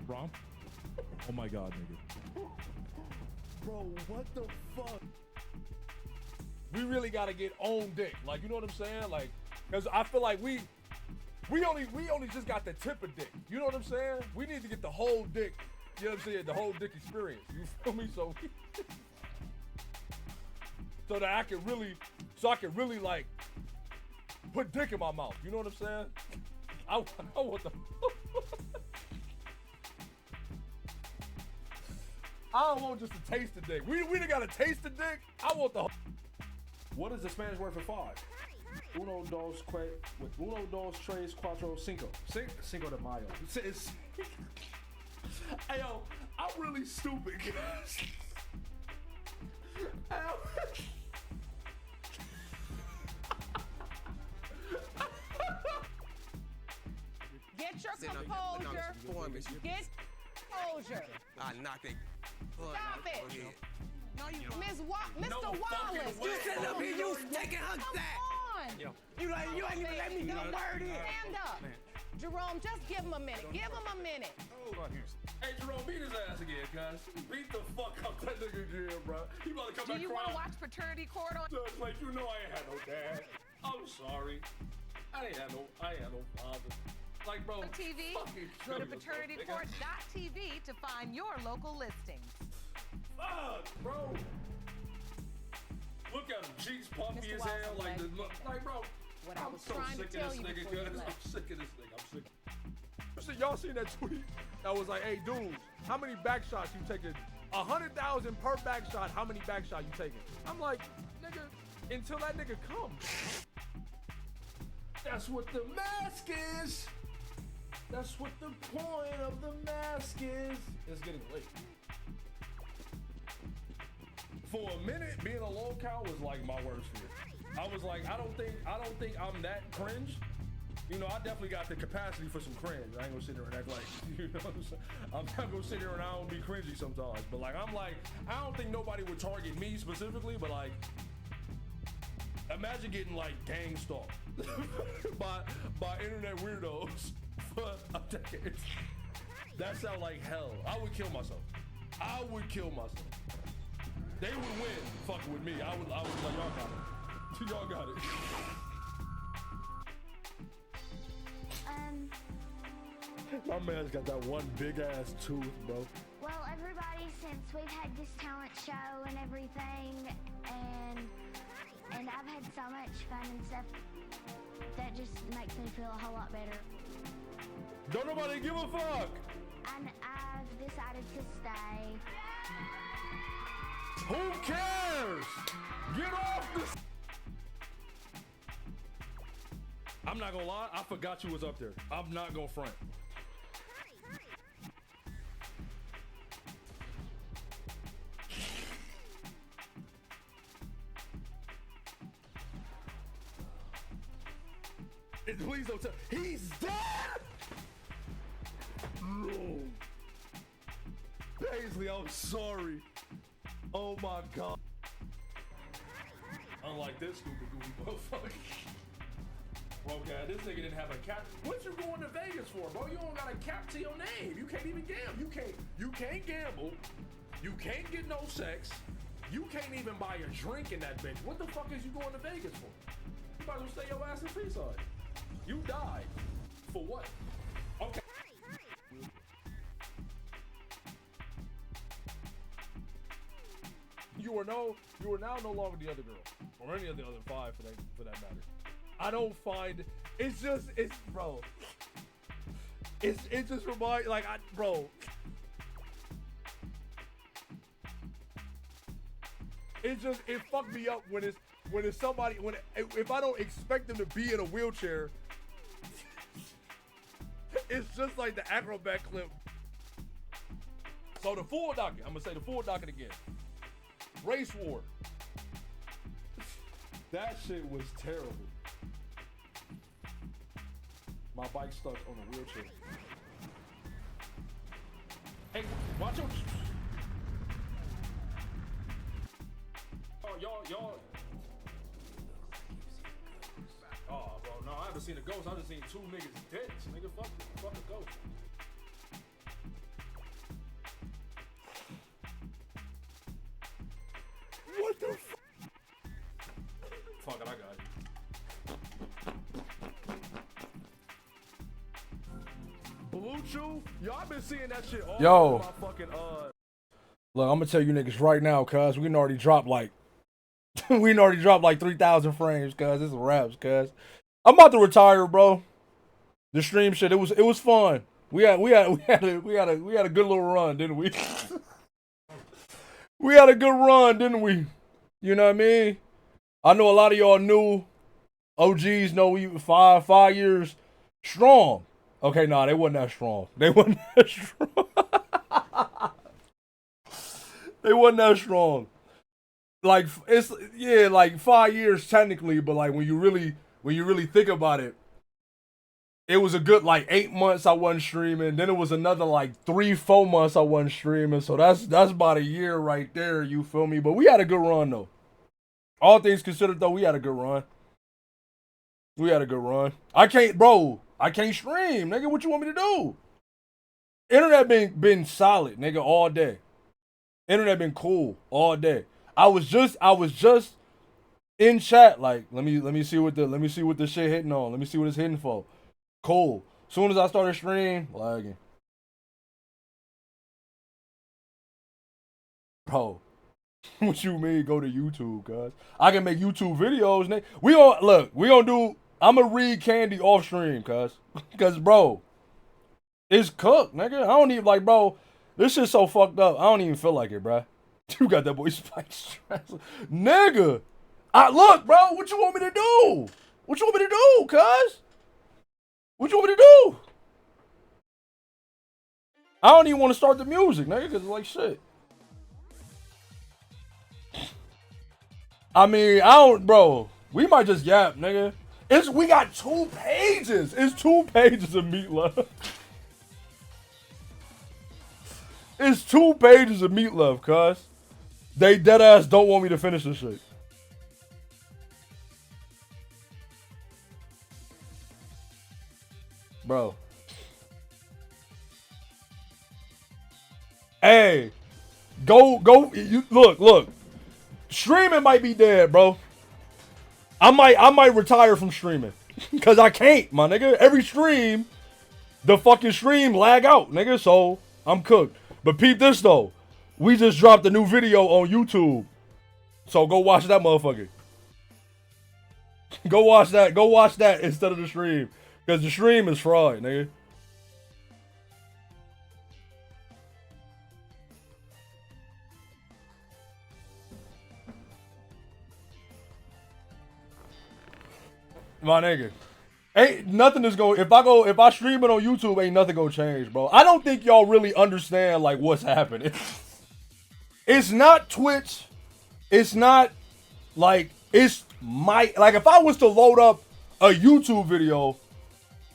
Rom? Oh my god, nigga. Bro, what the fuck? We really gotta get on dick. Like, you know what I'm saying? Like, cause I feel like we only just got the tip of dick. You know what I'm saying? We need to get the whole dick. You know what I'm saying? The whole dick experience. You feel me? So, so that I can really like put dick in my mouth. You know what I'm saying? I want the. I don't want just a taste of dick. We done got a taste of dick. I want the. What is the Spanish word for five? Uno, dos, tres, cuatro, cinco. Cinco de Mayo. Hey, yo, I'm really stupid. Get your composure. Get composure. I knocked it. Stop it. No, you Mr. Wallace. You sitting up here, you taking her sack. Come on. You ain't even let me get a word in. Stand up. Jerome, just give him a minute. Give him a minute. Hey, Jerome, beat his ass again, cuz. Beat the fuck up that nigga again, bro. He about to come back Do you want to watch paternity court on? Judge, like, you know I ain't had no dad. I'm sorry. I ain't had no father. Like, bro, TV, go to paternitycourt.tv to find your local listings. Fuck, bro. Look at him, cheeks puffy Mr. as hell. Watson, Like, bro, What I I'm was so trying to sick tell of you this nigga, before you cuz. I'm left. sick of this nigga. I'm sick. Y'all seen that tweet that was like, hey, dudes, how many back shots you taking? 100,000 per back shot. How many back shots you taking? I'm like, nigga, until that nigga comes. That's what the mask is. That's what the point of the mask is. It's getting late. For a minute, being a low-cal was like my worst fear. I was like, I don't think I'm that cringe. You know, I definitely got the capacity for some cringe. I ain't gonna sit there and act like, you know what I'm saying? I'm not gonna sit there and I don't be cringy sometimes. But like, I'm like, I don't think nobody would target me specifically, but like, imagine getting like gang stalked by internet weirdos for a decade. That sound like hell. I would kill myself. They would win fucking with me. I would like, y'all got it. Y'all got it. My man's got that one big ass tooth, bro. Well, everybody, since we've had this talent show and everything, and I've had so much fun and stuff, that just makes me feel a whole lot better. Don't nobody give a fuck. And I've decided to stay. Who cares? Get off this. I'm not gonna lie, I forgot you was up there. I'm not gonna front. Please don't tell. He's dead! No. Paisley, I'm sorry. Oh my god. Unlike this stupid goofy motherfucker. Bro, God, this nigga didn't have a cap. What you going to Vegas for, bro? You don't got a cap to your name. You can't even gamble. You can't gamble. You can't get no sex. You can't even buy a drink in that bitch. What the fuck is you going to Vegas for? You might as well stay your ass in Freeside. You died. For what? Okay. You are now no longer the other girl, or any of the other five for that matter. I don't find it's just bro. It just reminds bro. It fucked me up when it's somebody if I don't expect them to be in a wheelchair. It's just like the acrobat clip. So the full docket, I'm gonna say the full docket again. Race war. That shit was terrible. My bike stuck on a wheelchair. Hey, watch your. Oh, y'all. Oh, bro, no, I haven't seen a ghost. I just seen two niggas dead. Nigga, fuck the ghost. Blue Chew, y'all been seeing that shit all Yo. over my fucking Look, I'm gonna tell you niggas right now, cuz we can already drop like 3,000 frames, cuz it's raps, cuz I'm about to retire, bro. The stream shit, it was fun. We had a good little run, didn't we? We had a good run, didn't we? You know what I mean? I know a lot of y'all new OGs know we 5 years strong. Okay, nah, they wasn't that strong. They wasn't that strong. They wasn't that strong. Like it's like 5 years technically, but like when you really think about it, it was a good like 8 months I wasn't streaming. Then it was another like 3-4 months I wasn't streaming. So that's about a year right there. You feel me? But we had a good run though. All things considered though, we had a good run. We had a good run. I can't stream, nigga. What you want me to do? Internet been solid, nigga, all day. Internet been cool all day. I was just in chat, like, let me see what the shit hitting on. Let me see what it's hitting for. Cool. Soon as I started stream, lagging. Bro, what you mean go to YouTube, guys? I can make YouTube videos, nigga. I'm gonna read Candy off stream, cuz bro, it's cooked, nigga. I don't even like, bro, this shit's so fucked up. I don't even feel like it, bro. You got that boy Spike Stress. Nigga. Look, bro, what you want me to do? What you want me to do, cuz? What you want me to do? I don't even want to start the music, nigga, because it's like shit. I mean, bro, we might just yap, nigga. We got 2 pages. It's 2 pages of Meatloaf. It's 2 pages of Meatloaf, cuz. They deadass don't want me to finish this shit. Bro. Hey. Look. Streaming might be dead, bro. I might retire from streaming. Cause I can't, my nigga. Every stream, the fucking stream lag out, nigga. So I'm cooked. But peep this though. We just dropped a new video on YouTube. So go watch that motherfucker. Go watch that instead of the stream. Cause the stream is fraud, nigga. My nigga. Ain't nothing is going, if I stream it on YouTube, ain't nothing gonna change, bro. I don't think y'all really understand like what's happening. It's not Twitch. It's not like, it's like if I was to load up a YouTube video,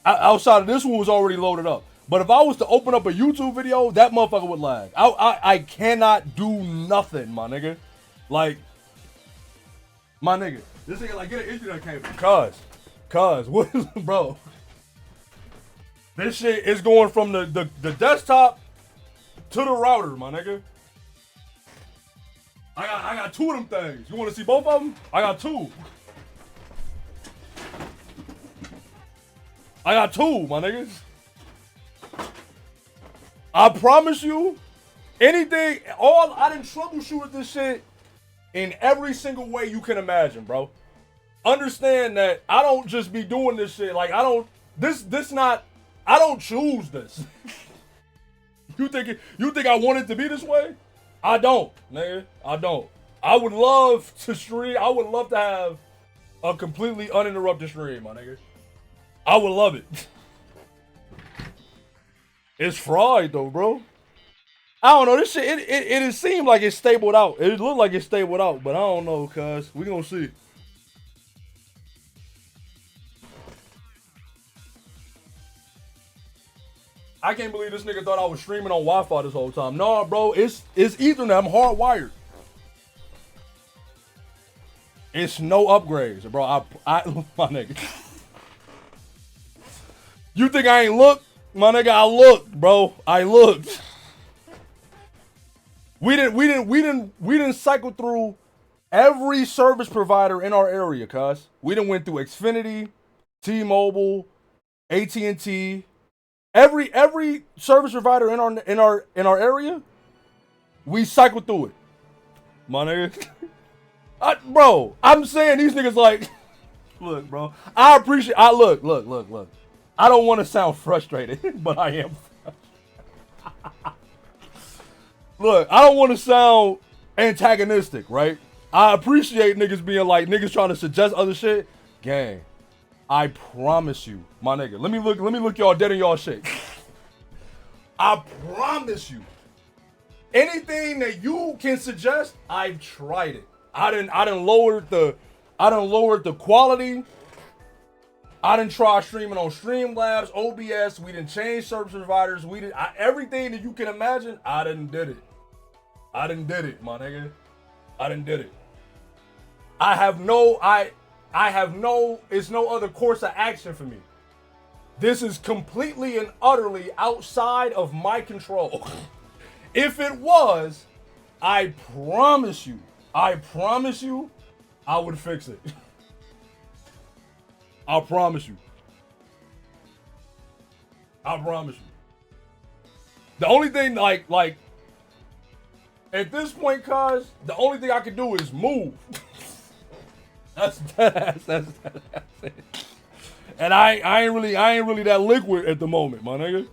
outside of this one was already loaded up. But if I was to open up a YouTube video, that motherfucker would lag. I cannot do nothing, my nigga. Like, my nigga, this nigga like get an Ethernet cable. Cuz, what is, bro? This shit is going from the desktop to the router, my nigga. I got 2 of them things. You want to see both of them? I got 2. I got 2, my niggas. I promise you, I done troubleshooted this shit in every single way you can imagine, bro. Understand that I don't just be doing this shit. Like, I don't choose this. You think I want it to be this way? I don't, nigga. I don't. I would love to stream. I would love to have a completely uninterrupted stream, my nigga. I would love it. It's fried though, bro. I don't know. This shit, it seemed like it's stabled out. It looked like it's stabled out, but I don't know, cuz. We gonna see. I can't believe this nigga thought I was streaming on Wi-Fi this whole time. Nah, bro, it's Ethernet. I'm hardwired. It's no upgrades, bro. I my nigga. You think I ain't looked? My nigga, I looked, bro. I looked. We didn't cycle through every service provider in our area, cuz. We done went through Xfinity, T-Mobile, AT&T, Every service provider in our area, we cycle through it. My nigga. Bro, I'm saying these niggas like, look, bro. I appreciate. Look. I don't want to sound frustrated, but I am. Look, I don't want to sound antagonistic, right? I appreciate niggas being like niggas trying to suggest other shit. Gang, I promise you, my nigga. Let me look y'all dead in y'all shit. I promise you, anything that you can suggest, I've tried it. I didn't lower the quality. I didn't try streaming on Streamlabs, OBS. We didn't change service providers. Everything that you can imagine. I didn't did it, my nigga. I didn't did it. I have no. It's no other course of action for me. This is completely and utterly outside of my control. If it was, I promise you, I would fix it. I promise you. The only thing, like, at this point, cuz, the only thing I can do is move. That's it. And I ain't really that liquid at the moment, my nigga.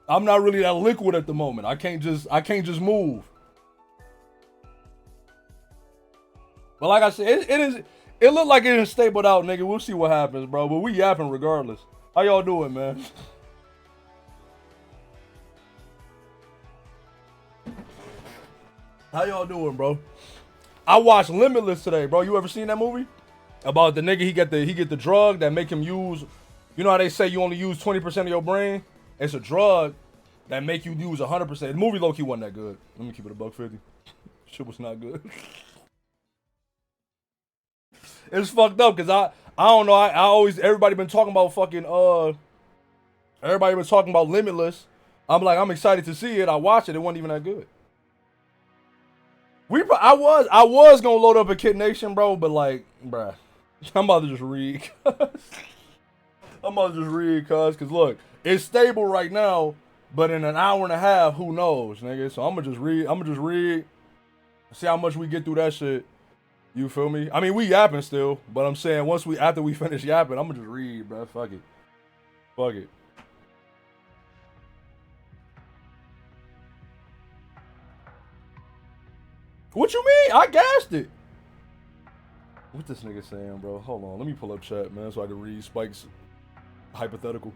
I'm not really that liquid at the moment. I can't just move. But like I said, it looked like it is stapled out, nigga. We'll see what happens, bro. But we yapping regardless. How y'all doing, man? How y'all doing, bro? I watched Limitless today, bro. You ever seen that movie? About the nigga, he get the drug that make him use, you know how they say you only use 20% of your brain? It's a drug that make you use 100%. The movie low-key wasn't that good. Let me keep it $1.50. Shit was not good. It's fucked up because I don't know. I always, everybody been talking about fucking, everybody been talking about Limitless. I'm excited to see it. I watched it. It wasn't even that good. I was gonna load up a Kid Nation, bro, but like, bruh, I'm about to just read. Cause look, it's stable right now, but in an hour and a half, who knows, nigga? So I'm gonna just read, see how much we get through that shit. You feel me? I mean, we yapping still, but I'm saying after we finish yapping, I'm gonna just read, bro. Fuck it. What you mean? I gassed it. What this nigga saying, bro? Hold on. Let me pull up chat, man, so I can read Spike's hypothetical.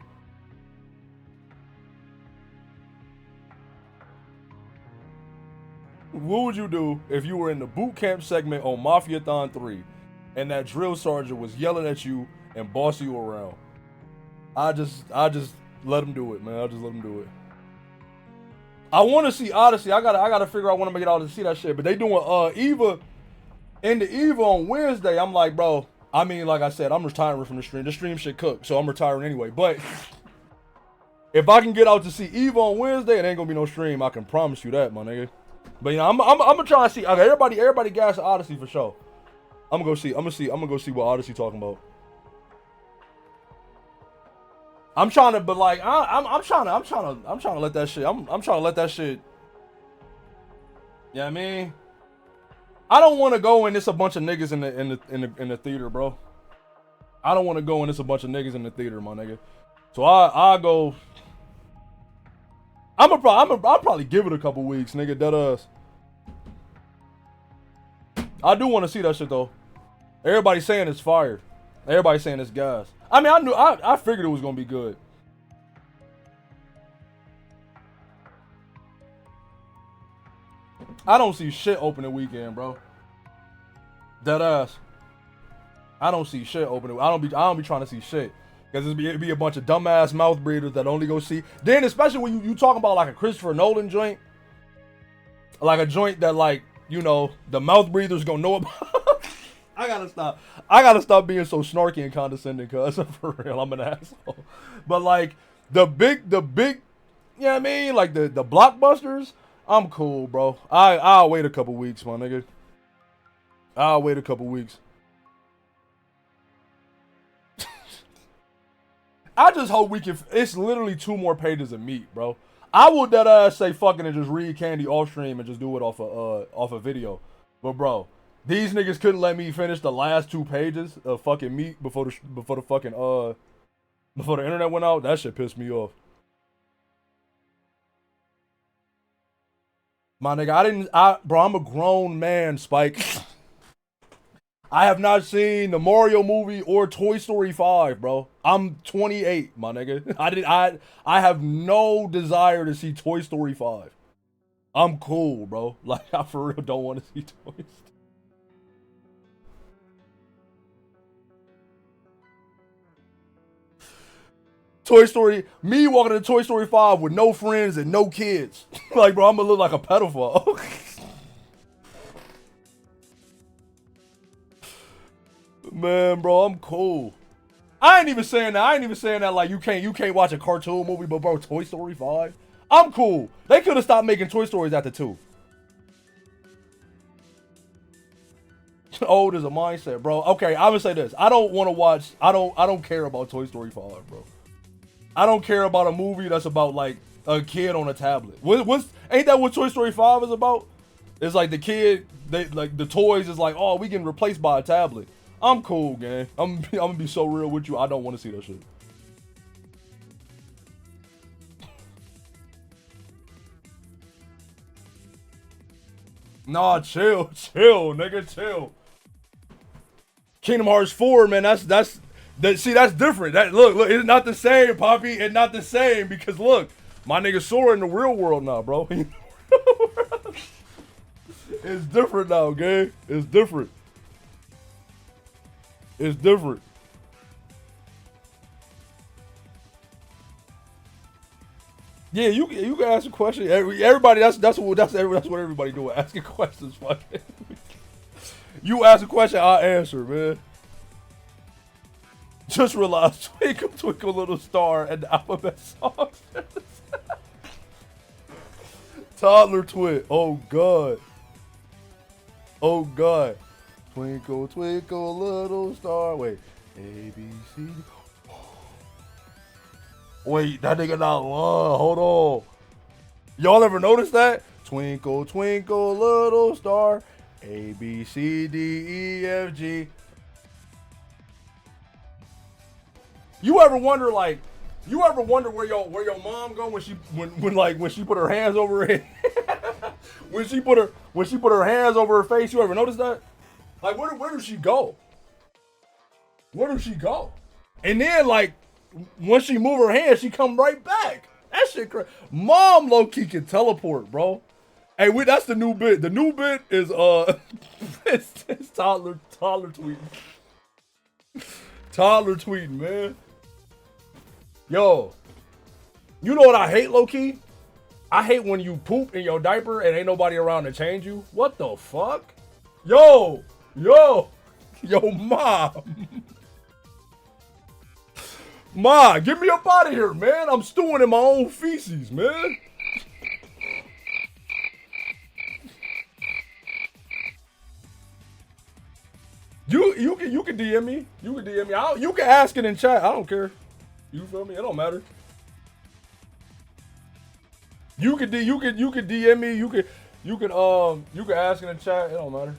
What would you do if you were in the boot camp segment on Mafiathon 3 and that drill sergeant was yelling at you and bossing you around? I just let him do it, man. I just let him do it. I want to see Odyssey. I gotta figure out when I'm gonna get out to see that shit. But they doing Eva in the Eva on Wednesday. I'm like, bro. I mean, like I said, I'm retiring from the stream. The stream shit cook, so I'm retiring anyway. But if I can get out to see Eva on Wednesday, it ain't gonna be no stream. I can promise you that, my nigga. But you know, I'm gonna try to see. Okay, everybody gas Odyssey for sure. I'm gonna go see what Odyssey talking about. I'm trying to, but like I'm trying to let that shit. I'm trying to let that shit. Yeah, I mean, I don't want to go and it's a bunch of niggas in the theater, bro. I don't want to go and it's a bunch of niggas in the theater, my nigga. So I go. I'll probably give it a couple weeks, nigga. That I do want to see that shit though. Everybody saying it's fire. Everybody saying it's gas. I mean, I figured it was gonna be good. I don't see shit opening weekend, bro. Dead ass. I don't see shit opening. I don't be trying to see shit. Because it'd be a bunch of dumbass mouth breathers that only go see. Then especially when you talk about like a Christopher Nolan joint. Like a joint that like, you know, the mouth breathers gonna know about. I gotta stop being so snarky and condescending, cuz for real, I'm an asshole. But like the big, you know what I mean? Like the blockbusters, I'm cool, bro. I'll wait a couple weeks, my nigga. I'll wait a couple weeks. I just hope we can. It's literally 2 more pages of meat, bro. I would that ass say fucking and just read Candy off stream and just do it off a video. But bro, these niggas couldn't let me finish the last 2 pages of fucking meat before the internet went out. That shit pissed me off. My nigga, bro, I'm a grown man, Spike. I have not seen the Mario movie or Toy Story 5, bro. I'm 28, my nigga. I have no desire to see Toy Story 5. I'm cool, bro. Like, I for real don't want to see Toy Story. Toy Story, me walking to Toy Story 5 with no friends and no kids. Like, bro, I'm gonna look like a pedophile. Man, bro, I'm cool. I ain't even saying that like you can't watch a cartoon movie, but bro, Toy Story 5? I'm cool. They could have stopped making Toy Stories after 2. Old is a mindset, bro. Okay, I'm gonna say this. I don't care about Toy Story 5, bro. I don't care about a movie that's about like a kid on a tablet. Ain't that what Toy Story 5 is about? It's like the kid, the toys is like, oh, we getting replaced by a tablet. I'm cool, gang. I'm gonna be so real with you. I don't want to see that shit. Nah, chill, nigga, chill. Kingdom Hearts 4, man, that's different. Look, it's not the same, Poppy. It's not the same because look, my nigga Sora in the real world now, bro. It's different now, gang. It's different. It's different. Yeah, you can ask a question. Everybody, that's what everybody doing. Asking questions, fucking. You ask a question, I'll answer, man. Just realize, twinkle, twinkle, little star, and the alphabet songs. Toddler twit. Oh god. Oh god. Twinkle, twinkle, little star. Wait. A, B, C. Wait, that nigga not long. Hold on. Y'all ever notice that? Twinkle, twinkle, little star. A, B, C, D, E, F, G. You ever wonder where your mom go when she put her hands over her head? when she put her hands over her face, you ever notice that? Like where does she go? Where does she go? And then like when she move her hands, she come right back. That shit crazy. Mom low key can teleport, bro. Hey, that's the new bit. The new bit is it's toddler tweeting. Toddler tweeting, man. Yo, you know what I hate, low-key? I hate when you poop in your diaper and ain't nobody around to change you. What the fuck? Yo, mom. Ma, get me up out of here, man. I'm stewing in my own feces, man. You can DM me. You can DM me. You can ask it in chat. I don't care. You feel me? It don't matter. You can DM me. You can ask in the chat. It don't matter.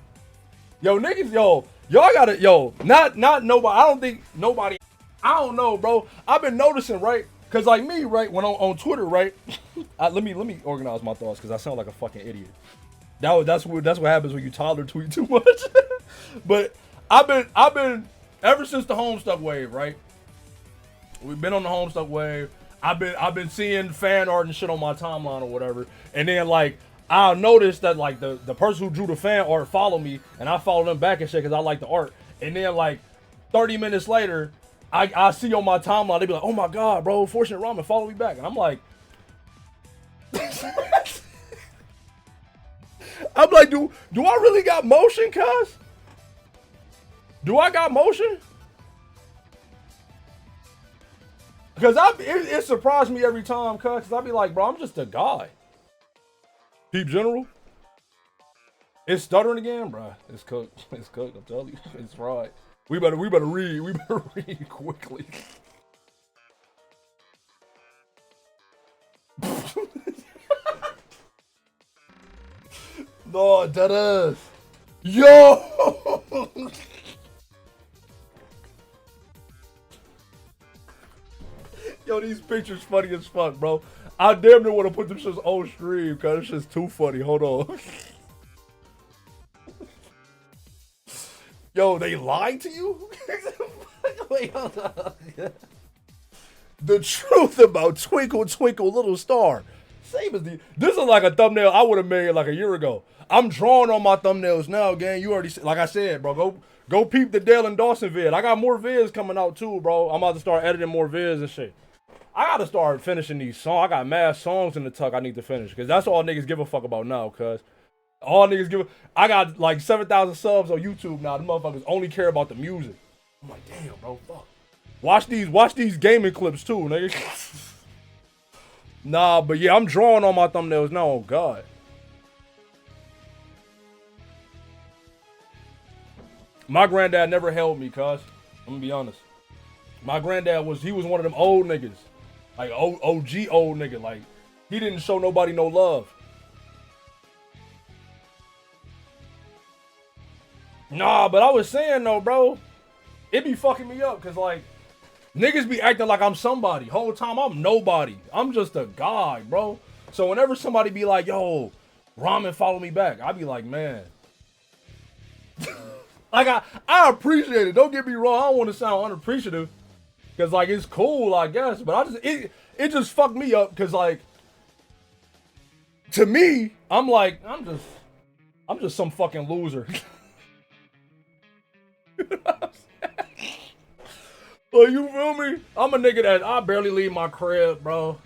Yo, niggas, y'all gotta, not nobody. I don't think nobody. I don't know, bro. I've been noticing, right? Cause like me, right? When on Twitter, right? Let me organize my thoughts, cause I sound like a fucking idiot. That's what happens when you toddler tweet too much. But I've been ever since the Homestuck wave, right? We've been on the Homestuck wave. I've been seeing fan art and shit on my timeline or whatever. And then like I'll notice that like the person who drew the fan art follow me and I follow them back and shit because I like the art. And then like 30 minutes later, I see on my timeline, they be like, oh my god, bro, Fortunate Ramen, follow me back. And I'm like, do I really got motion, cuz? Do I got motion? Because it surprised me every time, cuz. Because I be like, bro, I'm just a guy. Peep General. It's stuttering again, bro. It's cooked. It's cooked. I'm telling you, it's fried. We better read. We better read quickly. No, that is. Yo! Yo, these pictures funny as fuck, bro. I damn near want to put them shits on stream, cause it's just too funny. Hold on. Yo, they lied to you? Wait, hold on. The truth about Twinkle Twinkle Little Star. Same as the. This is like a thumbnail I would have made like a year ago. I'm drawing on my thumbnails now, gang. You already, like I said, bro. Go peep the Dale and Dawson vid. I got more vids coming out too, bro. I'm about to start editing more vids and shit. I gotta start finishing these songs. I got mad songs in the tuck I need to finish, cause that's all niggas give a fuck about now. Cause all niggas give. I got like 7,000 subs on YouTube now. The motherfuckers only care about the music. I'm like, damn, bro, fuck. Watch these gaming clips too, nigga. Nah, but yeah, I'm drawing on my thumbnails now. Oh God. My granddad never held me, cuz. I'm gonna be honest. My granddad was one of them old niggas. Like OG old nigga. Like, he didn't show nobody no love. Nah, but I was saying though, bro, it be fucking me up, cause like, niggas be acting like I'm somebody. Whole time I'm nobody. I'm just a guy, bro. So whenever somebody be like, yo, Ramen follow me back, I be like, man. Like, I appreciate it. Don't get me wrong. I don't want to sound unappreciative. Cause like, it's cool, I guess. But it just fucked me up. Cause like, to me, I'm like, I'm just some fucking loser. Well, you feel me? I'm a nigga that I barely leave my crib, bro.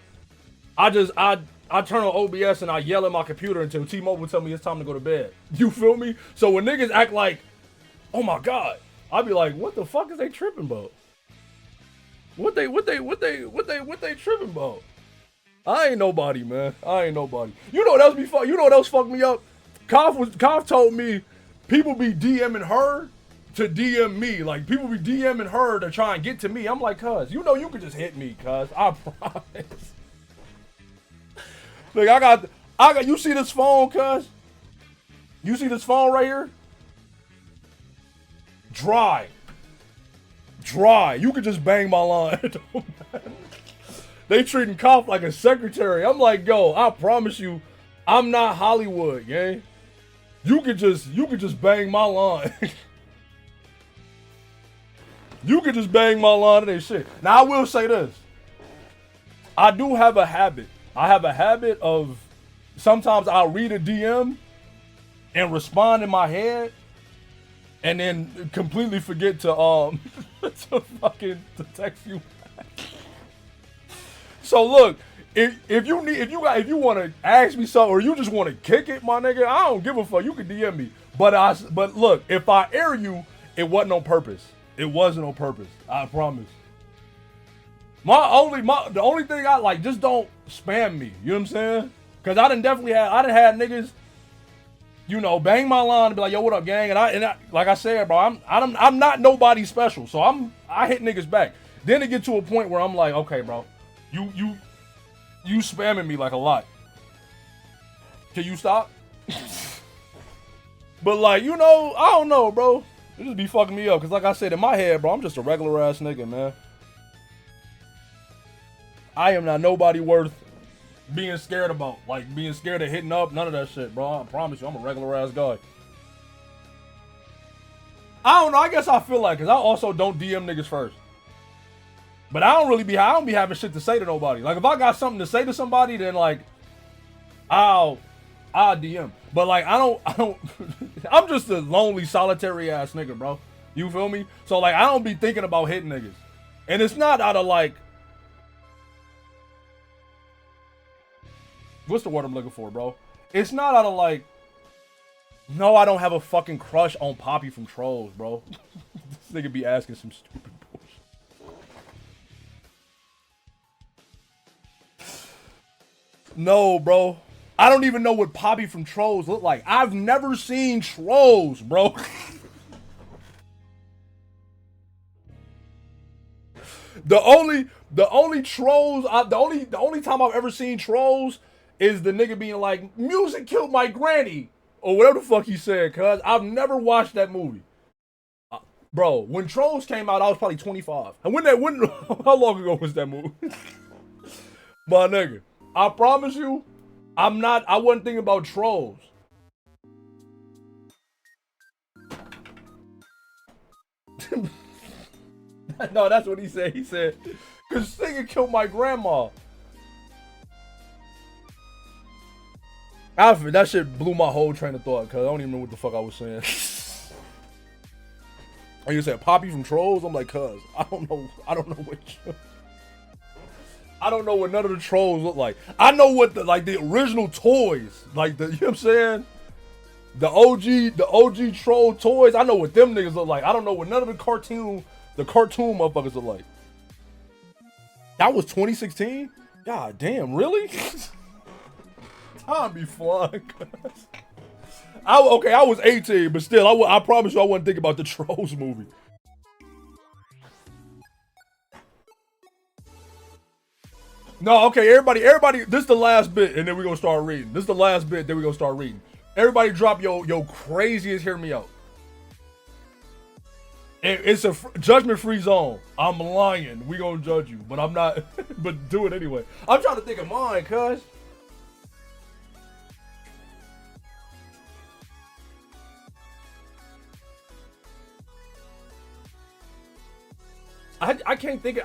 I turn on OBS and I yell at my computer until T-Mobile tell me it's time to go to bed. You feel me? So when niggas act like, oh my God, I be like, what the fuck is they tripping about? What they tripping about? I ain't nobody, man. I ain't nobody. You know what else fucked me up? Koff told me people be DMing her to DM me. Like, people be DMing her to try and get to me. I'm like, cuz, you know you could just hit me, cuz. I promise. Look, I got, you see this phone, cuz? You see this phone right here? Dry. You could just bang my line. They treating Koff like a secretary. I'm like, yo, I promise you, I'm not Hollywood, gang. You could just bang my line. You could just bang my line and they shit. Now I will say this. I do have a habit. I have a habit of sometimes I'll read a DM and respond in my head and then completely forget to to text you back. So look, if you want to ask me something or you just want to kick it, my nigga, I don't give a fuck. You can DM me. But look, if I air you, it wasn't on purpose. It wasn't on purpose. I promise. The only thing I like, just don't spam me. You know what I'm saying? Cause I done had niggas, you know, bang my line and be like, yo, what up, gang? And I like I said, bro, I'm not nobody special. So I hit niggas back. Then it get to a point where I'm like, okay, bro, you spamming me like a lot. Can you stop? But like, you know, I don't know, bro. It just be fucking me up. Cause like I said, in my head, bro, I'm just a regular ass nigga, man. I am not nobody worth being scared about. Like, being scared of hitting up. None of that shit, bro. I promise you, I'm a regular ass guy. I don't know. I guess I feel like, cause I also don't DM niggas first. But I don't be having shit to say to nobody. Like, if I got something to say to somebody, then like, I'll DM. But like, I don't, I'm just a lonely, solitary ass nigga, bro. You feel me? So like, I don't be thinking about hitting niggas. And it's not out of like, what's the word I'm looking for, bro? It's not out of like, no, I don't have a fucking crush on Poppy from Trolls, bro. This nigga be asking some stupid bullshit. No, bro. I don't even know what Poppy from Trolls look like. I've never seen Trolls, bro. The only trolls, the only time I've ever seen trolls is the nigga being like, music killed my granny, or whatever the fuck he said, cuz I've never watched that movie. Bro, when Trolls came out, I was probably 25. And how long ago was that movie? My nigga, I promise you, I wasn't thinking about Trolls. No, that's what he said. He said, cause Singer killed my grandma. Alfred, that shit blew my whole train of thought, cause I don't even know what the fuck I was saying. And you said Poppy from Trolls? I'm like, cuz, I don't know I don't know what none of the trolls look like. I know what the original toys, like you know what I'm saying? The OG troll toys, I know what them niggas look like. I don't know what none of the cartoon motherfuckers look like. That was 2016? God damn, really? Time be flying. I was 18, but still, I promise you I wasn't thinking about the Trolls movie. No, okay, everybody, this is the last bit, and then we're gonna start reading. This is the last bit, then we're gonna start reading. Everybody drop your craziest, hear me out. It's a judgment-free zone. I'm lying. We gonna judge you, but I'm not, but do it anyway. I'm trying to think of mine, cuz. I can't think of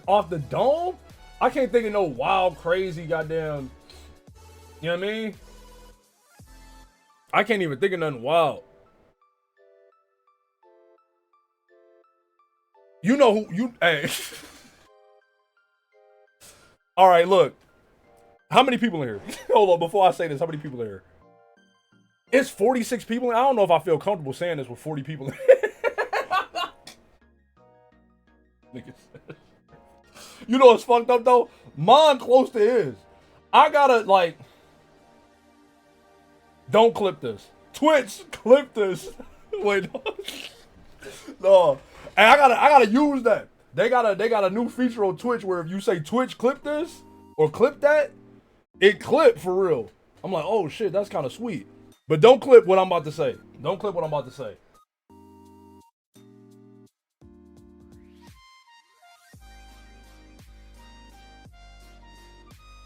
off the dome. I can't think of no wild, crazy, goddamn. You know what I mean? I can't even think of nothing wild. You know who you? Hey. All right, look. How many people in here? Hold on, before I say this, how many people are here? It's 46 people. I don't know if I feel comfortable saying this with 40 people in here. You know what's fucked up though? Mine close to his. I gotta like. Don't clip this. Twitch, clip this. Wait, no. And I gotta use that. They got a new feature on Twitch where if you say Twitch clip this or clip that, it clip for real. I'm like, oh shit, that's kind of sweet. But don't clip what I'm about to say. Don't clip what I'm about to say.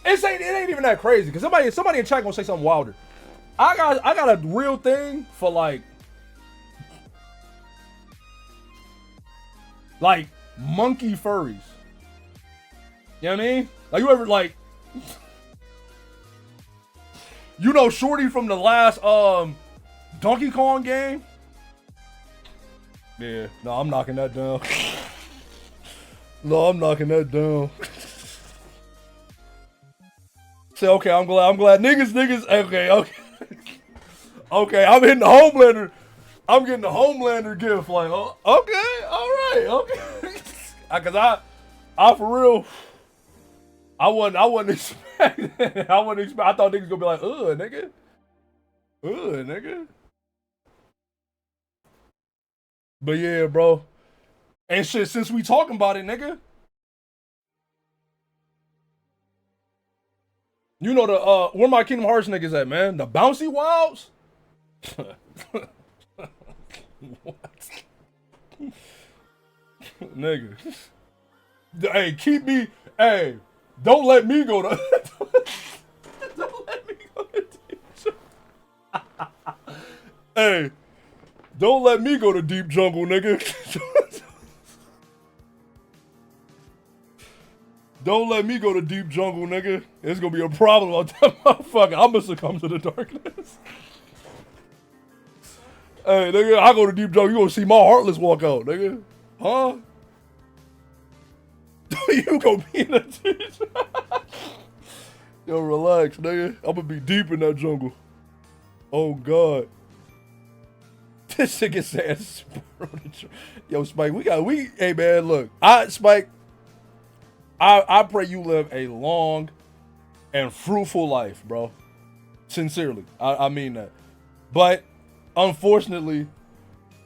It ain't even that crazy because somebody in chat gonna say something wilder. I got a real thing for like monkey furries. You know what I mean? Like you ever like you know Shorty from the last Donkey Kong game? Yeah, no, I'm knocking that down. No, I'm knocking that down. So okay, I'm glad niggas. Okay. Okay, I'm hitting the Homelander. I'm getting the Homelander gift. Like, oh, okay, all right, okay. Cause I for real, I wasn't expecting. I thought niggas gonna be like, nigga. But yeah, bro. And shit, since we talking about it, nigga. You know the where my Kingdom Hearts niggas at, man? The Bouncy Wilds? What? Nigga. Hey, keep me. Hey, don't let me go to. Don't let me go to Deep Jungle. Hey, don't let me go to Deep Jungle, nigga. Don't let me go to Deep Jungle, nigga. It's gonna be a problem. I'll tell motherfucker. I'm gonna succumb to the darkness. Hey, nigga, I go to Deep Jungle. You gonna see my Heartless walk out, nigga. Huh? You gonna be in that Deep Jungle? Yo, relax, nigga. I'm gonna be deep in that jungle. Oh, God. This nigga says, yo, Spike, hey, man, look. Spike, I pray you live a long and fruitful life, bro. Sincerely. I mean that. But unfortunately,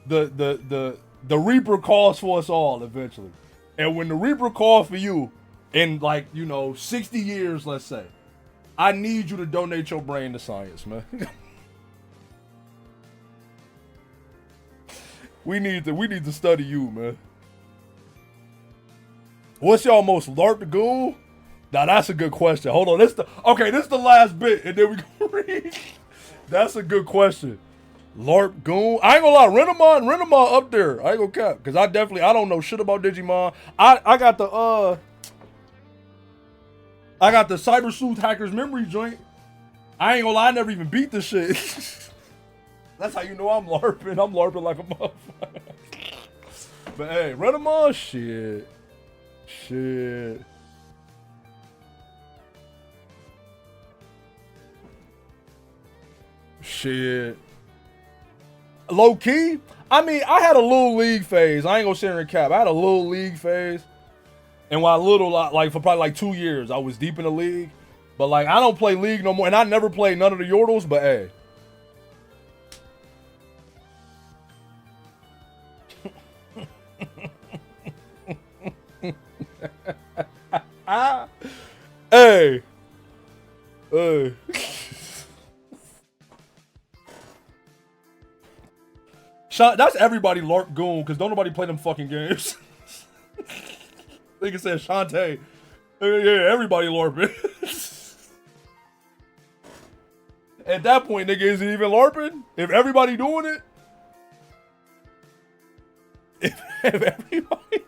the Reaper calls for us all eventually. And when the Reaper call for you in like, you know, 60 years, let's say, I need you to donate your brain to science, man. we need to study you, man. What's y'all most LARP goon? Now that's a good question. Hold on, this is the last bit, and then we go read. That's a good question. LARP goon. I ain't gonna lie, Renamon up there. I ain't gonna cap, cause I don't know shit about Digimon. I got the Cyber Sleuth Hackers memory joint. I ain't gonna lie, I never even beat this shit. That's how you know I'm LARPing. I'm LARPing like a motherfucker. But hey, Renamon, shit. Low key, I mean, I had a little league phase. I ain't gonna sit here and cap. I had a little league phase. And while like for probably like 2 years, I was deep in the league. But like, I don't play league no more. And I never played none of the Yordles, but hey. Hey. That's everybody LARP goon, because don't nobody play them fucking games. Nigga said Shantae. Yeah, everybody LARPing. At that point, nigga, is it even LARPing? If everybody doing it? If everybody...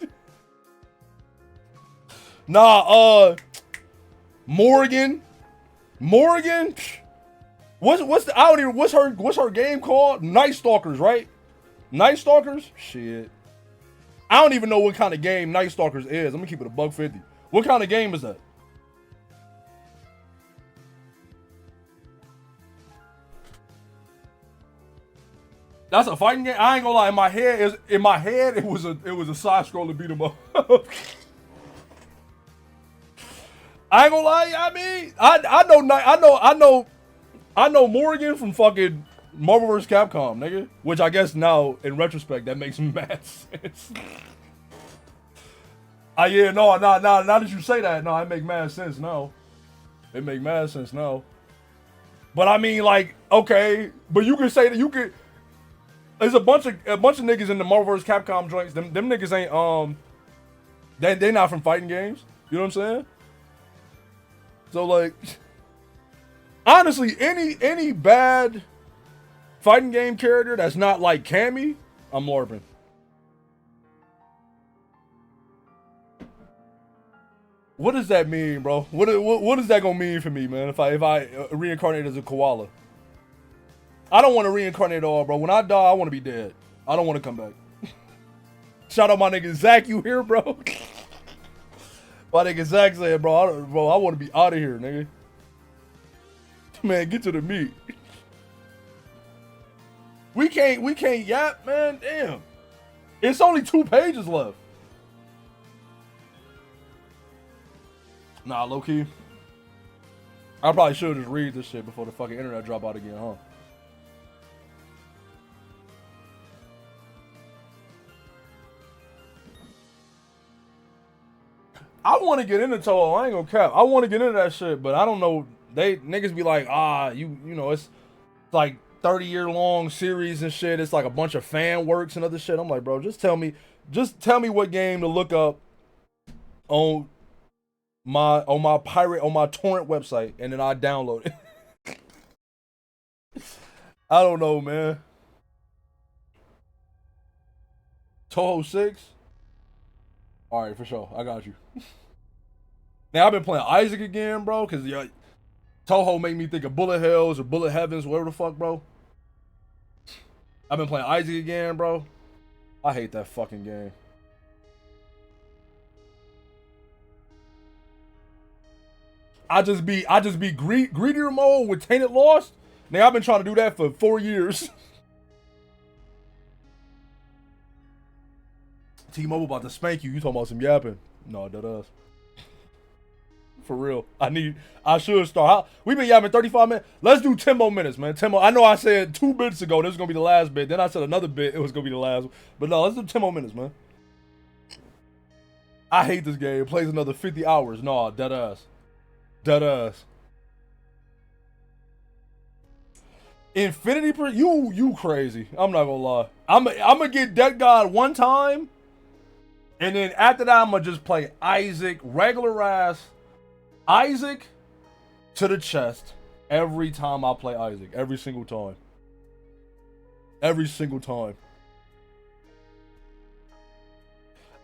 Nah, Morgan? What's her game called? Night Stalkers, right? Night Stalkers? Shit. I don't even know what kind of game Night Stalkers is. Let me keep it $1.50. What kind of game is that? That's a fighting game. I ain't gonna lie. In my head, it was a side scroller beat 'em up. I ain't gonna lie. I mean, I know Morgan from fucking Marvel vs. Capcom, nigga. Which I guess now, in retrospect, that makes mad sense. Yeah, no, now that you say that, no, it make mad sense now. It make mad sense now. But I mean, like, okay, but you can say that you could. There's a bunch of niggas in the Marvel vs. Capcom joints. Them niggas ain't they not from fighting games. You know what I'm saying? So like, honestly, any bad fighting game character that's not like Cammy, I'm LARPing. What does that mean, bro? What is that gonna mean for me, man? If I reincarnate as a koala? I don't want to reincarnate at all, bro. When I die, I want to be dead. I don't want to come back. Shout out my nigga Zach, you here, bro? My nigga Zach said, bro, I want to be out of here, nigga. Man, get to the meat. We can't yap, man. Damn. It's only 2 pages left. Nah, low key. I probably should just read this shit before the fucking internet drop out again, huh? I want to get into Toho. I ain't gonna cap. I want to get into that shit, but I don't know. They niggas be like, you know, it's like 30-year-long series and shit. It's like a bunch of fan works and other shit. I'm like, bro, just tell me what game to look up on my torrent website, and then I download it. I don't know, man. Toho 6? Alright, for sure. I got you. Now, I've been playing Isaac again, bro, because Toho made me think of Bullet Hells or Bullet Heavens, whatever the fuck, bro. I've been playing Isaac again, bro. I hate that fucking game. I just be greedier mode with Tainted Lost. Now, I've been trying to do that for 4 years. T-Mobile about to spank you. You talking about some yapping? No, that does. For real. I should start. We've been yapping 35 minutes. Let's do 10 more minutes, man. 10 more. I know I said 2 bits ago this was going to be the last bit. Then I said another bit. It was going to be the last. But no, let's do 10 more minutes, man. I hate this game. It plays another 50 hours. Nah, dead ass. Dead ass. Infinity you crazy. I'm not gonna lie. I'm gonna get Dead God one time, and then after that I'm gonna just play Isaac, regular ass Isaac to the chest every time I play Isaac. Every single time. Every single time.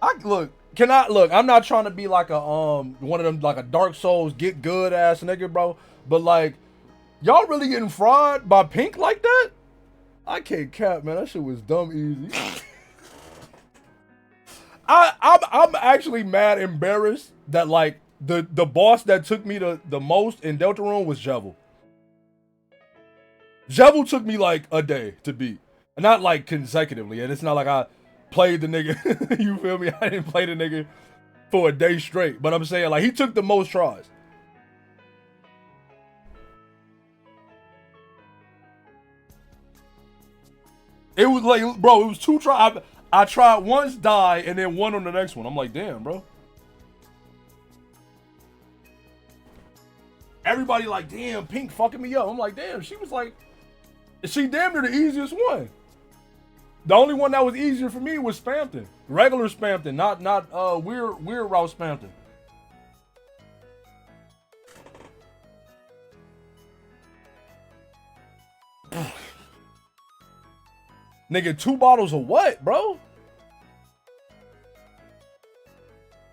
I'm not trying to be like a one of them like a Dark Souls get good ass nigga, bro. But like, y'all really getting fried by Pink like that? I can't cap, man. That shit was dumb easy. I'm actually mad embarrassed that like the boss that took me the most in Deltarune was Jevil. Jevil took me like a day to beat. Not like consecutively, and it's not like I played the nigga. You feel me? I didn't play the nigga for a day straight. But I'm saying like he took the most tries. It was like, bro, it was 2 tries. I tried once, die, and then 1 on the next one. I'm like, damn, bro. Everybody like, damn, Pink fucking me up. I'm like, damn, she damn near the easiest one. The only one that was easier for me was Spampton. Regular Spampton, not weird route Spampton. Nigga, 2 bottles of what, bro?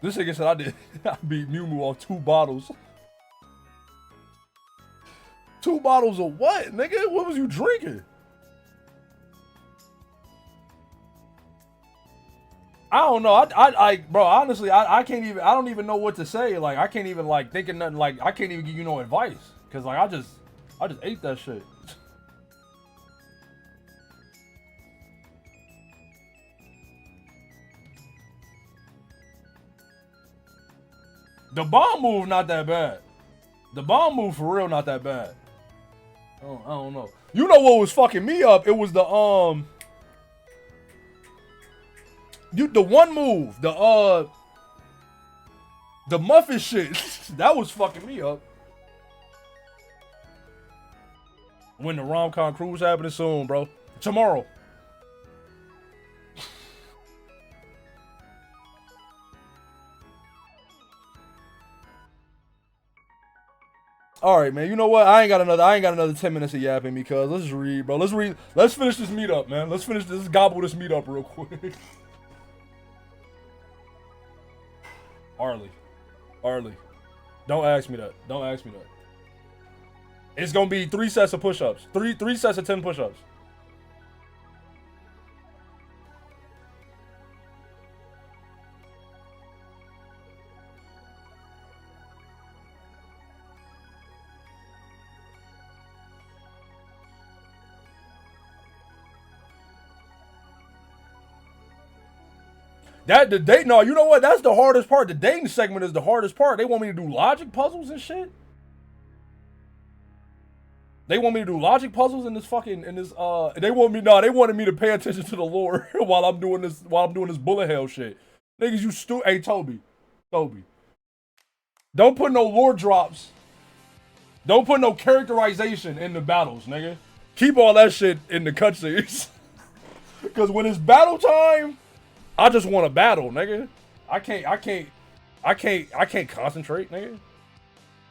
This nigga said I beat Mew Mew off 2 bottles. 2 bottles of what, nigga? What was you drinking? I don't know. Bro, honestly, I can't even. I don't even know what to say. Like, I can't even like think of nothing. Like, I can't even give you no advice because like I just ate that shit. The bomb move not that bad. The bomb move for real not that bad. I don't know. You know what was fucking me up? It was the one move, the muffin shit. That was fucking me up. When the rom-com cruise happening soon, bro. Tomorrow. All right, man. You know what? I ain't got another 10 minutes of yapping because let's read, bro. Let's finish this meetup, man. Let's gobble this meetup real quick. Arlie. Don't ask me that. It's gonna be 3 sets of push-ups. Three sets of 10 push-ups. No, you know what? That's the hardest part. The dating segment is the hardest part. They want me to do logic puzzles and shit. They want me to do logic puzzles in this. They wanted me to pay attention to the lore while I'm doing this bullet hell shit. Niggas, you stupid. Hey, Toby. Don't put no lore drops. Don't put no characterization in the battles, nigga. Keep all that shit in the cutscenes. Cause when it's battle time, I just want to battle, nigga. I can't concentrate, nigga.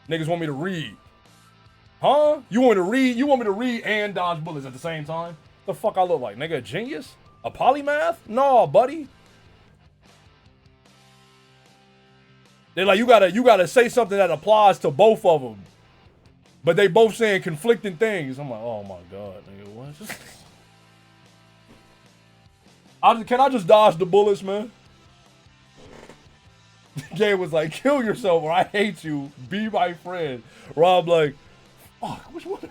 Niggas want me to read. Huh? You want me to read and dodge bullets at the same time? The fuck I look like, nigga? A genius? A polymath? No, buddy. They're like, you gotta say something that applies to both of them. But they both saying conflicting things. I'm like, oh my god, nigga, what? Can I just dodge the bullets, man? Gabe was like, kill yourself or I hate you. Be my friend. Rob like, fuck, which one?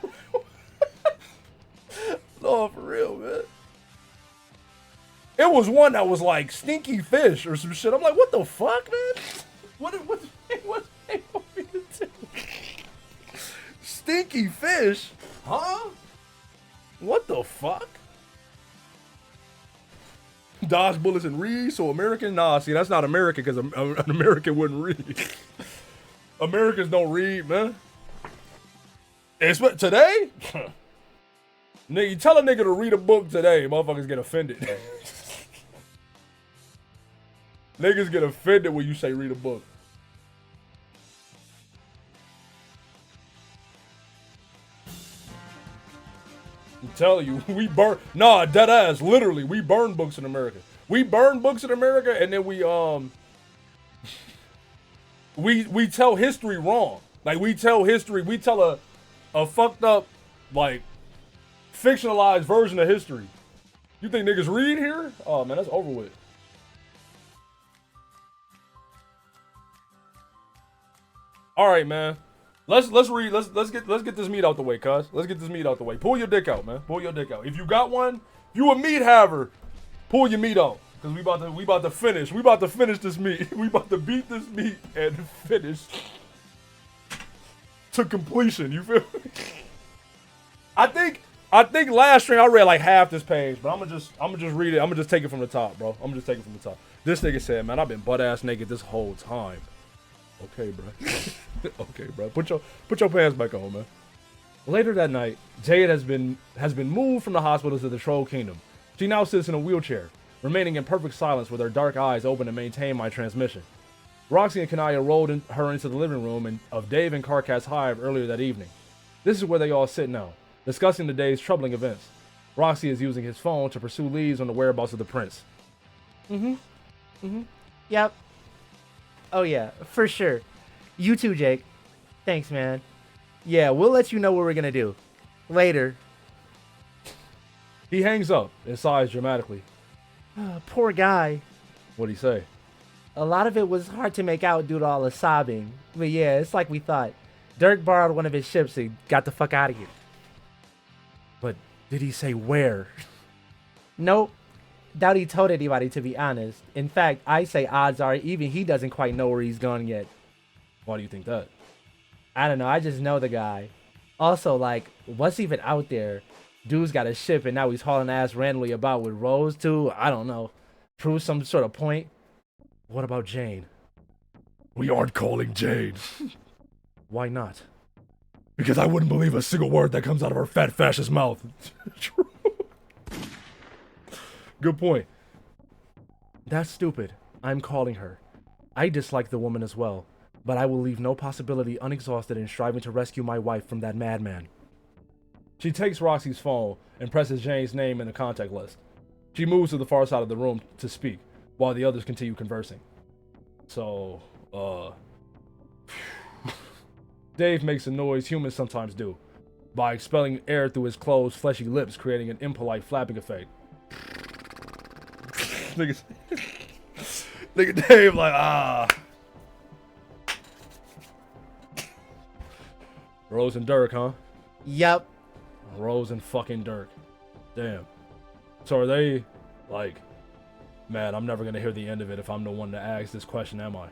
No, for real, man. It was one that was like stinky fish or some shit. I'm like, what the fuck, man? What they want me to do? Stinky fish? Huh? What the fuck? Dodge bullets and read. So American, nah. See, that's not American because an American wouldn't read. Americans don't read, man. It's what today. Nigga, you tell a nigga to read a book today, motherfuckers get offended. Niggas get offended when you say read a book. I'm telling you, we burn. Nah, dead ass. Literally, we burn books in America. We burn books in America, and then we tell history wrong. Like we tell history. We tell a fucked up, like, fictionalized version of history. You think niggas read here? Oh man, that's over with. All right, man. Let's read. Let's get this meat out the way, cuz. Let's get this meat out the way. Pull your dick out, man. Pull your dick out. If you got one, if you a meat haver, pull your meat out. Cause we about to finish. We about to finish this meat. We about to beat this meat and finish to completion. You feel me? I think last stream I read like half this page, but I'm gonna just read it. I'm gonna just take it from the top, bro. I'm gonna just take it from the top. This nigga said, man, I've been butt ass naked this whole time. Okay, bro. Okay, bro. Put your pants back on, man. Later that night, Jade has been moved from the hospital to the Troll Kingdom. She now sits in a wheelchair, remaining in perfect silence with her dark eyes open to maintain my transmission. Roxy and Kanaya rolled her into the living room of Dave and Karkat's hive earlier that evening. This is where they all sit now, discussing the day's troubling events. Roxy is using his phone to pursue leads on the whereabouts of the prince. Yep. Oh yeah, for sure. You too, Jake. Thanks, man. Yeah, we'll let you know what we're gonna do. Later. He hangs up and sighs dramatically. Poor guy. What'd he say? A lot of it was hard to make out due to all the sobbing. But yeah, it's like we thought. Dirk borrowed one of his ships and got the fuck out of here. But did he say where? Nope. Doubt he told anybody, to be honest. In fact, I say odds are even he doesn't quite know where he's gone yet. Why do you think that? I don't know, I just know the guy. Also, like, what's even out there? Dude's got a ship and now he's hauling ass randomly about with Rose too. I don't know. Prove some sort of point. What about Jane? We aren't calling Jane. Why not? Because I wouldn't believe a single word that comes out of her fat fascist mouth. True. Good point. That's stupid. I'm calling her. I dislike the woman as well, but I will leave no possibility unexhausted in striving to rescue my wife from that madman. She takes Roxy's phone and presses Jane's name in the contact list. She moves to the far side of the room to speak, while the others continue conversing. So, Dave makes a noise humans sometimes do, by expelling air through his closed, fleshy lips, creating an impolite flapping effect. Nigga Dave like, ah. Rose and Dirk, huh? Yep. Rose and fucking Dirk. Damn. So are they, like, man, I'm never gonna hear the end of it if I'm the one to ask this question, am I?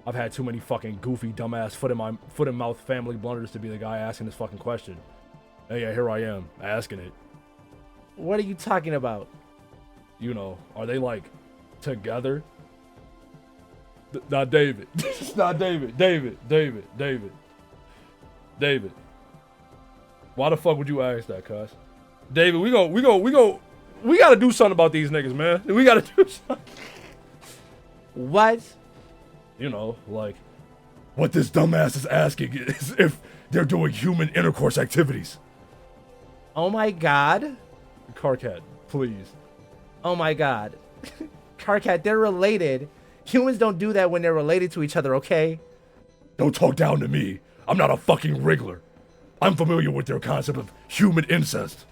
I've had too many fucking goofy, dumbass, foot in mouth family blunders to be the guy asking this fucking question. Hey, yeah, here I am, asking it. What are you talking about? You know, are they, like, together? Not David. It's not David. David. Why the fuck would you ask that, cuz? David, we gotta do something about these niggas, man. We gotta do something. What? You know, like, what this dumbass is asking is if they're doing human intercourse activities. Oh my god. Karkat, please. Oh my god. Karkat, they're related. Humans don't do that when they're related to each other, okay? Don't talk down to me. I'm not a fucking wriggler. I'm familiar with their concept of human incest.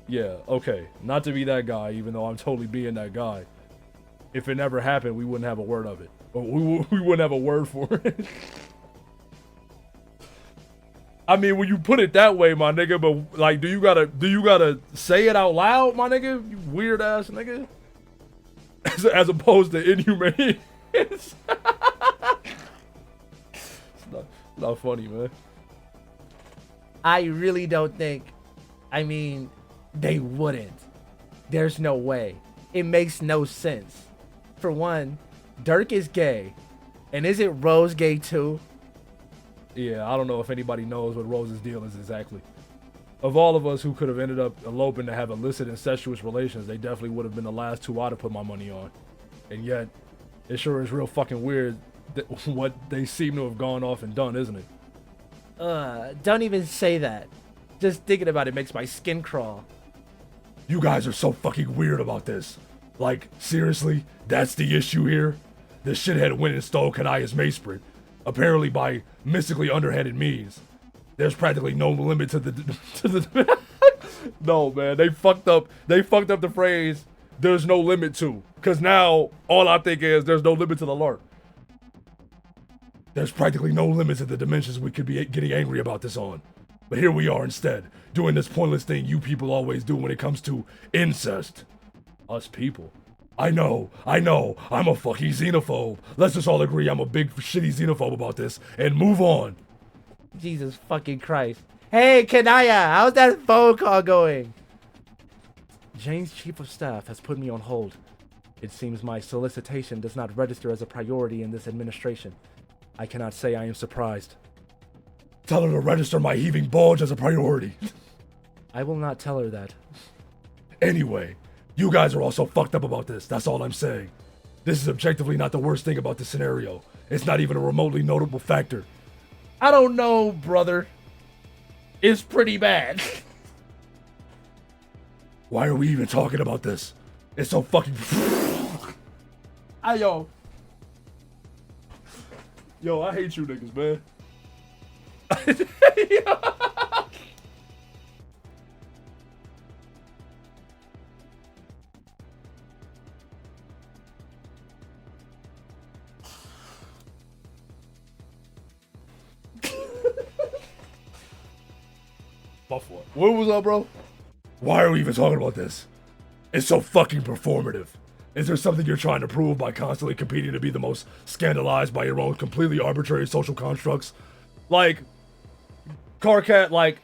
Yeah, okay. Not to be that guy, even though I'm totally being that guy. If it never happened, we wouldn't have a word of it. Or we wouldn't have a word for it. I mean, when you put it that way, my nigga, but like, do you gotta say it out loud, my nigga? You weird ass nigga. As opposed to inhumane. It's not funny, man. I really don't think. I mean, they wouldn't. There's no way. It makes no sense. For one, Dirk is gay. And isn't Rose gay too? Yeah, I don't know if anybody knows what Rose's deal is exactly. Of all of us who could have ended up eloping to have illicit incestuous relations, they definitely would have been the last two I'd have put my money on. And yet, it sure is real fucking weird what they seem to have gone off and done, isn't it? Don't even say that. Just thinking about it makes my skin crawl. You guys are so fucking weird about this. Like, seriously, that's the issue here? This shithead went and stole Kanaya's maceprit, apparently by mystically underhanded means. There's practically no limit to the No, man, they fucked up the phrase there's no limit to. Cause now all I think is there's no limit to the LARP. There's practically no limit to the dimensions we could be getting angry about this on. But here we are instead, doing this pointless thing you people always do when it comes to incest. Us people. I know, I'm a fucking xenophobe. Let's just all agree I'm a big shitty xenophobe about this and move on. Jesus fucking Christ. Hey, Kanaya, how's that phone call going? Jane's chief of staff has put me on hold. It seems my solicitation does not register as a priority in this administration. I cannot say I am surprised. Tell her to register my heaving bulge as a priority. I will not tell her that. Anyway, you guys are all so fucked up about this, that's all I'm saying. This is objectively not the worst thing about this scenario. It's not even a remotely notable factor. I don't know, brother. It's pretty bad. Why are we even talking about this? It's so fucking... Yo, I hate you niggas, man. What was up, bro? Why are we even talking about this? It's so fucking performative. Is there something you're trying to prove by constantly competing to be the most scandalized by your own completely arbitrary social constructs? Like, Carcat, like,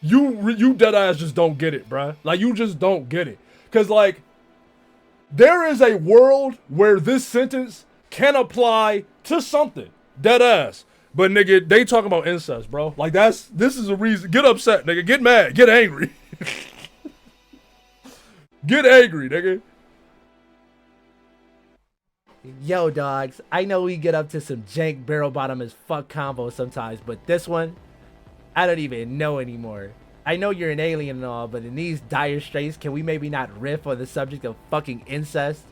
you deadass just don't get it, bruh. Like, you just don't get it. Cause, like, there is a world where this sentence can apply to something. Deadass. But, nigga, they talking about incest, bro. Like, this is a reason. Get upset, nigga. Get mad. Get angry. Get angry, nigga. Yo, dogs, I know we get up to some jank barrel bottom as fuck combos sometimes, but this one, I don't even know anymore. I know you're an alien and all, but in these dire straits, can we maybe not riff on the subject of fucking incest?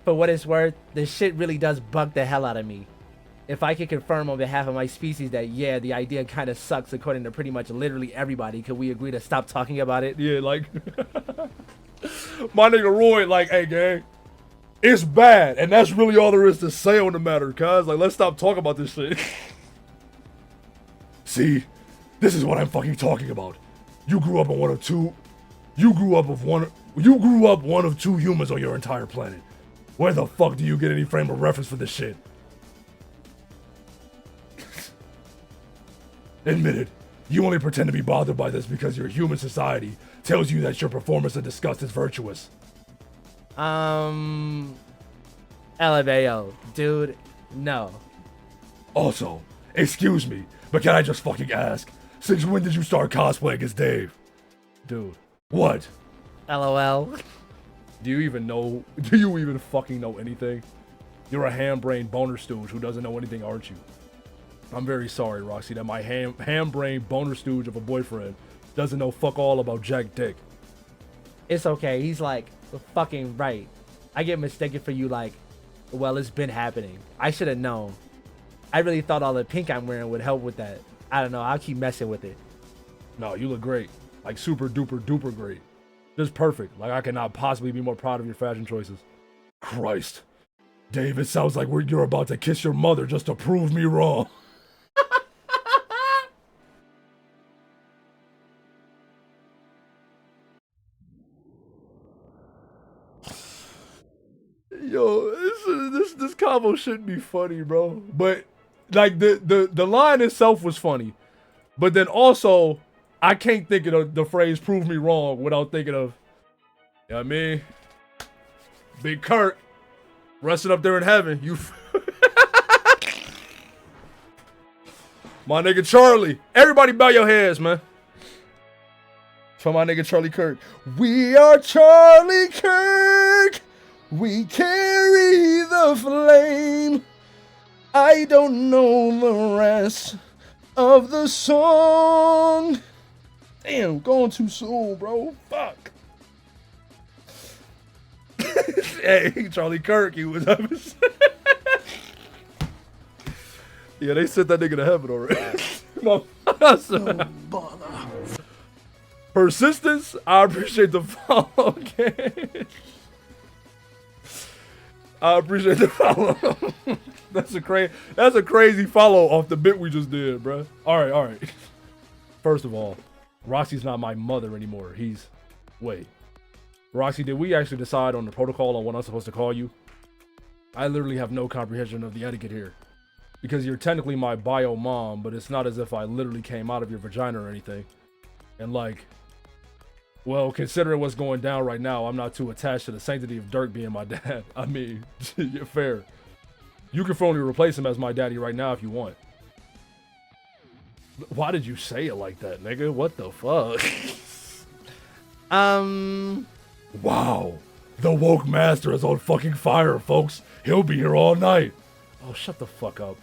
For what it's worth, this shit really does bug the hell out of me. If I could confirm on behalf of my species that, yeah, the idea kind of sucks according to pretty much literally everybody, could we agree to stop talking about it? Yeah, like, my nigga Roy, like, hey, gang, it's bad, and that's really all there is to say on the matter, cuz. Like, let's stop talking about this shit. See, this is what I'm fucking talking about. You grew up one of two humans on your entire planet. Where the fuck do you get any frame of reference for this shit? Admit it, you only pretend to be bothered by this because your human society tells you that your performance and disgust is virtuous. LMAO, dude, no. Also, excuse me, but can I just fucking ask, since when did you start cosplaying as Dave? Dude, what? LOL. Do you even fucking know anything? You're a ham-brained boner stooge who doesn't know anything, aren't you? I'm very sorry, Roxy, that my ham-brained boner stooge of a boyfriend doesn't know fuck all about Jack Dick. It's okay, he's like, fucking right. I get mistaken for you like, well, it's been happening. I should have known. I really thought all the pink I'm wearing would help with that. I don't know, I'll keep messing with it. No, you look great. Like super duper duper great. Just perfect. Like I cannot possibly be more proud of your fashion choices. Christ. Dave, it sounds like you're about to kiss your mother just to prove me wrong. Yo, this combo shouldn't be funny, bro. But like the line itself was funny, but then also I can't think of the phrase "prove me wrong" without thinking of You know what I mean? Big Kirk, resting up there in heaven. You, my nigga Charlie. Everybody bow your heads, man. For my nigga Charlie Kirk. We are Charlie Kirk. We carry the flame. I don't know the rest of the song. Damn, going too soon, bro. Fuck. Hey, Charlie Kirk, he was up. Yeah, they sent that nigga to heaven already. Persistence, I appreciate the follow. Okay. I appreciate the follow. That's a crazy follow off the bit we just did, bro. All right. First of all, Roxy's not my mother anymore. Wait. Roxy, did we actually decide on the protocol on what I'm supposed to call you? I literally have no comprehension of the etiquette here. Because you're technically my bio mom, but it's not as if I literally came out of your vagina or anything. And like, well, considering what's going down right now, I'm not too attached to the sanctity of Dirk being my dad. I mean, you're fair. You can formally replace him as my daddy right now if you want. Why did you say it like that, nigga? What the fuck? Wow. The woke master is on fucking fire, folks. He'll be here all night. Oh, shut the fuck up.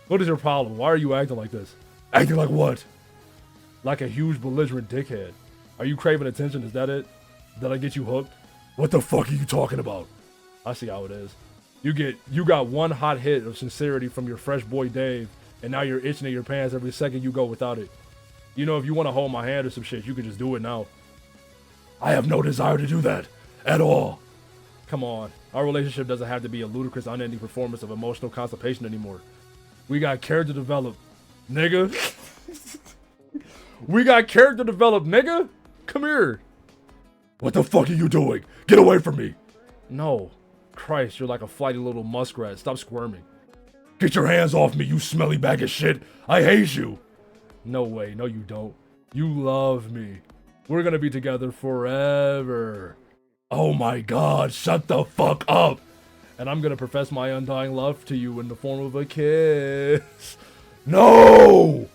What is your problem? Why are you acting like this? Acting like what? Like a huge belligerent dickhead. Are you craving attention? Is that it? Did I get you hooked? What the fuck are you talking about? I see how it is. You got one hot hit of sincerity from your fresh boy Dave, and now you're itching at your pants every second you go without it. You know, if you want to hold my hand or some shit, you can just do it now. I have no desire to do that. At all. Come on. Our relationship doesn't have to be a ludicrous, unending performance of emotional constipation anymore. We got character develop, nigga. We got character develop, nigga. Come here. What the fuck are you doing? Get away from me. No. Christ, you're like a flighty little muskrat. Stop squirming. Get your hands off me, you smelly bag of shit. I hate you. No way. No, you don't. You love me. We're gonna be together forever. Oh my God, shut the fuck up. And I'm gonna profess my undying love to you in the form of a kiss. No!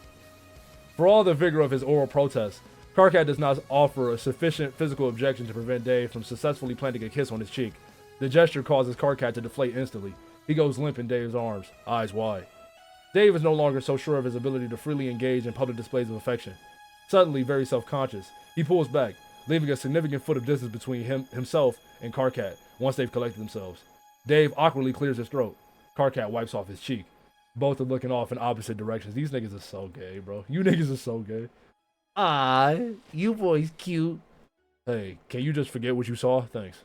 For all the vigor of his oral protest, Karkat does not offer a sufficient physical objection to prevent Dave from successfully planting a kiss on his cheek. The gesture causes Karkat to deflate instantly. He goes limp in Dave's arms, eyes wide. Dave is no longer so sure of his ability to freely engage in public displays of affection. Suddenly, very self-conscious, he pulls back, leaving a significant foot of distance between himself and Karkat once they've collected themselves. Dave awkwardly clears his throat. Karkat wipes off his cheek. Both are looking off in opposite directions. These niggas are so gay, bro. You niggas are so gay. Ah, you boys cute. Hey, can you just forget what you saw? Thanks.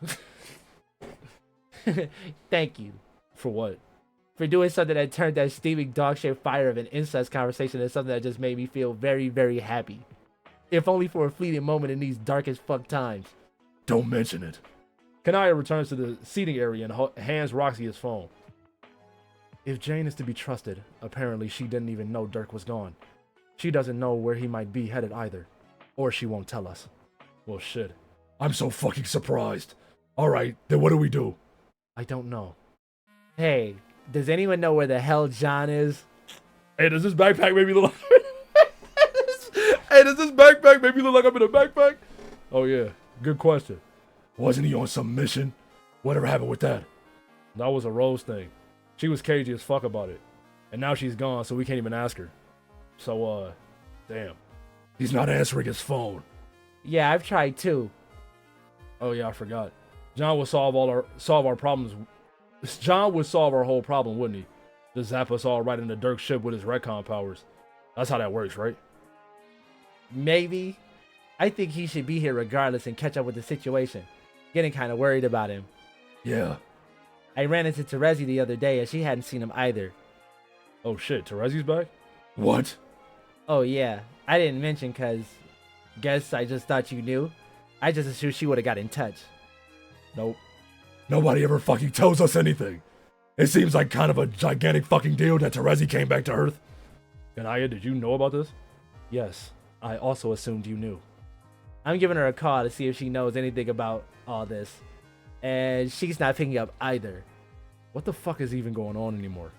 Thank you. For what? For doing something that turned that steaming dog-shaped fire of an incest conversation into something that just made me feel very, very happy. If only for a fleeting moment in these dark as fuck times. Don't mention it. Kanaya returns to the seating area and hands Roxy his phone. If Jane is to be trusted, apparently she didn't even know Dirk was gone. She doesn't know where he might be headed either. Or she won't tell us. Well, shit. I'm so fucking surprised. Alright, then what do we do? I don't know. Hey, does anyone know where the hell John is? Hey, does this backpack make me look like... Hey, does this backpack make me look like I'm in a backpack? Oh, yeah. Good question. Wasn't he on some mission? Whatever happened with that? That was a Rose thing. She was cagey as fuck about it. And now she's gone, so we can't even ask her. So, damn. He's not answering his phone. Yeah, I've tried too. Oh, yeah, I forgot. John would solve our problems. John would solve our whole problem, wouldn't he? Just zap us all right into Dirk's ship with his retcon powers. That's how that works, right? Maybe. I think he should be here regardless and catch up with the situation. Getting kind of worried about him. Yeah. I ran into Terezi the other day and she hadn't seen him either. Oh shit, Terezi's back? What? Oh yeah, I didn't mention cause guess I just thought you knew. I just assumed she would have got in touch. Nope. Nobody ever fucking tells us anything. It seems like kind of a gigantic fucking deal that Terezi came back to Earth. Kanaya, did you know about this? Yes, I also assumed you knew. I'm giving her a call to see if she knows anything about all this, and she's not picking up either. What the fuck is even going on anymore?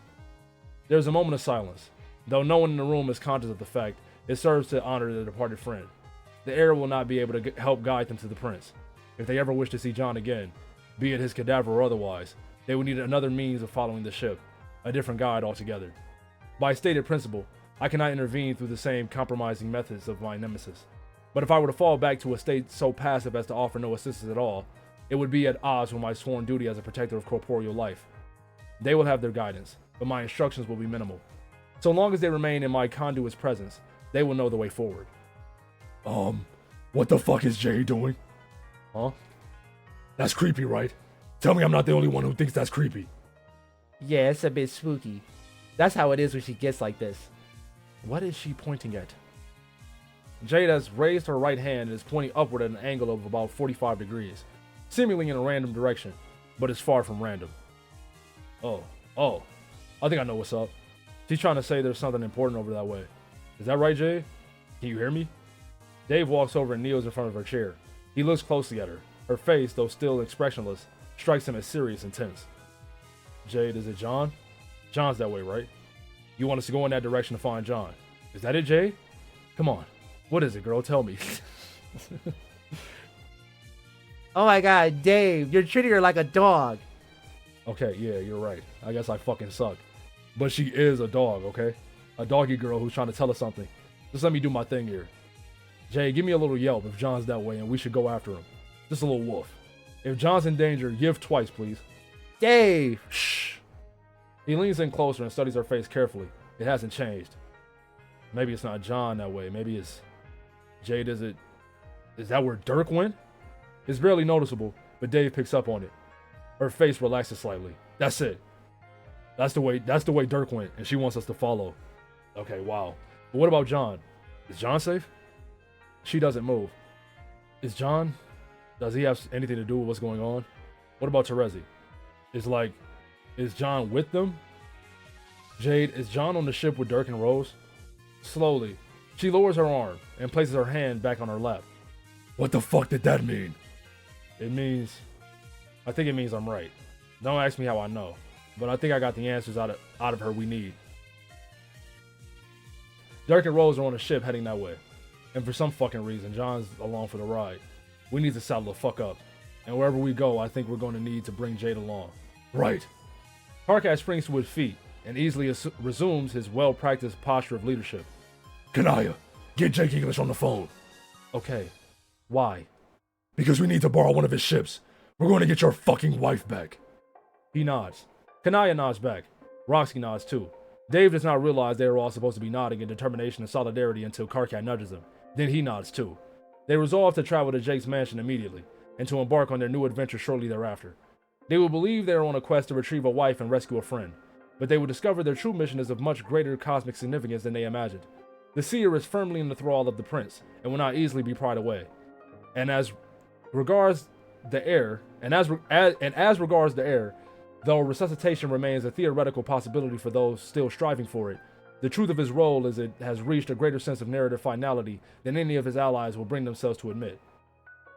There's a moment of silence. Though no one in the room is conscious of the fact, it serves to honor the departed friend. The heir will not be able to help guide them to the prince. If they ever wish to see John again, be it his cadaver or otherwise, they would need another means of following the ship, a different guide altogether. By stated principle, I cannot intervene through the same compromising methods of my nemesis. But if I were to fall back to a state so passive as to offer no assistance at all, it would be at odds with my sworn duty as a protector of corporeal life. They will have their guidance, but my instructions will be minimal. So long as they remain in my conduit's presence, they will know the way forward. What the fuck is Jay doing? Huh? That's creepy, right? Tell me I'm not the only one who thinks that's creepy. Yeah, it's a bit spooky. That's how it is when she gets like this. What is she pointing at? Jade has raised her right hand and is pointing upward at an angle of about 45 degrees, seemingly in a random direction, but it's far from random. Oh, I think I know what's up. She's trying to say there's something important over that way. Is that right, Jade? Can you hear me? Dave walks over and kneels in front of her chair. He looks closely at her. Her face, though still expressionless, strikes him as serious and tense. Jade, is it John? John's that way, right? You want us to go in that direction to find John. Is that it, Jade? Come on. What is it, girl? Tell me. Oh my god, Dave, you're treating her like a dog. Okay, yeah, you're right. I guess I fucking suck. But she is a dog, okay? A doggy girl who's trying to tell us something. Just let me do my thing here. Jay, give me a little yelp if John's that way and we should go after him. Just a little woof. If John's in danger, give twice, please. Dave! Shh. He leans in closer and studies her face carefully. It hasn't changed. Maybe it's not John that way. Maybe it's... Jade, is that where Dirk went? It's barely noticeable, but Dave picks up on it. Her face relaxes slightly. That's it. That's the way Dirk went, and she wants us to follow. Okay, wow. But what about John? Is John safe? She doesn't move. Does he have anything to do with what's going on? What about Terezi? Is John with them? Jade, is John on the ship with Dirk and Rose? Slowly, she lowers her arm and places her hand back on her lap. What the fuck did that mean? I think it means I'm right. Don't ask me how I know, but I think I got the answers out of her we need. Dirk and Rose are on a ship heading that way, and for some fucking reason, John's along for the ride. We need to saddle the fuck up, and wherever we go, I think we're going to need to bring Jade along. Right. Karkat springs to his feet and easily resumes his well-practiced posture of leadership. Kanaya, get Jake English on the phone. Okay. Why? Because we need to borrow one of his ships. We're going to get your fucking wife back. He nods. Kanaya nods back. Roxy nods too. Dave does not realize they are all supposed to be nodding in determination and solidarity until Karkat nudges him. Then he nods too. They resolve to travel to Jake's mansion immediately, and to embark on their new adventure shortly thereafter. They will believe they are on a quest to retrieve a wife and rescue a friend, but they will discover their true mission is of much greater cosmic significance than they imagined. The seer is firmly in the thrall of the prince, and will not easily be pried away. And as regards the heir, though resuscitation remains a theoretical possibility for those still striving for it, the truth of his role is it has reached a greater sense of narrative finality than any of his allies will bring themselves to admit.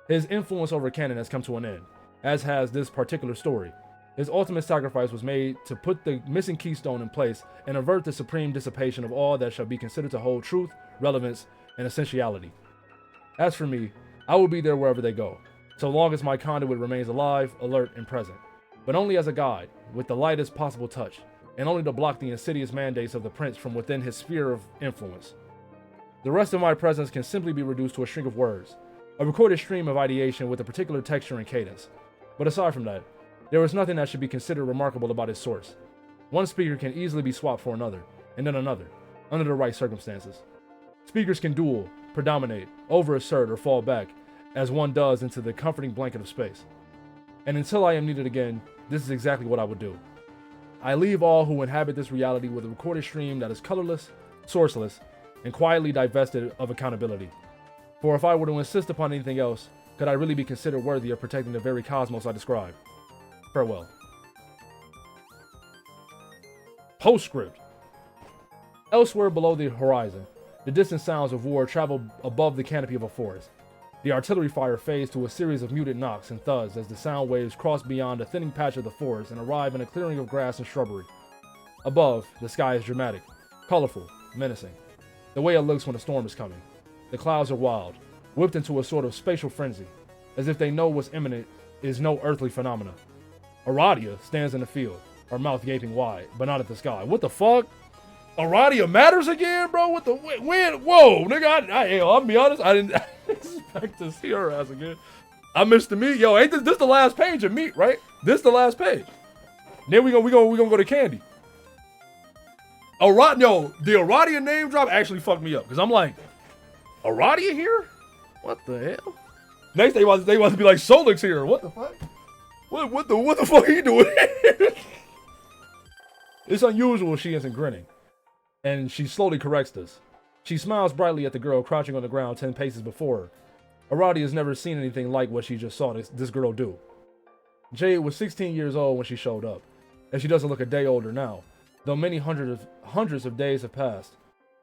His influence over canon has come to an end, as has this particular story. His ultimate sacrifice was made to put the missing keystone in place and avert the supreme dissipation of all that shall be considered to hold truth, relevance, and essentiality. As for me, I will be there wherever they go, so long as my conduit remains alive, alert, and present, but only as a guide, with the lightest possible touch, and only to block the insidious mandates of the prince from within his sphere of influence. The rest of my presence can simply be reduced to a string of words, a recorded stream of ideation with a particular texture and cadence. But aside from that, there is nothing that should be considered remarkable about its source. One speaker can easily be swapped for another, and then another, under the right circumstances. Speakers can duel, predominate, overassert, or fall back, as one does into the comforting blanket of space. And until I am needed again, this is exactly what I would do. I leave all who inhabit this reality with a recorded stream that is colorless, sourceless, and quietly divested of accountability. For if I were to insist upon anything else, could I really be considered worthy of protecting the very cosmos I describe? Farewell. Postscript. Elsewhere below the horizon, the distant sounds of war travel above the canopy of a forest. The artillery fire fades to a series of muted knocks and thuds as the sound waves cross beyond a thinning patch of the forest and arrive in a clearing of grass and shrubbery. Above, the sky is dramatic, colorful, menacing. The way it looks when a storm is coming. The clouds are wild, whipped into a sort of spatial frenzy, as if they know what's imminent is no earthly phenomena. Aradia stands in the field, her mouth gaping wide, but not at the sky. What the fuck? Aradia matters again, bro? What the when? Whoa, nigga! I'll be honest, I didn't expect to see her ass again. I missed the meat, yo. Ain't this the last page of meat, right? This the last page. Then we gonna go to Candy. The Aradia name drop actually fucked me up because I'm like, Aradia here? What the hell? Next they want to be like Solic's here. What the fuck? What the fuck are you doing? It's unusual she isn't grinning, and she slowly corrects this. She smiles brightly at the girl crouching on the ground 10 paces before her. Aradia has never seen anything like what she just saw this girl do. Jade was 16 years old when she showed up, and she doesn't look a day older now, though many hundreds of days have passed.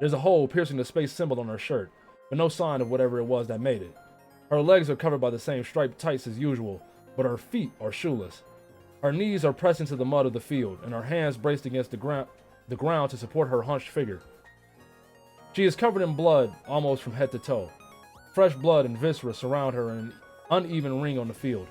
There's a hole piercing the space symbol on her shirt, but no sign of whatever it was that made it. Her legs are covered by the same striped tights as usual, but her feet are shoeless. Her knees are pressed into the mud of the field, and her hands braced against the ground to support her hunched figure. She is covered in blood almost from head to toe. Fresh blood and viscera surround her in an uneven ring on the field.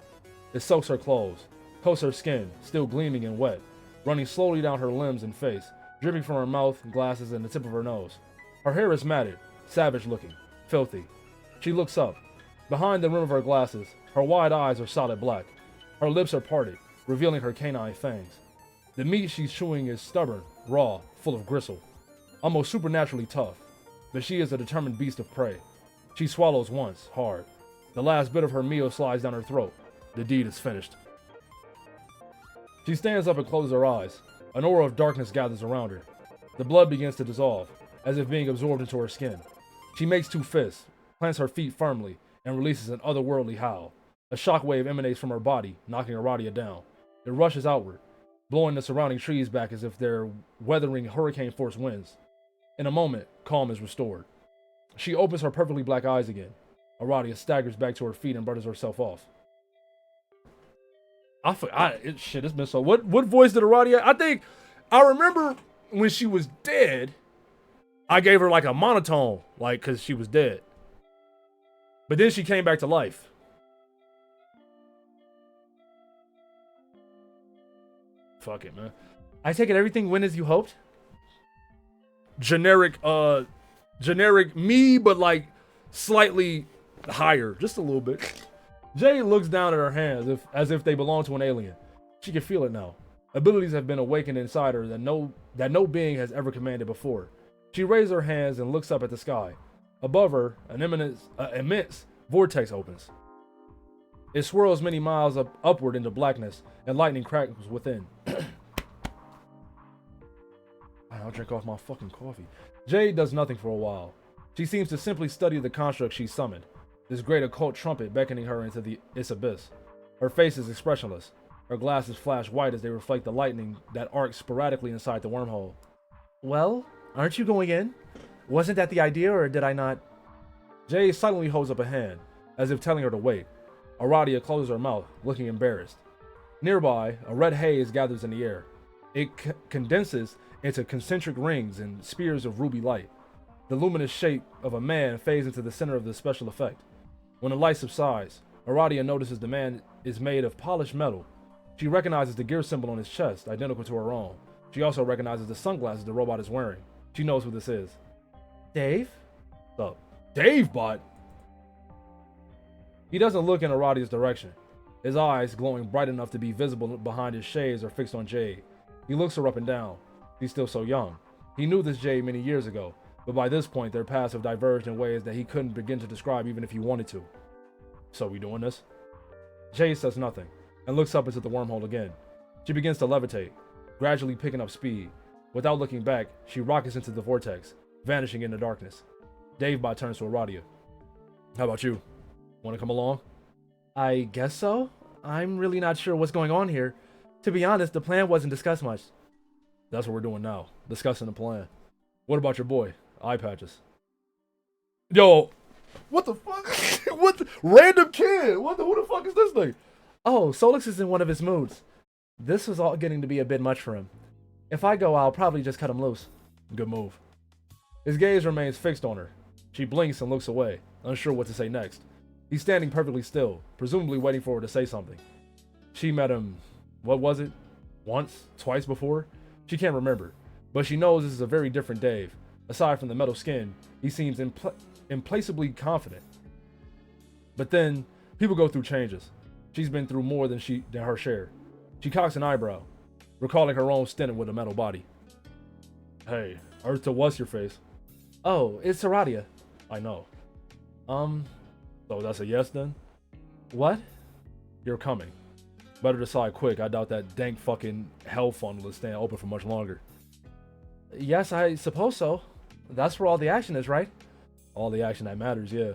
It soaks her clothes, coats her skin, still gleaming and wet, running slowly down her limbs and face, dripping from her mouth, glasses, and the tip of her nose. Her hair is matted, savage-looking, filthy. She looks up. Behind the rim of her glasses, her wide eyes are solid black. Her lips are parted, revealing her canine fangs. The meat she's chewing is stubborn, raw, full of gristle, almost supernaturally tough, but she is a determined beast of prey. She swallows once, hard. The last bit of her meal slides down her throat. The deed is finished. She stands up and closes her eyes. An aura of darkness gathers around her. The blood begins to dissolve, as if being absorbed into her skin. She makes 2 fists, plants her feet firmly, and releases an otherworldly howl. A shockwave emanates from her body, knocking Aradia down. It rushes outward, blowing the surrounding trees back as if they're weathering hurricane-force winds. In a moment, calm is restored. She opens her perfectly black eyes again. Aradia staggers back to her feet and brushes herself off. It's been so. What voice did Aradia? I remember when she was dead, I gave her like a monotone, like, because she was dead. But then she came back to life. Fuck it, man. I take it everything went as you hoped? Generic me, but like slightly higher, just a little bit. Jade looks down at her hands as if they belong to an alien. She can feel it now. Abilities have been awakened inside her that no being has ever commanded before. She raises her hands and looks up at the sky. Above her, an immense vortex opens. It swirls many miles upward into blackness, and lightning crackles within. I'll drink off my fucking coffee. Jade does nothing for a while. She seems to simply study the construct she summoned, this great occult trumpet beckoning her into its abyss. Her face is expressionless. Her glasses flash white as they reflect the lightning that arcs sporadically inside the wormhole. Well, aren't you going in? Wasn't that the idea, or did I not? Jade silently holds up a hand, as if telling her to wait. Aradia closes her mouth, looking embarrassed. Nearby, a red haze gathers in the air. It condenses into concentric rings and spears of ruby light. The luminous shape of a man fades into the center of the special effect. When the light subsides, Aradia notices the man is made of polished metal. She recognizes the gear symbol on his chest, identical to her own. She also recognizes the sunglasses the robot is wearing. She knows who this is. Dave? What's up? Dave bot? He doesn't look in Aradia's direction. His eyes, glowing bright enough to be visible behind his shades, are fixed on Jade. He looks her up and down. She's still so young. He knew this Jade many years ago, but by this point their paths have diverged in ways that he couldn't begin to describe even if he wanted to. So we doing this? Jade says nothing, and looks up into the wormhole again. She begins to levitate, gradually picking up speed. Without looking back, she rockets into the vortex, vanishing in the darkness. Davebot turns to Aradia. How about you? Want to come along? I guess so. I'm really not sure what's going on here. To be honest, the plan wasn't discussed much. That's what we're doing now, discussing the plan. What about your boy, Eye Patches? Yo, What the fuck? Random kid? Who the fuck is this thing? Oh, Solix is in one of his moods. This was all getting to be a bit much for him. If I go, I'll probably just cut him loose. Good move. His gaze remains fixed on her. She blinks and looks away, unsure what to say next. He's standing perfectly still, presumably waiting for her to say something. She met him, what was it? Once? Twice before? She can't remember, but she knows this is a very different Dave. Aside from the metal skin, he seems implacably confident. But then, people go through changes. She's been through more than her share. She cocks an eyebrow, recalling her own stint with a metal body. Hey, Earth to what's your face? Oh, it's Aradia. I know. So that's a yes then? What? You're coming. Better decide quick. I doubt that dank fucking hell funnel is staying open for much longer. Yes, I suppose so. That's where all the action is, right? All the action that matters, yeah.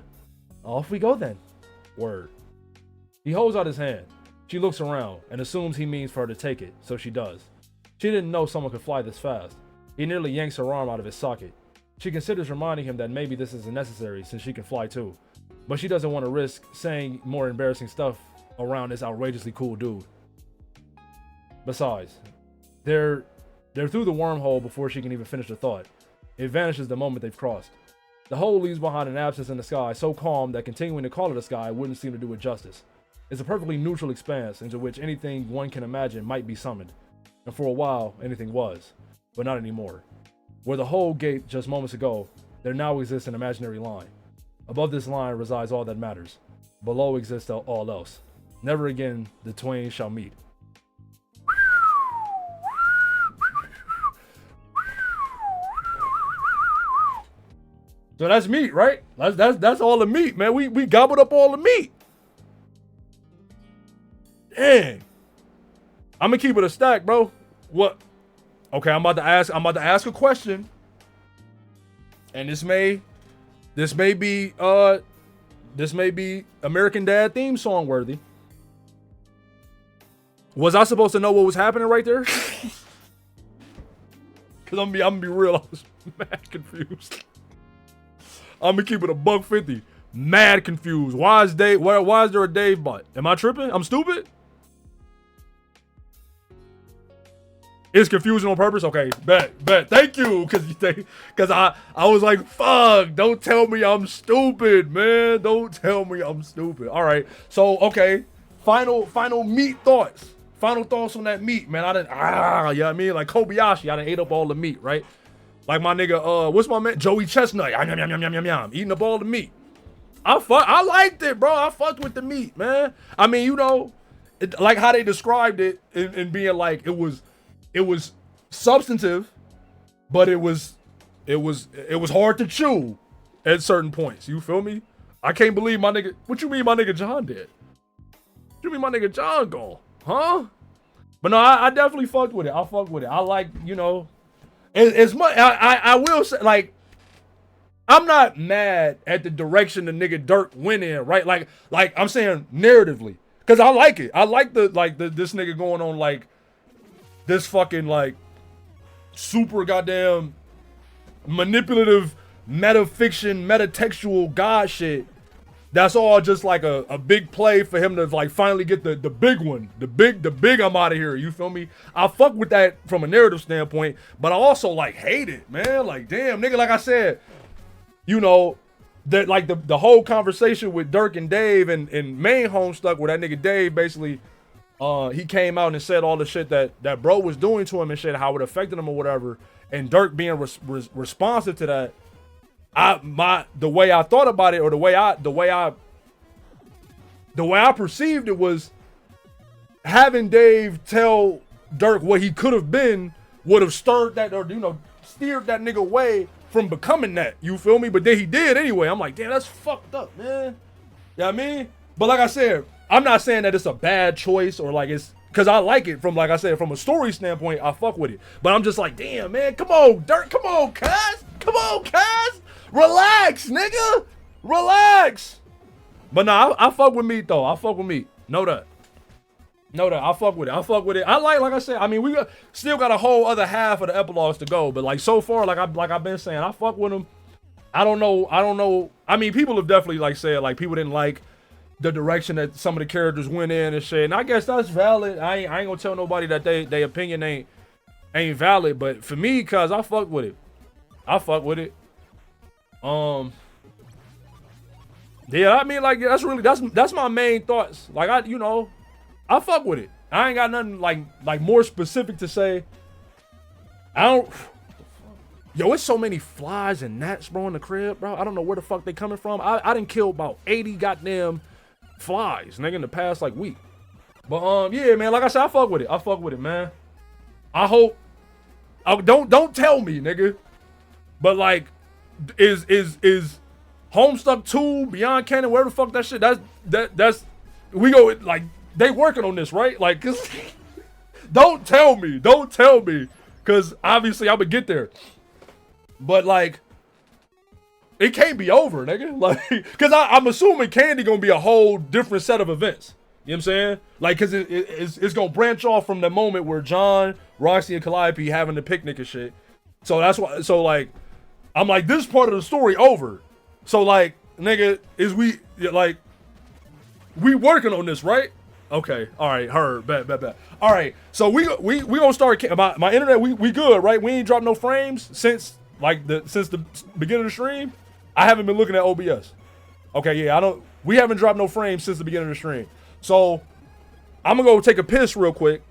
Off we go then. Word. He holds out his hand. She looks around and assumes he means for her to take it, so she does. She didn't know someone could fly this fast. He nearly yanks her arm out of his socket. She considers reminding him that maybe this isn't necessary since she can fly too. But she doesn't want to risk saying more embarrassing stuff around this outrageously cool dude. Besides, they're through the wormhole before she can even finish the thought. It vanishes the moment they've crossed. The hole leaves behind an absence in the sky so calm that continuing to call it a sky wouldn't seem to do it justice. It's a perfectly neutral expanse into which anything one can imagine might be summoned. And for a while, anything was. But not anymore. Where the hole gaped just moments ago, there now exists an imaginary line. Above this line resides all that matters. Below exists all else. Never again the twain shall meet. So that's meat, right? That's all the meat, man. We gobbled up all the meat. Dang. I'm gonna keep it a stack, bro. What? Okay, I'm about to ask a question. And this may be American Dad theme song worthy. Was I supposed to know what was happening right there? Cause I'm gonna be real, I was mad confused. I'm gonna keep it $1.50. Mad confused. Why is there a Dave bot? Am I tripping? I'm stupid? It's confusing on purpose? Okay, bet. Thank you. Cause I was like, fuck, don't tell me I'm stupid, man. Don't tell me I'm stupid. All right. So, okay. Final meat thoughts. Final thoughts on that meat, man. You know what I mean? Like Kobayashi, I done ate up all the meat, right? Like my nigga, what's my man? Joey Chestnut. Yum. Eating up all the meat. I liked it, bro. I fucked with the meat, man. I mean, you know, like how they described it in being like, it was substantive, but it was hard to chew at certain points. You feel me? I can't believe my nigga. What you mean my nigga John did? What you mean my nigga John gone? Huh? But no, I definitely fucked with it. I fucked with it. I like, you know, as much. I will say, like, I'm not mad at the direction the nigga Dirk went in, right? Like I'm saying narratively, cause I like it. I like this nigga going on like this fucking like super goddamn manipulative metafiction, metatextual god shit. That's all just like a big play for him to like finally get the big one, the big I'm out of here. You feel me? I fuck with that from a narrative standpoint, but I also like hate it, man. Like damn, nigga. Like I said, you know, that like the whole conversation with Dirk and Dave and main Homestuck, where that nigga Dave basically he came out and said all the shit that bro was doing to him and shit, how it affected him or whatever, and Dirk being responsive to that. The way I thought about it, or the way I perceived it, was having Dave tell Dirk what he could have been would have stirred that, or you know, steered that nigga away from becoming that. You feel me? But then he did anyway. I'm like, damn, that's fucked up, man. You know what I mean? But like I said, I'm not saying that it's a bad choice or like it's because I like it from, like I said, from a story standpoint, I fuck with it. But I'm just like, damn, man, come on, Dirk, come on, cuz. Relax, nigga. Relax. But nah, I fuck with meat though. I fuck with meat. Know that. I fuck with it. I like I said, I mean, still got a whole other half of the epilogues to go. But like so far, like I've been saying, I fuck with them. I don't know I mean, people have definitely like said like people didn't like the direction that some of the characters went in and shit. And I guess that's valid. I ain't gonna tell nobody that they opinion ain't valid. But for me, cause I fuck with it. I fuck with it. Yeah, I mean, like that's my main thoughts. Like I fuck with it. I ain't got nothing like more specific to say. I don't. Yo, it's so many flies and gnats, bro, in the crib, bro. I don't know where the fuck they coming from. I done killed about 80 goddamn flies, nigga, in the past like week. But yeah, man, like I said, I fuck with it. I fuck with it, man. I hope. Don't tell me, nigga. But like, is Homestuck 2 Beyond Canon, where the fuck that shit? That's we go like they working on this, right? Like, cause don't tell me, cause obviously I would get there. But like, it can't be over, nigga. Like, cause I'm assuming Candy gonna be a whole different set of events. You know what I'm saying? Like, cause it's gonna branch off from the moment where John, Roxy, and Calliope having the picnic and shit. So that's why. So like, I'm like, this part of the story over. So like, nigga, we working on this, right? Okay, all right, heard, bet. All right, so we gonna start. My internet, we good, right? We ain't dropped no frames since the beginning of the stream. I haven't been looking at OBS. Okay, yeah, we haven't dropped no frames since the beginning of the stream. So I'm gonna go take a piss real quick,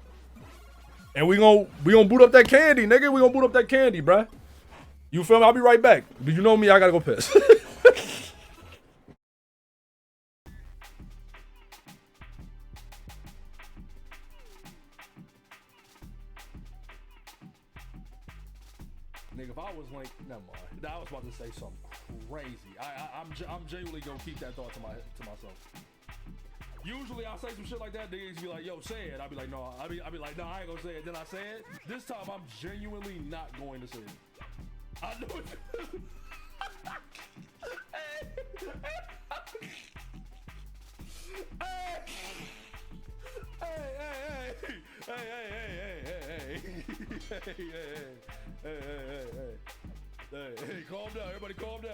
and we gonna boot up that candy, nigga. We gonna boot up that candy, bruh. You feel me? I'll be right back. Did you know me? I gotta go piss. Nigga, if I was like, never mind. I was about to say something crazy. I'm genuinely gonna keep that thought to myself. Usually I say some shit like that, niggas be like, yo, say it. I'll be like, no. I'll be like, no, I ain't gonna say it. Then I say it. This time I'm genuinely not going to say it. I know it. Hey, calm down. Everybody calm down.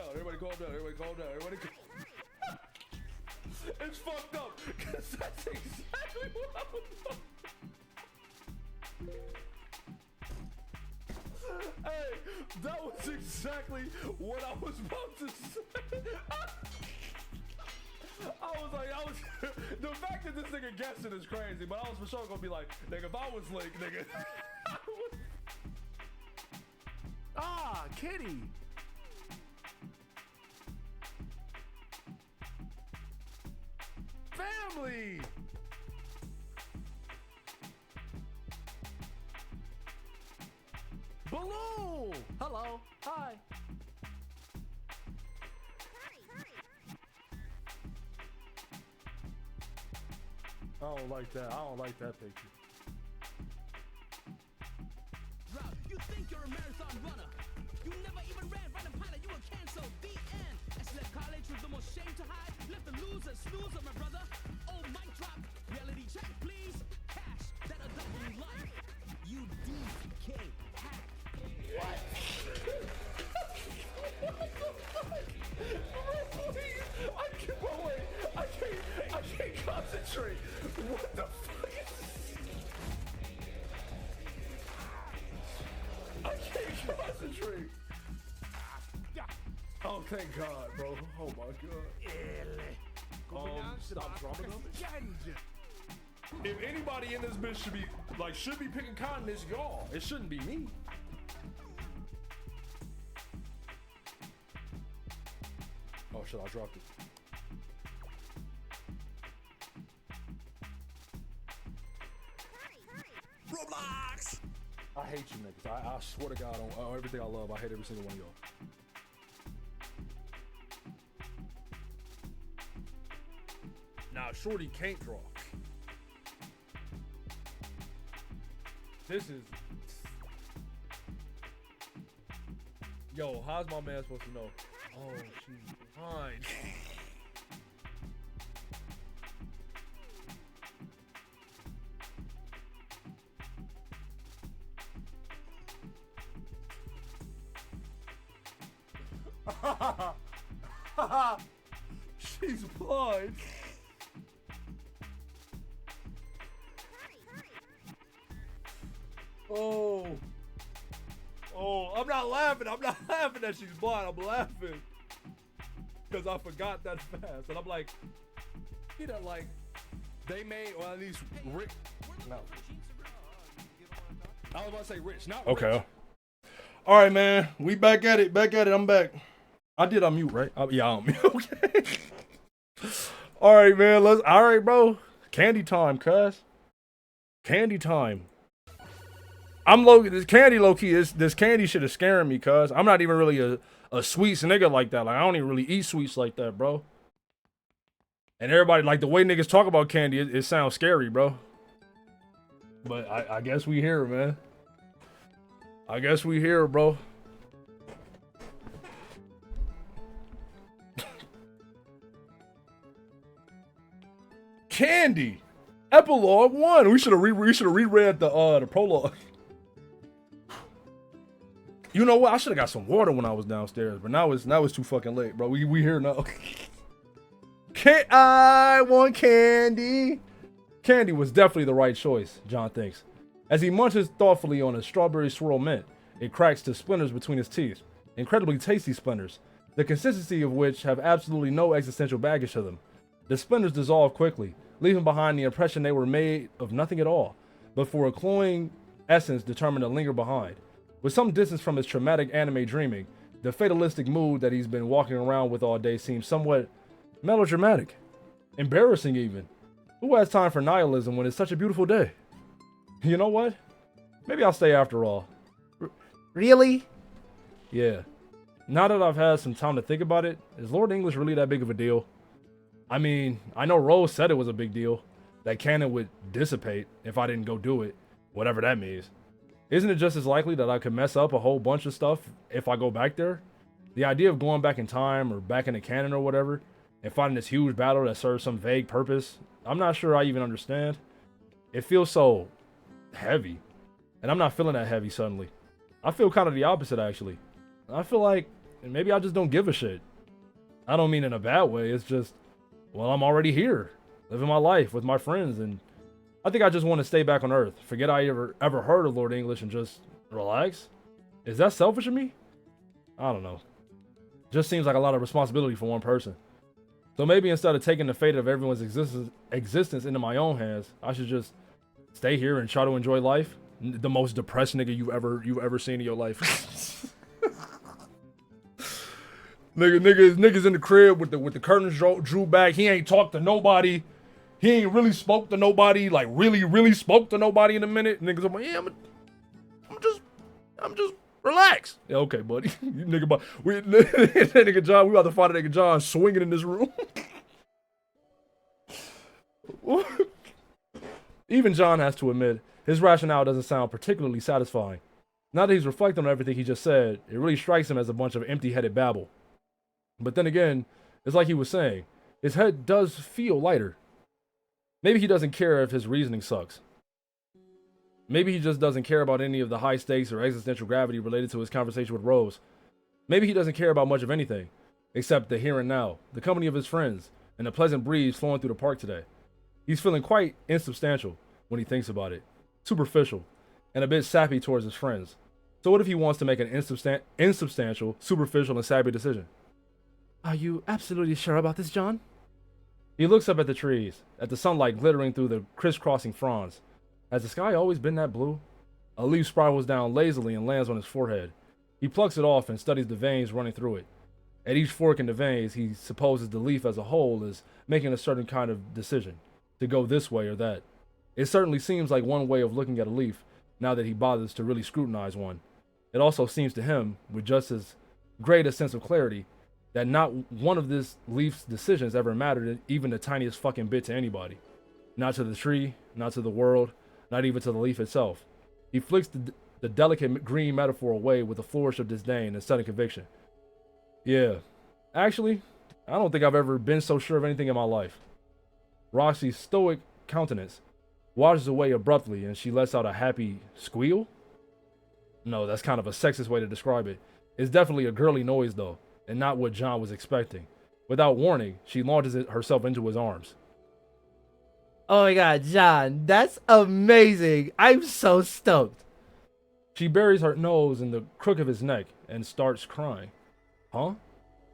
It's fucked up, because that's exactly what I was Hey, that was exactly what I was about to say. The fact that this nigga guessed it is crazy, but I was for sure gonna be like, nigga, if I was Link, nigga. Kitty. Family. Baloo. Hello. Hi. I don't like that. I don't like that picture. You think you're a marathon runner? You never even ran a pilot. You were canceled. The end. SLF college was the most shame to hide. Let the losers snooze, my brother. Oh, mic drop. Reality check, please. Cash that a double life. You DK hack. What? I can't concentrate. What the fuck is I can't concentrate. Oh, thank God, bro. Oh my God. Stop dropping them. If anybody in this bitch should be picking cotton, it's y'all. It shouldn't be me. Oh shit, I dropped it. Roblox! I hate you niggas. I swear to God on everything I love, I hate every single one of y'all. Nah, Shorty can't draw. This is... Yo, how's my man supposed to know? Oh, she's behind. She's blind. Oh. Oh, I'm not laughing. I'm not laughing that she's blind. I'm laughing because I forgot that fast. And I'm like, you know, like, they made, or at least Rick. No. I was about to say Rich, not Rich. Okay. All right, man. We back at it. Back at it. I'm back. I did unmute, right? Yeah, I'm mute. Okay. All right, man. All right, bro. Candy time, cuz. Candy time. This candy low key. This candy shit is scaring me, cuz. I'm not even really a sweets nigga like that. Like, I don't even really eat sweets like that, bro. And everybody, like, the way niggas talk about candy, it sounds scary, bro. But I guess we here, man. I guess we here, bro. Candy. Epilogue 1. We should have reread the prologue. You know what? I should have got some water when I was downstairs, but now it's too fucking late, bro. We here now. I want candy. Candy was definitely the right choice, John thinks. As he munches thoughtfully on a strawberry swirl mint, it cracks to splinters between his teeth. Incredibly tasty splinters, the consistency of which have absolutely no existential baggage to them. The splinters dissolve quickly, leaving behind the impression they were made of nothing at all, but for a cloying essence determined to linger behind. With some distance from his traumatic anime dreaming, the fatalistic mood that he's been walking around with all day seems somewhat melodramatic. Embarrassing even. Who has time for nihilism when it's such a beautiful day? You know what? Maybe I'll stay after all. Really? Yeah. Now that I've had some time to think about it, is Lord English really that big of a deal? I mean, I know Rose said it was a big deal. That canon would dissipate if I didn't go do it. Whatever that means. Isn't it just as likely that I could mess up a whole bunch of stuff if I go back there? The idea of going back in time or back in the canon or whatever and fighting this huge battle that serves some vague purpose, I'm not sure I even understand. It feels so heavy. And I'm not feeling that heavy suddenly. I feel kind of the opposite, actually. I feel like maybe I just don't give a shit. I don't mean in a bad way. It's just, well, I'm already here, living my life with my friends, and I think I just want to stay back on Earth. Forget I ever heard of Lord English and just relax. Is that selfish of me? I don't know. Just seems like a lot of responsibility for one person. So maybe instead of taking the fate of everyone's existence into my own hands, I should just stay here and try to enjoy life. The most depressed nigga you ever seen in your life. Niggas in the crib with the curtains drew back. He ain't talked to nobody. He ain't really spoke to nobody. Like really spoke to nobody in a minute. Niggas are like, yeah, I'm just relax. Yeah, okay, buddy. You nigga, that nigga John. We about to find a nigga John swinging in this room. Even John has to admit his rationale doesn't sound particularly satisfying. Now that he's reflecting on everything he just said, it really strikes him as a bunch of empty-headed babble. But then again, it's like he was saying, his head does feel lighter. Maybe he doesn't care if his reasoning sucks. Maybe he just doesn't care about any of the high stakes or existential gravity related to his conversation with Rose. Maybe he doesn't care about much of anything, except the here and now, the company of his friends, and the pleasant breeze flowing through the park today. He's feeling quite insubstantial when he thinks about it, superficial, and a bit sappy towards his friends. So what if he wants to make an insubstantial, superficial, and sappy decision? Are you absolutely sure about this, John? He looks up at the trees, at the sunlight glittering through the crisscrossing fronds. Has the sky always been that blue? A leaf spirals down lazily and lands on his forehead. He plucks it off and studies the veins running through it. At each fork in the veins, he supposes the leaf as a whole is making a certain kind of decision, to go this way or that. It certainly seems like one way of looking at a leaf, now that he bothers to really scrutinize one. It also seems to him, with just as great a sense of clarity, that not one of this leaf's decisions ever mattered even the tiniest fucking bit to anybody. Not to the tree, not to the world, not even to the leaf itself. He flicks the delicate green metaphor away with a flourish of disdain and sudden conviction. Yeah, actually, I don't think I've ever been so sure of anything in my life. Roxy's stoic countenance washes away abruptly and she lets out a happy squeal? No, that's kind of a sexist way to describe it. It's definitely a girly noise though, and not what John was expecting. Without warning, she launches herself into his arms. Oh my god, John, that's amazing. I'm so stoked. She buries her nose in the crook of his neck and starts crying. Huh?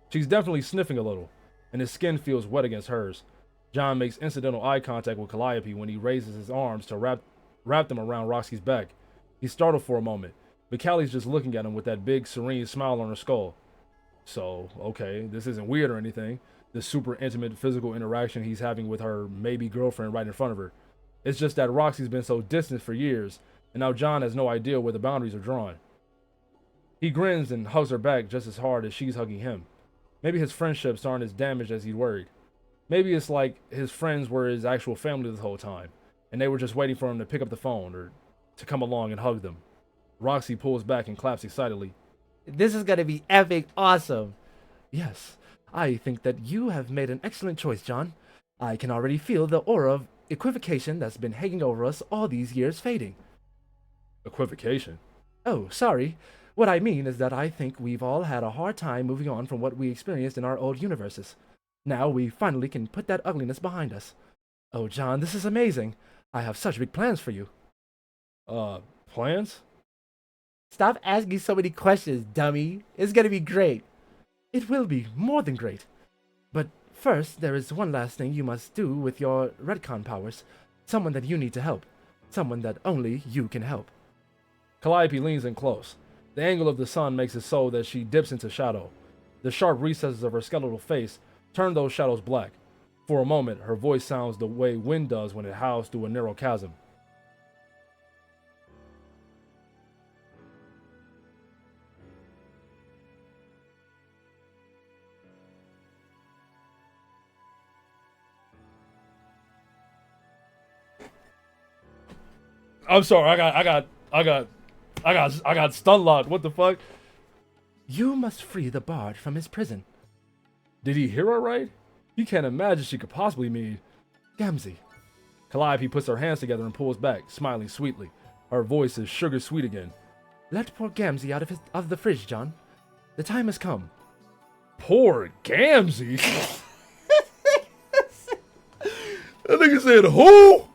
She's definitely sniffing a little, and his skin feels wet against hers. John makes incidental eye contact with Calliope when he raises his arms to wrap them around Roxy's back. He's startled for a moment, but Callie's just looking at him with that big, serene smile on her skull. So, okay, this isn't weird or anything. This super intimate physical interaction he's having with her maybe girlfriend right in front of her. It's just that Roxy's been so distant for years, and now John has no idea where the boundaries are drawn. He grins and hugs her back just as hard as she's hugging him. Maybe his friendships aren't as damaged as he'd worried. Maybe it's like his friends were his actual family this whole time, and they were just waiting for him to pick up the phone or to come along and hug them. Roxy pulls back and claps excitedly. This is gonna be epic awesome. Yes, I think that you have made an excellent choice, John. I can already feel the aura of equivocation that's been hanging over us all these years fading. Equivocation? Oh, sorry. What I mean is that I think we've all had a hard time moving on from what we experienced in our old universes. Now we finally can put that ugliness behind us. Oh, John, this is amazing. I have such big plans for you. Plans? Stop asking so many questions, dummy. It's gonna be great. It will be more than great. But first, there is one last thing you must do with your retcon powers. Someone that you need to help. Someone that only you can help. Calliope leans in close. The angle of the sun makes it so that she dips into shadow. The sharp recesses of her skeletal face turn those shadows black. For a moment, her voice sounds the way wind does when it howls through a narrow chasm. I'm sorry, I got stun locked. What the fuck? You must free the bard from his prison. Did he hear her right? He can't imagine she could possibly mean Gamzee. Calliope puts her hands together and pulls back, smiling sweetly. Her voice is sugar sweet again. Let poor Gamzee out of the fridge, John. The time has come. Poor Gamzee? That nigga said, who?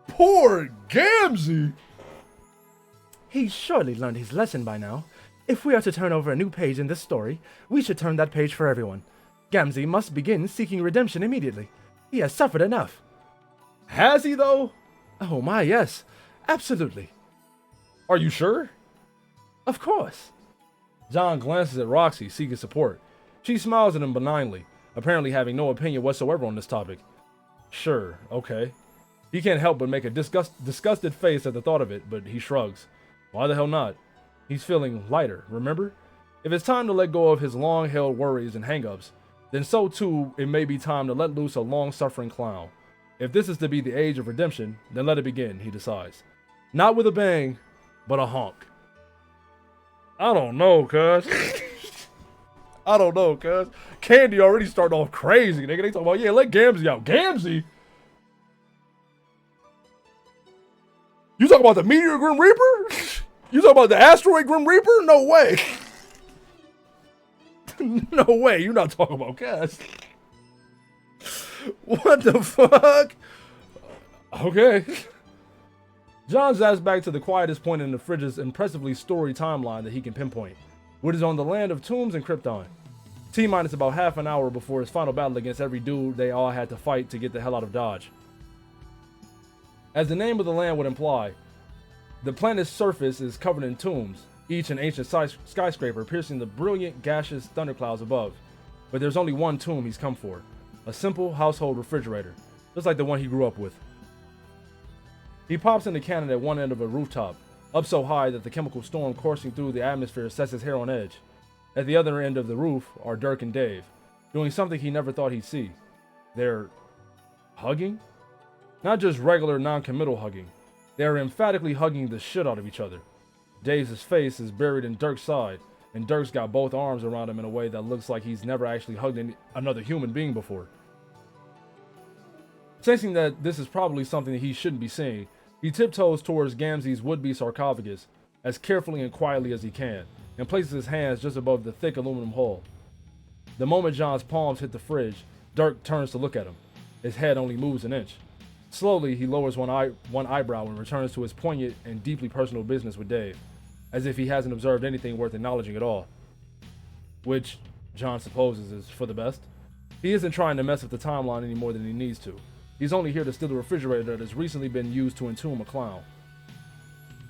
Poor Gamzee? He's surely learned his lesson by now. If we are to turn over a new page in this story, we should turn that page for everyone. Gamzee must begin seeking redemption immediately. He has suffered enough. Has he, though? Oh my, yes. Absolutely. Are you sure? Of course. John glances at Roxy, seeking support. She smiles at him benignly, apparently having no opinion whatsoever on this topic. Sure, okay. He can't help but make a disgusted face at the thought of it, but he shrugs. Why the hell not? He's feeling lighter, remember? If it's time to let go of his long-held worries and hang-ups, then so too it may be time to let loose a long-suffering clown. If this is to be the age of redemption, then let it begin, he decides. Not with a bang, but a honk. I don't know, cuz. I don't know, cuz. Candy already starting off crazy, nigga. They talking about, yeah, let Gamzee out. Gamzee? You talking about the meteor Grim Reaper? You talking about the asteroid Grim Reaper? No way. No way. You're not talking about Cass. What the fuck? Okay. John zaps back to the quietest point in the fridge's impressively storied timeline that he can pinpoint, which is on the land of tombs and Krypton. T-minus about half an hour before his final battle against every dude they all had to fight to get the hell out of Dodge. As the name of the land would imply, the planet's surface is covered in tombs, each an ancient skyscraper piercing the brilliant gaseous thunderclouds above. But there's only one tomb he's come for, a simple household refrigerator, just like the one he grew up with. He pops in the cannon at one end of a rooftop, up so high that the chemical storm coursing through the atmosphere sets his hair on edge. At the other end of the roof are Dirk and Dave, doing something he never thought he'd see. They're hugging? Not just regular non-committal hugging. They are emphatically hugging the shit out of each other. Dave's face is buried in Dirk's side, and Dirk's got both arms around him in a way that looks like he's never actually hugged another human being before. Sensing that this is probably something that he shouldn't be seeing, he tiptoes towards Gamzee's would-be sarcophagus, as carefully and quietly as he can, and places his hands just above the thick aluminum hull. The moment John's palms hit the fridge, Dirk turns to look at him. His head only moves an inch. Slowly, he lowers one eyebrow and returns to his poignant and deeply personal business with Dave, as if he hasn't observed anything worth acknowledging at all. Which, John supposes, is for the best. He isn't trying to mess up the timeline any more than he needs to. He's only here to steal the refrigerator that has recently been used to entomb a clown.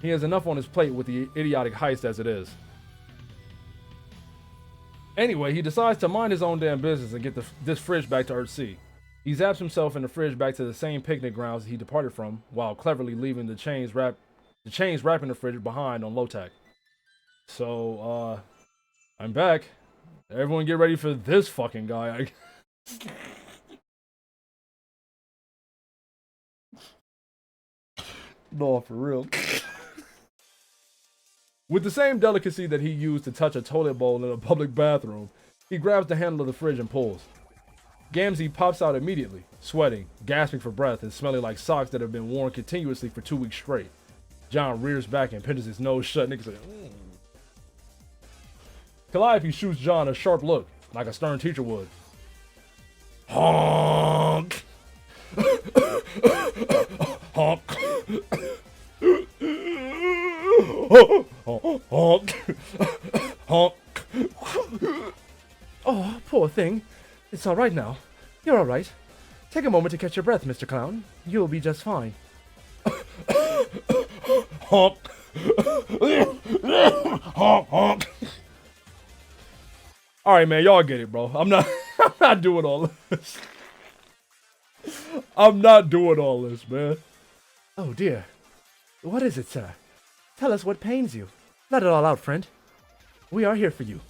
He has enough on his plate with the idiotic heist as it is. Anyway, he decides to mind his own damn business and get this fridge back to Earthsea. He zaps himself and the fridge back to the same picnic grounds he departed from, while cleverly leaving the chains wrapping the fridge behind on low-tack. So, I'm back. Everyone get ready for this fucking guy. No, for real. With the same delicacy that he used to touch a toilet bowl in a public bathroom, he grabs the handle of the fridge and pulls. Gamzee pops out immediately, sweating, gasping for breath, and smelling like socks that have been worn continuously for 2 weeks straight. John rears back and pinches his nose shut. Niggas like, Calliope shoots John a sharp look, like a stern teacher would. Honk! Honk! Honk! Honk! Oh, poor thing. It's all right now. You're all right. Take a moment to catch your breath, Mr. Clown. You'll be just fine. Honk! Honk! Honk! All right, man, y'all get it, bro. I'm not doing all this. I'm not doing all this, man. Oh, dear. What is it, sir? Tell us what pains you. Let it all out, friend. We are here for you.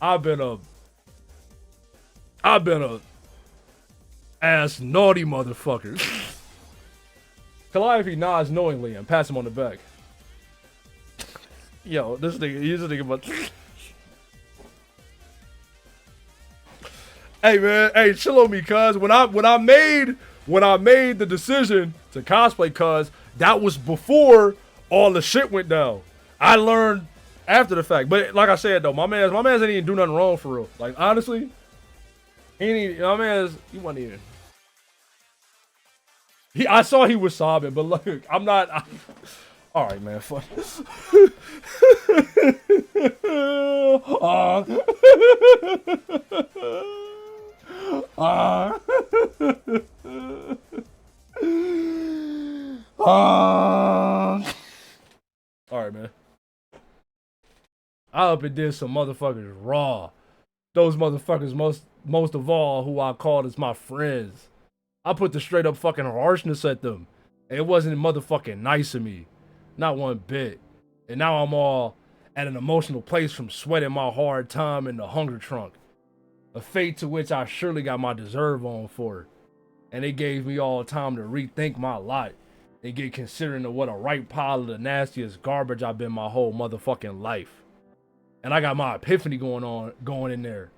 I've been a ass naughty motherfucker. Calliope nods knowingly and pats him on the back. Yo, he's a nigga about. Hey man, hey, chill on me, cuz. When I made the decision to cosplay, cuz, that was before all the shit went down. I learned after the fact. But like I said though, my man didn't even do nothing wrong for real. Like honestly, he wasn't even. I saw he was sobbing, but look, I'm not. All right, man. Fuck. All right, man. I up and did some motherfuckers raw. Those motherfuckers most of all who I called as my friends. I put the straight up fucking harshness at them. And it wasn't motherfucking nice of me. Not one bit. And now I'm all at an emotional place from sweating my hard time in the hunger trunk. A fate to which I surely got my deserve on for. And it gave me all time to rethink my lot and get considering of what a right pile of the nastiest garbage I've been my whole motherfucking life. And I got my epiphany going in there.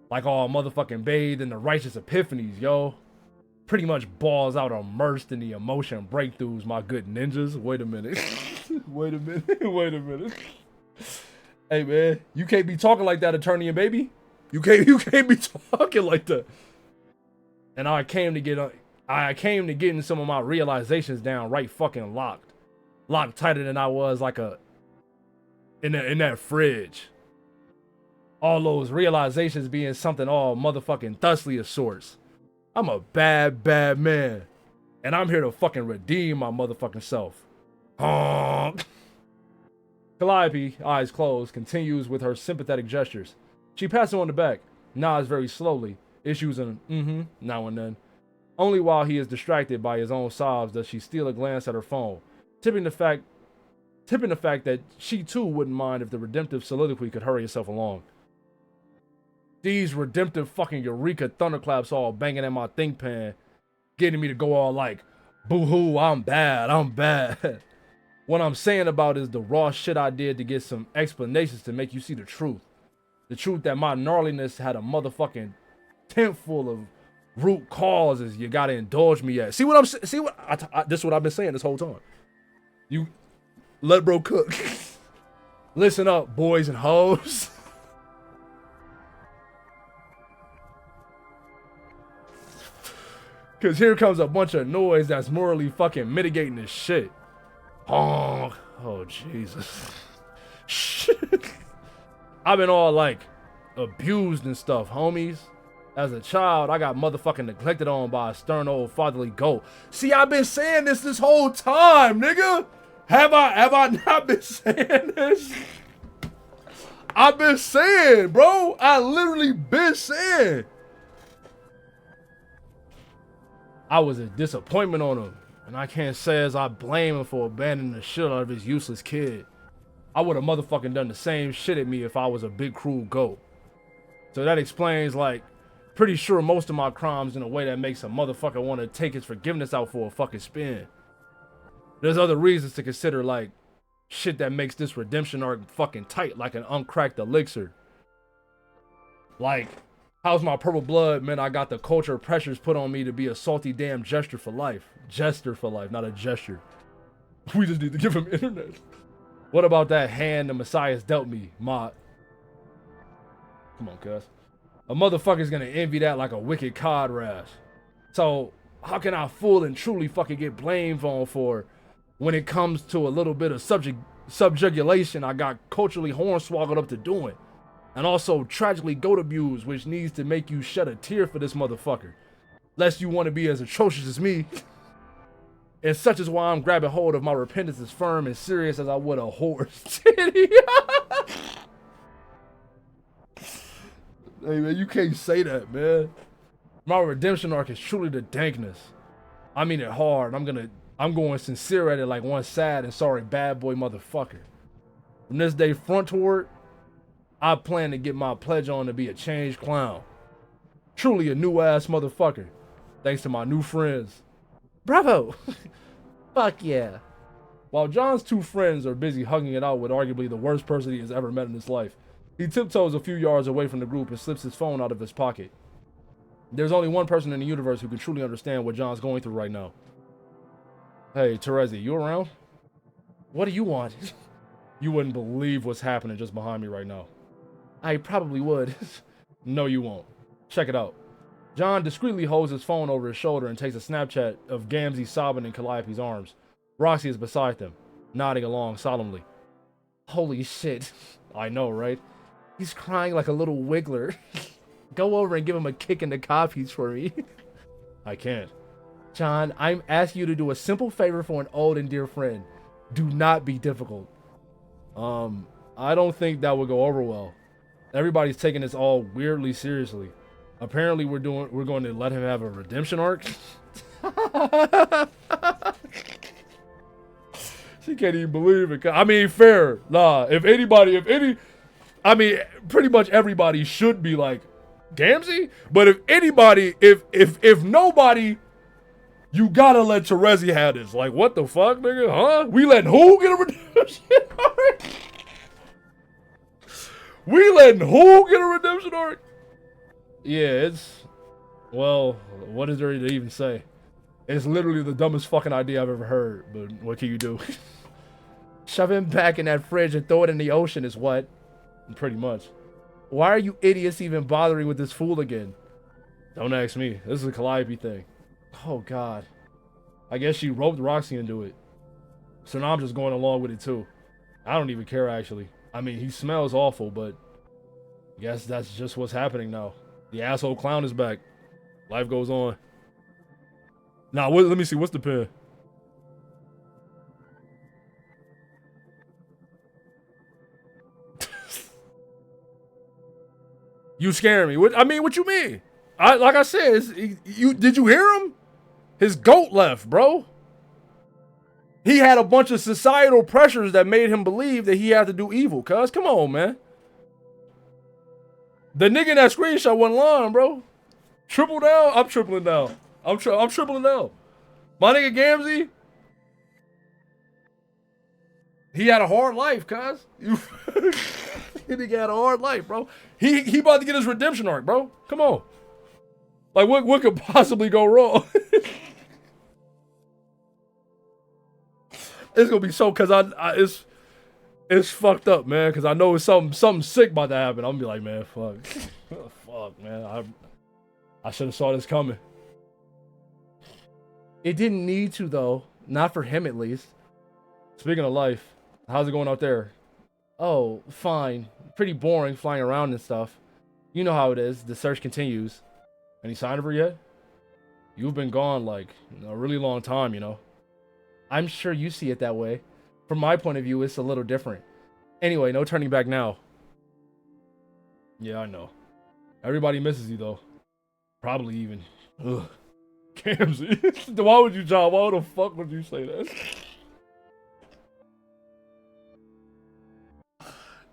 Like all motherfucking bathed in the righteous epiphanies, yo. Pretty much balls out immersed in the emotion breakthroughs, my good ninjas. Wait a minute. Wait a minute. Hey man, you can't be talking like that, Eternian baby. You can't be talking like that. And I came to getting some of my realizations down right fucking locked. Locked tighter than I was like in that fridge. All those realizations being something all motherfucking thusly of sorts. I'm a bad, bad man. And I'm here to fucking redeem my motherfucking self. Honk. Calliope, eyes closed, continues with her sympathetic gestures. She pats him on the back, nods very slowly, issues an now and then. Only while he is distracted by his own sobs does she steal a glance at her phone, tipping the fact that she too wouldn't mind if the redemptive soliloquy could hurry itself along. These redemptive fucking Eureka thunderclaps all banging at my think pan, getting me to go all like, boo-hoo, I'm bad. What I'm saying about is the raw shit I did to get some explanations to make you see the truth. The truth that my gnarliness had a motherfucking tent full of root cause is you gotta indulge me at. See what I'm see what this is what I've been saying this whole time. You let bro cook. Listen up, boys and hoes. Cause here comes a bunch of noise that's morally fucking mitigating this shit. Honk. Oh Jesus. Shit. I've been all like abused and stuff, homies. As a child, I got motherfucking neglected on by a stern old fatherly goat. See, I've been saying this whole time, nigga. Have I not been saying this? I've been saying, bro. I literally been saying. I was a disappointment on him, and I can't say as I blame him for abandoning the shit out of his useless kid. I would have motherfucking done the same shit at me if I was a big cruel goat. So that explains, like, pretty sure most of my crimes in a way that makes a motherfucker want to take his forgiveness out for a fucking spin. There's other reasons to consider, like, shit that makes this redemption arc fucking tight, like an uncracked elixir. Like, how's my purple blood meant I got the culture pressures put on me to be a salty damn jester for life. Jester for life, not a gesture. We just need to give him internet. What about that hand the Messiah's dealt me, Mod? Come on, cuz. A motherfucker's gonna envy that like a wicked cod rash. So, how can I full and truly fucking get blamed on for when it comes to a little bit of subjugulation I got culturally hornswoggled up to doing? And also tragically goat abused, which needs to make you shed a tear for this motherfucker. Lest you want to be as atrocious as me. And such is why I'm grabbing hold of my repentance as firm and serious as I would a horse. Hey man, you can't say that, man. My redemption arc is truly the dankness. I mean it hard. I'm going sincere at it like one sad and sorry bad boy motherfucker. From this day front toward, I plan to get my pledge on to be a changed clown. Truly a new ass motherfucker. Thanks to my new friends. Bravo. Fuck yeah. While John's two friends are busy hugging it out with arguably the worst person he has ever met in his life, he tiptoes a few yards away from the group and slips his phone out of his pocket. There's only one person in the universe who can truly understand what John's going through right now. Hey, Terezi, you around? What do you want? You wouldn't believe what's happening just behind me right now. I probably would. No, you won't. Check it out. John discreetly holds his phone over his shoulder and takes a Snapchat of Gamzee sobbing in Calliope's arms. Roxy is beside them, nodding along solemnly. Holy shit. I know, right? He's crying like a little wiggler. Go over and give him a kick in the copies for me. I can't. John, I'm asking you to do a simple favor for an old and dear friend. Do not be difficult. I don't think that would go over well. Everybody's taking this all weirdly seriously. Apparently we're going to let him have a redemption arc. She can't even believe it. I mean, fair. Nah, I mean, pretty much everybody should be like Gamzee, but if nobody, you gotta let Terezi have this. Like, what the fuck, nigga? Huh? We letting who get a redemption arc? We letting who get a redemption arc? Yeah, well, what is there to even say? It's literally the dumbest fucking idea I've ever heard, but what can you do? Shove him back in that fridge and throw it in the ocean is what? Pretty much. Why are you idiots even bothering with this fool again? Don't ask me. This is a Calliope thing. Oh, God. I guess she roped Roxy into it. So now I'm just going along with it, too. I don't even care, actually. I mean, he smells awful, but I guess that's just what's happening now. The asshole clown is back. Life goes on. Now, let me see. What's the pen? You scaring me. What you mean? Like I said, did you hear him? His goat left, bro. He had a bunch of societal pressures that made him believe that he had to do evil, cuz. Come on, man. The nigga in that screenshot wasn't lying, bro. Triple down? I'm tripling down. I'm tripling down. My nigga Gamzee, he had a hard life, cuz. He nigga had a hard life, bro. He about to get his redemption arc, bro. Come on. Like, what could possibly go wrong? It's gonna be so, cause it's fucked up, man. Cause I know it's something sick about to happen. I'm gonna be like, man, fuck, fuck, man. I should have saw this coming. It didn't need to though, not for him at least. Speaking of life, how's it going out there? Oh, fine. Pretty boring flying around and stuff. You know how it is. The search continues. Any sign of her yet? You've been gone like a really long time, you know. I'm sure you see it that way. From my point of view, it's a little different. Anyway, no turning back now. Yeah, I know. Everybody misses you though. Probably even. Ugh. Gamzy. Why would you, John? Why the fuck would you say that?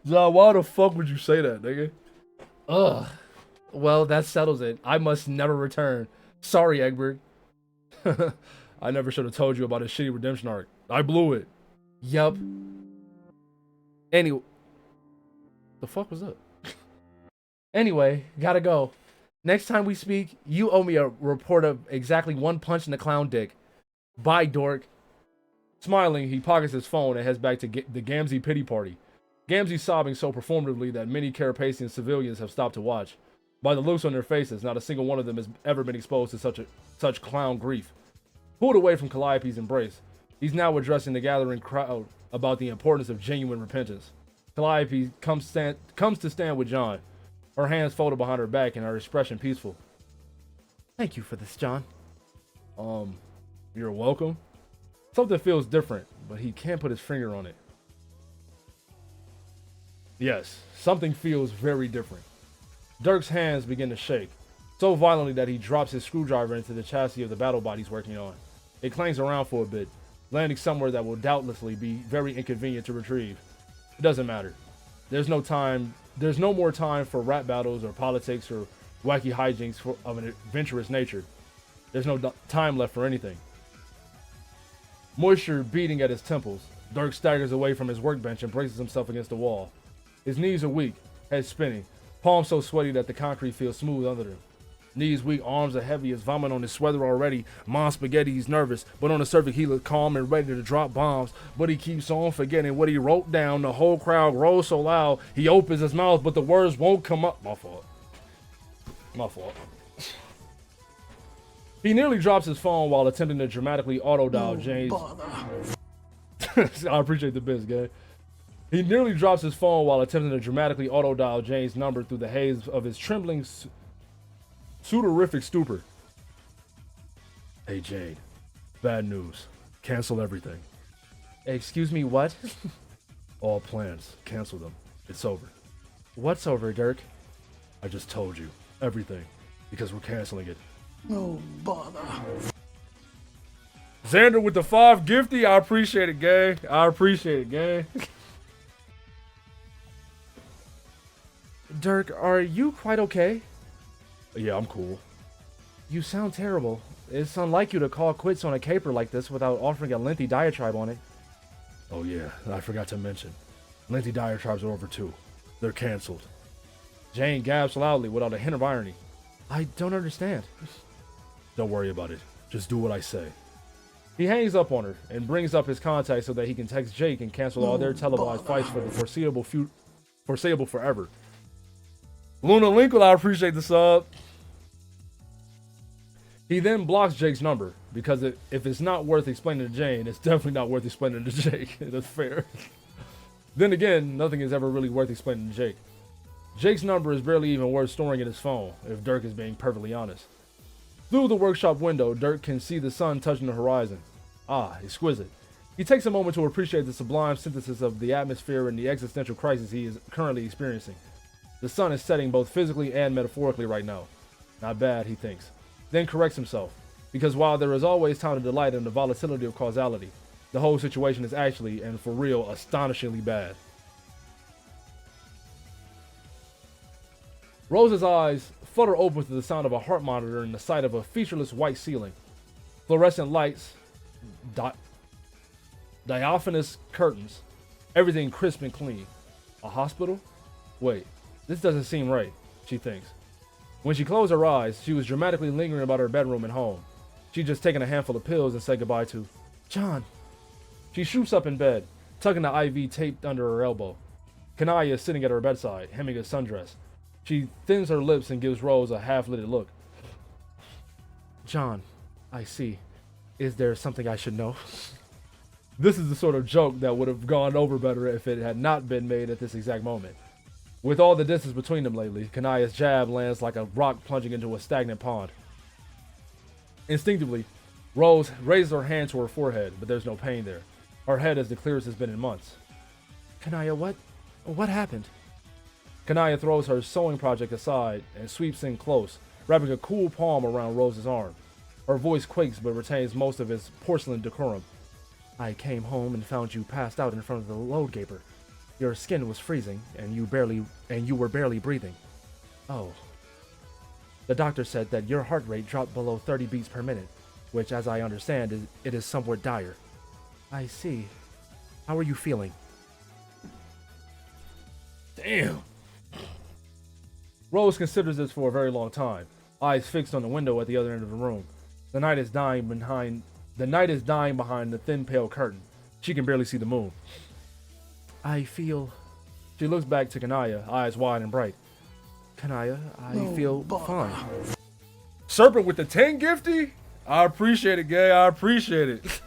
John, why the fuck would you say that, nigga? Ugh. Well, that settles it. I must never return. Sorry, Egbert. I never should have told you about his shitty redemption arc. I blew it. Yup. Anyway. The fuck was that? Anyway, gotta go. Next time we speak, you owe me a report of exactly one punch in the clown dick. Bye, dork. Smiling, he pockets his phone and heads back to the Gamzy pity party. Gamzy's sobbing so performatively that many Carapacian civilians have stopped to watch. By the looks on their faces, not a single one of them has ever been exposed to such clown grief. Pulled away from Calliope's embrace, he's now addressing the gathering crowd about the importance of genuine repentance. Calliope comes to stand with John, her hands folded behind her back and her expression peaceful. Thank you for this, John. You're welcome. Something feels different, but he can't put his finger on it. Yes, something feels very different. Dirk's hands begin to shake, so violently that he drops his screwdriver into the chassis of the battle bot he's working on. It clangs around for a bit, landing somewhere that will doubtlessly be very inconvenient to retrieve. It doesn't matter. There's no more time for rap battles or politics or wacky hijinks of an adventurous nature. There's no time left for anything. Moisture beating at his temples, Dirk staggers away from his workbench and braces himself against the wall. His knees are weak, head spinning, palms so sweaty that the concrete feels smooth under them. Knees weak, arms are heavy as vomit on his sweater already. Mom Spaghetti, he's nervous, but on the surface he looks calm and ready to drop bombs. But he keeps on forgetting what he wrote down. The whole crowd rolls so loud, he opens his mouth, but the words won't come up. My fault. My fault. He nearly drops his phone while attempting to dramatically auto-dial James. I appreciate the biz, guy. He nearly drops his phone while attempting to dramatically auto-dial Jane's number through the haze of his trembling, sudorific stupor. Hey, Jane. Bad news. Cancel everything. Excuse me, what? All plans. Cancel them. It's over. What's over, Dirk? I just told you. Everything. Because we're canceling it. No bother. Xander with the 5 gifty. I appreciate it, gang. I appreciate it, gang. Dirk, are you quite okay? Yeah, I'm cool. You sound terrible. It's unlike you to call quits on a caper like this without offering a lengthy diatribe on it. Oh yeah, I forgot to mention. Lengthy diatribes are over too. They're canceled. Jane gasps loudly without a hint of irony. I don't understand. Don't worry about it. Just do what I say. He hangs up on her and brings up his contact so that he can text Jake and cancel all their televised fights for the foreseeable forever. Luna Linkle, I appreciate the sub. He then blocks Jake's number because if it's not worth explaining to Jane, it's definitely not worth explaining to Jake. That's fair. Then again, nothing is ever really worth explaining to Jake. Jake's number is barely even worth storing in his phone, if Dirk is being perfectly honest. Through the workshop window, Dirk can see the sun touching the horizon. Ah, exquisite. He takes a moment to appreciate the sublime synthesis of the atmosphere and the existential crisis he is currently experiencing. The sun is setting both physically and metaphorically right now. Not bad, he thinks. Then corrects himself, because while there is always time to delight in the volatility of causality, the whole situation is actually, and for real, astonishingly bad. Rose's eyes flutter open to the sound of a heart monitor and the sight of a featureless white ceiling. Fluorescent lights, diaphanous curtains, everything crisp and clean. A hospital? Wait, this doesn't seem right, she thinks. When she closed her eyes, she was dramatically lingering about her bedroom and home. She'd just taken a handful of pills and said goodbye to John. She shoots up in bed, tucking the IV taped under her elbow. Kanaya is sitting at her bedside, hemming a sundress. She thins her lips and gives Rose a half-lidded look. John, I see. Is there something I should know? This is the sort of joke that would have gone over better if it had not been made at this exact moment. With all the distance between them lately, Kanaya's jab lands like a rock plunging into a stagnant pond. Instinctively, Rose raises her hand to her forehead, but there's no pain there. Her head is the clearest it's been in months. Kanaya, what happened? Kanaya throws her sewing project aside and sweeps in close, wrapping a cool palm around Rose's arm. Her voice quakes but retains most of its porcelain decorum. I came home and found you passed out in front of the load gaper. Your skin was freezing, and you were barely breathing. Oh. The doctor said that your heart rate dropped below 30 beats per minute, which, as I understand, it is somewhat dire. I see. How are you feeling? Damn. Rose considers this for a very long time, eyes fixed on the window at the other end of the room. The night is dying behind the thin pale curtain. She can barely see the moon. I feel... She looks back to Kanaya, eyes wide and bright. Kanaya, I feel fine. Serpent with the 10 gifty? I appreciate it, gay. I appreciate it.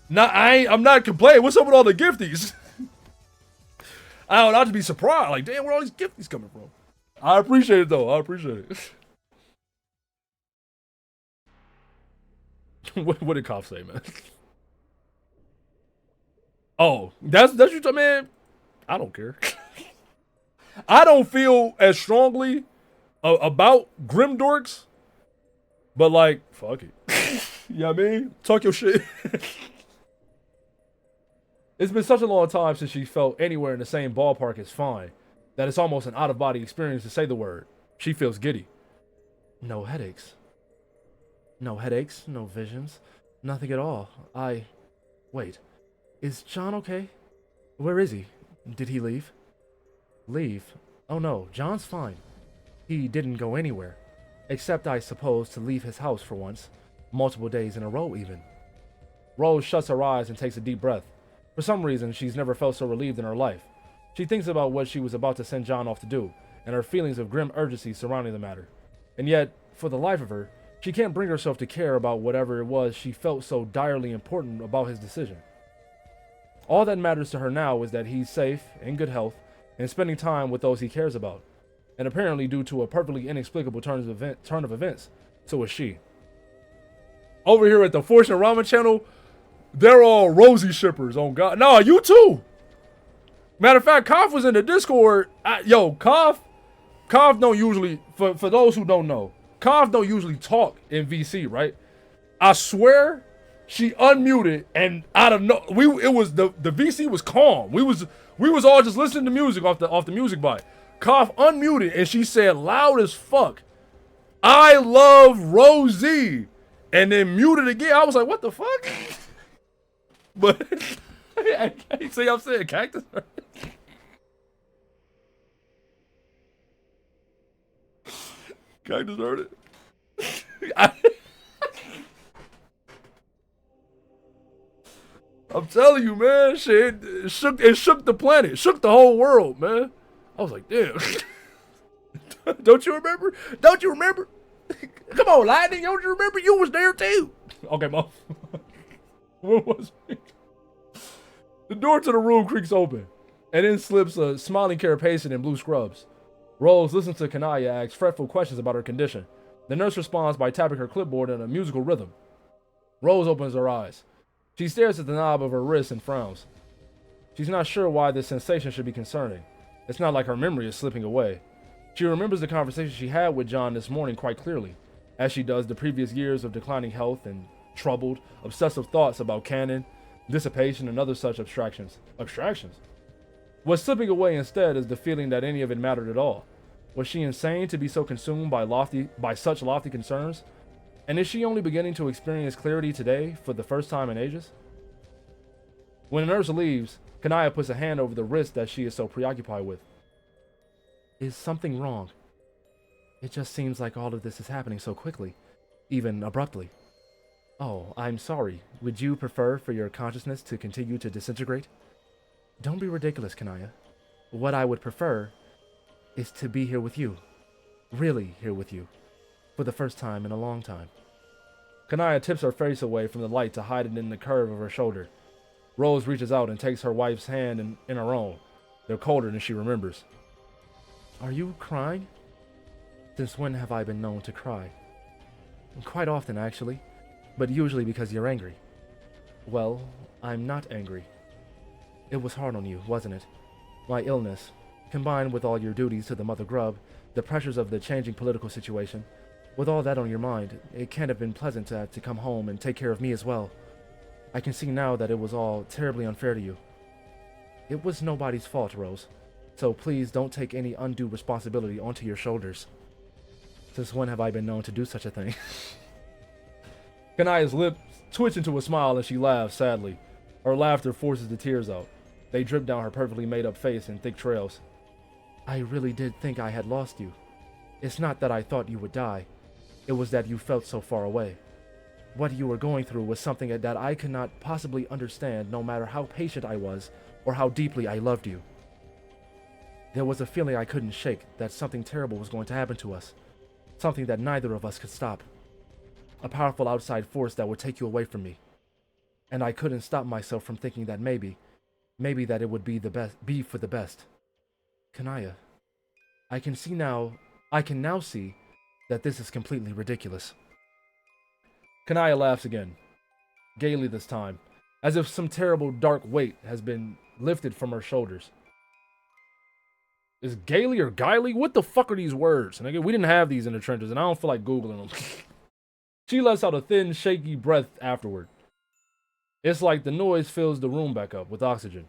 I'm not complaining. What's up with all the gifties? I would not to be surprised. Like, damn, where all these gifties coming from? I appreciate it, though. I appreciate it. What did Koff say, man? Oh, that's you, man. I don't care. I don't feel as strongly about Grimdorks, but like, fuck it. You know what I mean? Talk your shit. It's been such a long time since she felt anywhere in the same ballpark as fine that it's almost an out-of-body experience to say the word. She feels giddy. No headaches. No headaches, no visions, nothing at all. Wait. Is John okay? Where is he? Did he leave? Leave? Oh no, John's fine. He didn't go anywhere. Except, I suppose, to leave his house for once. Multiple days in a row, even. Rose shuts her eyes and takes a deep breath. For some reason, she's never felt so relieved in her life. She thinks about what she was about to send John off to do, and her feelings of grim urgency surrounding the matter. And yet, for the life of her, she can't bring herself to care about whatever it was she felt so direly important about his decision. All that matters to her now is that he's safe, in good health, and spending time with those he cares about. And apparently, due to a perfectly inexplicable turn of events, so is she. Over here at the Fortune Ramen channel, they're all rosy shippers on God. No, you too. Matter of fact, Koff was in the Discord. Koff don't usually, for those who don't know, Koff don't usually talk in VC, right? I swear, she unmuted and out of the VC was calm. We was all just listening to music off the music bite. Koff unmuted and she said loud as fuck, "I love Rosie," and then muted again. I was like, what the fuck? But I see, I'm saying cactus. Cactus heard it. I'm telling you, man, shit, it shook the planet, shook the whole world, man. I was like, damn. Don't you remember? Don't you remember? Come on, Lightning, don't you remember? You was there too. Okay, Mom. What was it? The door to the room creaks open, and in slips a smiling Carapace in blue scrubs. Rose listens to Kanaya ask fretful questions about her condition. The nurse responds by tapping her clipboard in a musical rhythm. Rose opens her eyes. She stares at the knob of her wrist and frowns. She's not sure why this sensation should be concerning. It's not like her memory is slipping away. She remembers the conversation she had with John this morning quite clearly, as she does the previous years of declining health and troubled, obsessive thoughts about canon, dissipation, and other such abstractions. Abstractions? What's slipping away instead is the feeling that any of it mattered at all. Was she insane to be so consumed by such lofty concerns? And is she only beginning to experience clarity today for the first time in ages? When the nurse leaves, Kanaya puts a hand over the wrist that she is so preoccupied with. Is something wrong? It just seems like all of this is happening so quickly, even abruptly. Oh, I'm sorry. Would you prefer for your consciousness to continue to disintegrate? Don't be ridiculous, Kanaya. What I would prefer is to be here with you. Really here with you. For the first time in a long time. Kanaya tips her face away from the light to hide it in the curve of her shoulder. Rose reaches out and takes her wife's hand in her own. They're colder than she remembers. Are you crying? Since when have I been known to cry? Quite often, actually. But usually because you're angry. Well, I'm not angry. It was hard on you, wasn't it? My illness, combined with all your duties to the mother grub, the pressures of the changing political situation, with all that on your mind, it can't have been pleasant to have to come home and take care of me as well. I can see now that it was all terribly unfair to you. It was nobody's fault, Rose. So please don't take any undue responsibility onto your shoulders. Since when have I been known to do such a thing? Kanaya's lips twitch into a smile as she laughs sadly. Her laughter forces the tears out. They drip down her perfectly made-up face in thick trails. I really did think I had lost you. It's not that I thought you would die. It was that you felt so far away. What you were going through was something that I could not possibly understand, no matter how patient I was or how deeply I loved you. There was a feeling I couldn't shake that something terrible was going to happen to us. Something that neither of us could stop. A powerful outside force that would take you away from me. And I couldn't stop myself from thinking that maybe that it would be for the best. Kanaya, I can now see that this is completely ridiculous. Kanaya laughs again, gaily this time, as if some terrible dark weight has been lifted from her shoulders. Is gaily or gaily? What the fuck are these words? Nigga, we didn't have these in the trenches, and I don't feel like Googling them. She lets out a thin, shaky breath afterward. It's like the noise fills the room back up with oxygen.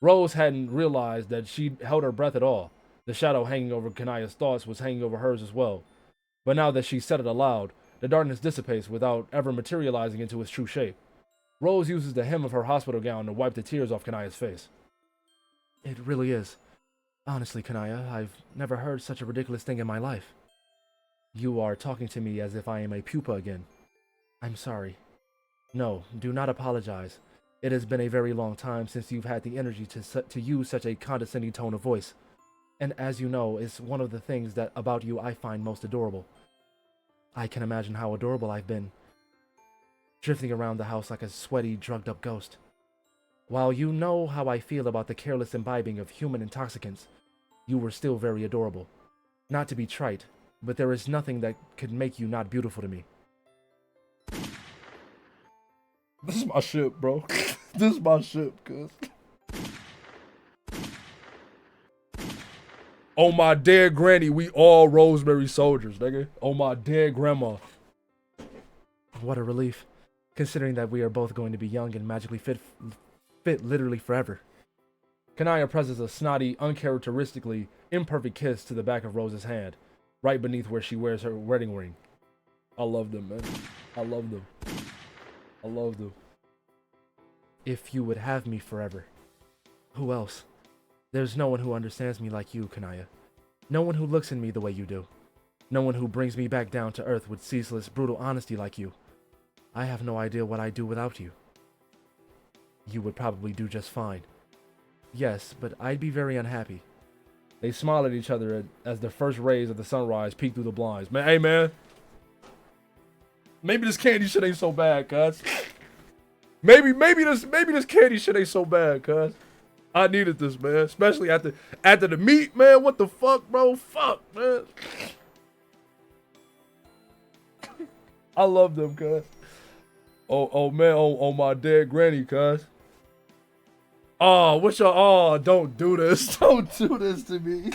Rose hadn't realized that she'd held her breath at all. The shadow hanging over Kanaya's thoughts was hanging over hers as well. But now that she said it aloud, the darkness dissipates without ever materializing into its true shape. Rose uses the hem of her hospital gown to wipe the tears off Kanaya's face. It really is. Honestly, Kanaya, I've never heard such a ridiculous thing in my life. You are talking to me as if I am a pupa again. I'm sorry. No, do not apologize. It has been a very long time since you've had the energy to use such a condescending tone of voice. And as you know, it's one of the things that about you I find most adorable. I can imagine how adorable I've been, drifting around the house like a sweaty, drugged-up ghost. While you know how I feel about the careless imbibing of human intoxicants, you were still very adorable. Not to be trite, but there is nothing that could make you not beautiful to me. This is my ship, bro. This is my ship, cuz. On my dead granny, we all Rosemary soldiers, nigga. On my dead grandma. What a relief, considering that we are both going to be young and magically fit literally forever. Kanaya presses a snotty, uncharacteristically imperfect kiss to the back of Rose's hand, right beneath where she wears her wedding ring. I love them, man. I love them. I love them. If you would have me forever. Who else? There's no one who understands me like you, Kanaya. No one who looks at me the way you do. No one who brings me back down to earth with ceaseless, brutal honesty like you. I have no idea what I'd do without you. You would probably do just fine. Yes, but I'd be very unhappy. They smile at each other as the first rays of the sunrise peek through the blinds. Man, hey man. Maybe this candy shit ain't so bad, cuz. Maybe this candy shit ain't so bad, cuz. I needed this, man. Especially after the meat, man. What the fuck, bro? Fuck, man. I love them, cuz. Oh man, on my dead granny, cuz. Oh, don't do this. Don't do this to me.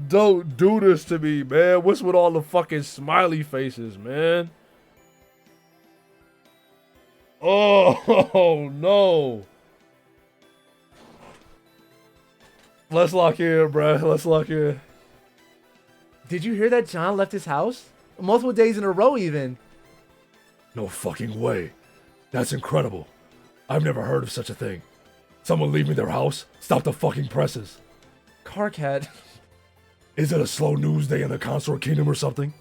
Don't do this to me, man. What's with all the fucking smiley faces, man? Oh, no. Let's lock in, bruh. Let's lock in. Did you hear that John left his house? Multiple days in a row, even. No fucking way. That's incredible. I've never heard of such a thing. Someone leaving their house? Stop the fucking presses. Carcat. Is it a slow news day in the consort kingdom or something?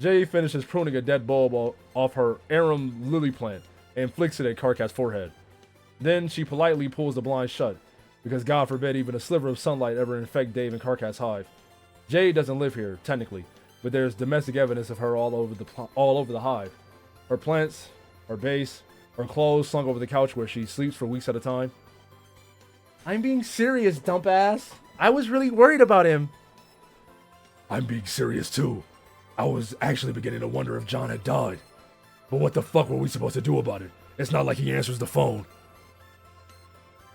Jay finishes pruning a dead bulb off her arum lily plant and flicks it at Carcat's forehead. Then she politely pulls the blind shut, because God forbid even a sliver of sunlight ever infect Dave and Carcat's hive. Jay doesn't live here, technically, but there's domestic evidence of her all over the hive. Her plants, her base, her clothes slung over the couch where she sleeps for weeks at a time. I'm being serious, dump ass. I was really worried about him. I'm being serious too. I was actually beginning to wonder if John had died. But what the fuck were we supposed to do about it? It's not like he answers the phone.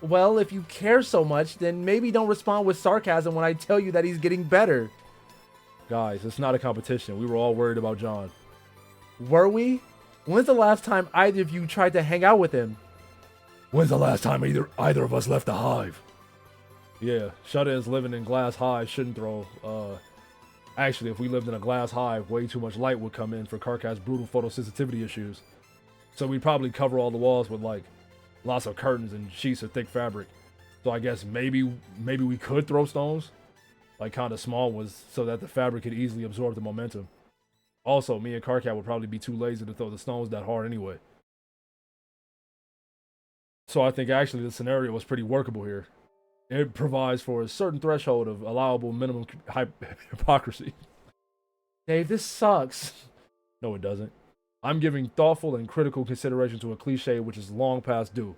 Well, if you care so much, then maybe don't respond with sarcasm when I tell you that he's getting better. Guys, it's not a competition. We were all worried about John. Were we? When's the last time either of you tried to hang out with him? When's the last time either of us left the hive? Yeah, shut-ins living in glass hives shouldn't throw. Actually, if we lived in a glass hive, way too much light would come in for Carcat's brutal photosensitivity issues. So we'd probably cover all the walls with like lots of curtains and sheets of thick fabric. So I guess maybe we could throw stones, like kind of small ones, so that the fabric could easily absorb the momentum. Also, me and Carcat would probably be too lazy to throw the stones that hard anyway. So I think actually the scenario was pretty workable here. It provides for a certain threshold of allowable minimum hypocrisy. Dave, this sucks. No, it doesn't. I'm giving thoughtful and critical consideration to a cliche which is long past due.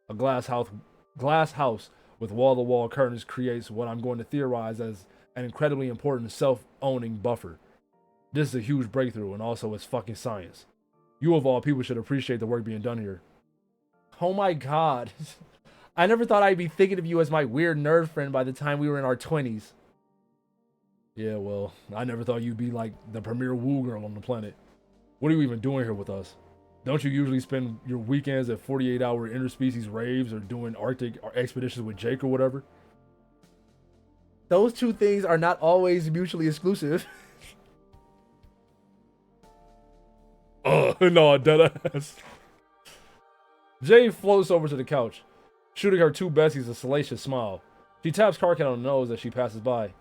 A glass house with wall-to-wall curtains creates what I'm going to theorize as an incredibly important self-owning buffer. This is a huge breakthrough, and also it's fucking science. You of all people should appreciate the work being done here. Oh my god. I never thought I'd be thinking of you as my weird nerd friend by the time we were in our 20s. Yeah, well, I never thought you'd be like the premier woo girl on the planet. What are you even doing here with us? Don't you usually spend your weekends at 48-hour interspecies raves or doing Arctic expeditions with Jake or whatever? Those two things are not always mutually exclusive. No, deadass. Jay floats over to the couch, shooting her two besties a salacious smile. She taps Carcat on the nose as she passes by.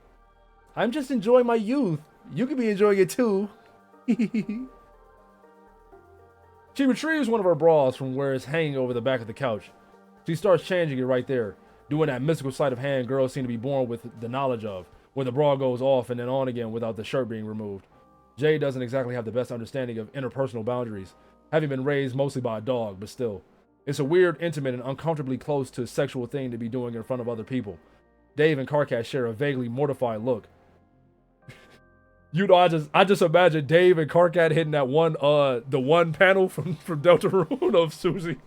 I'm just enjoying my youth. You could be enjoying it too. She retrieves one of her bras from where it's hanging over the back of the couch. She starts changing it right there, doing that mystical sleight of hand girls seem to be born with the knowledge of, where the bra goes off and then on again without the shirt being removed. Jay doesn't exactly have the best understanding of interpersonal boundaries, having been raised mostly by a dog, but still. It's a weird, intimate, and uncomfortably close to sexual thing to be doing in front of other people. Dave and Carcat share a vaguely mortified look. You know, I just imagine Dave and Carcat hitting that one, the one panel from Deltarune of Susie.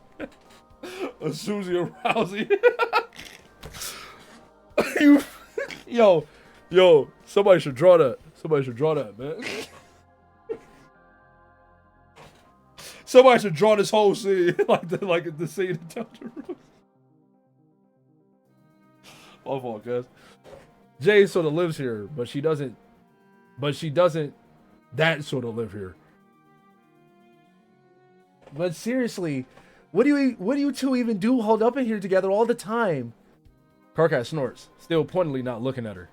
Of Susie and Rousey. Yo, somebody should draw that. Somebody should draw that, man. Somebody should draw this whole scene like the scene in Deltarune. My fault, guys. Jay sort of lives here, but she doesn't that sort of live here. But seriously, what do you two even do hold up in here together all the time? Carcat snorts, still pointedly not looking at her.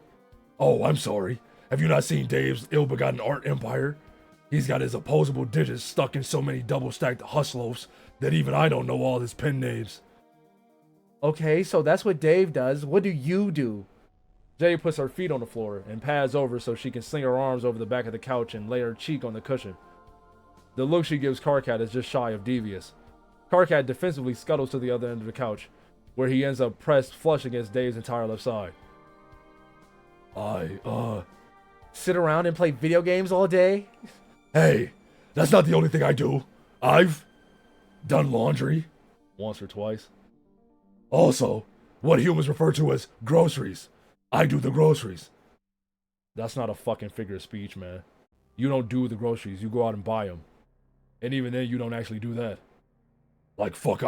Oh, I'm sorry. Have you not seen Dave's ill-begotten art empire? He's got his opposable digits stuck in so many double-stacked hustlofs that even I don't know all his pen names. Okay, so that's what Dave does. What do you do? Jay puts her feet on the floor and pads over so she can sling her arms over the back of the couch and lay her cheek on the cushion. The look she gives Carcat is just shy of devious. Carcat defensively scuttles to the other end of the couch, where he ends up pressed flush against Dave's entire left side. Sit around and play video games all day? Hey, that's not the only thing I do. I've done laundry. Once or twice. Also, what humans refer to as groceries. I do the groceries. That's not a fucking figure of speech, man. You don't do the groceries, you go out and buy them. And even then, you don't actually do that. Like fuck,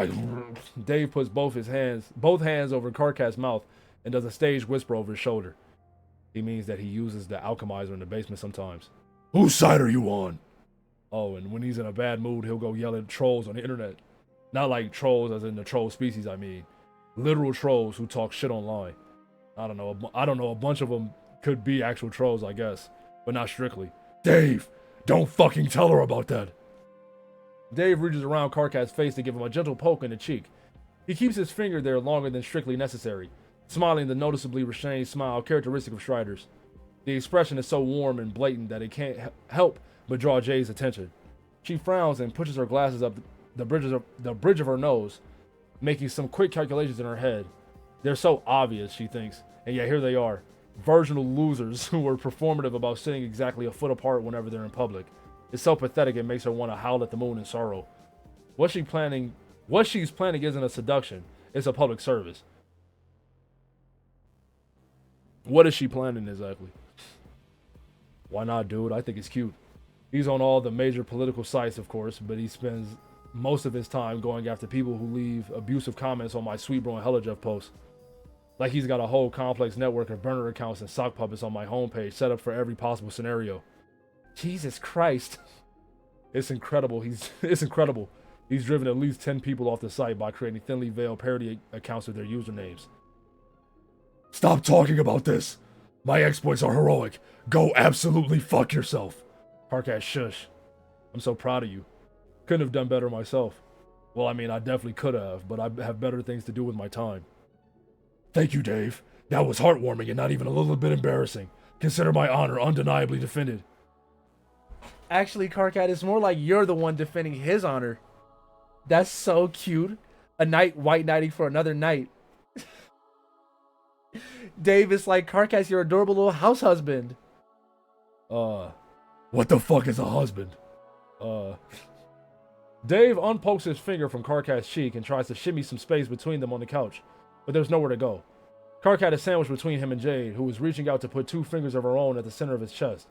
Dave puts both hands over Carcat's mouth and does a staged whisper over his shoulder. He means that he uses the alchemizer in the basement sometimes. Whose side are you on? Oh, and when he's in a bad mood, he'll go yell at trolls on the internet. Not like trolls as in the troll species, I mean. Literal trolls who talk shit online. I don't know. A bunch of them could be actual trolls, I guess, but not strictly. Dave, don't fucking tell her about that. Dave reaches around Karkat's face to give him a gentle poke in the cheek. He keeps his finger there longer than strictly necessary, smiling the noticeably restrained smile characteristic of Striders. The expression is so warm and blatant that it can't help but draw Jay's attention. She frowns and pushes her glasses up the bridge of her nose, making some quick calculations in her head. They're so obvious, she thinks, and yet here they are, virginal losers who are performative about sitting exactly a foot apart whenever they're in public. It's so pathetic it makes her want to howl at the moon in sorrow. What she's planning isn't a seduction, it's a public service. What is she planning exactly? Why not, dude? I think it's cute. He's on all the major political sites, of course, but he spends most of his time going after people who leave abusive comments on my Sweet Bro and Hella Jeff posts. Like he's got a whole complex network of burner accounts and sock puppets on my homepage set up for every possible scenario. Jesus Christ. It's incredible. It's incredible. He's driven at least 10 people off the site by creating thinly veiled parody accounts with their usernames. Stop talking about this. My exploits are heroic. Go absolutely fuck yourself. Karkat, shush. I'm so proud of you. Couldn't have done better myself. Well, I mean, I definitely could have, but I have better things to do with my time. Thank you, Dave. That was heartwarming and not even a little bit embarrassing. Consider my honor undeniably defended. Actually, Karkat, it's more like you're the one defending his honor. That's so cute. A knight white knighting for another knight. Dave is like, Karkat's your adorable little house husband. What the fuck is a husband? Dave unpokes his finger from Karkat's cheek and tries to shimmy some space between them on the couch, but there's nowhere to go. Karkat is sandwiched between him and Jade, who is reaching out to put 2 fingers of her own at the center of his chest.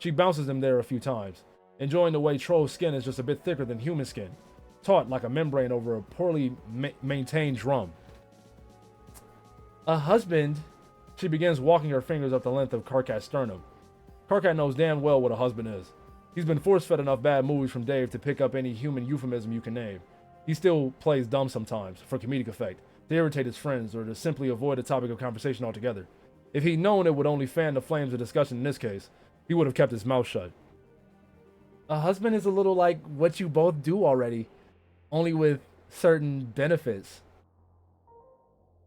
She bounces them there a few times, enjoying the way troll skin is just a bit thicker than human skin, taut like a membrane over a poorly maintained drum. A husband? She begins walking her fingers up the length of Karkat's sternum. Karkat knows damn well what a husband is. He's been force-fed enough bad movies from Dave to pick up any human euphemism you can name. He still plays dumb sometimes, for comedic effect, to irritate his friends, or to simply avoid a topic of conversation altogether. If he'd known it would only fan the flames of discussion in this case, he would have kept his mouth shut. A husband is a little like what you both do already, only with certain benefits.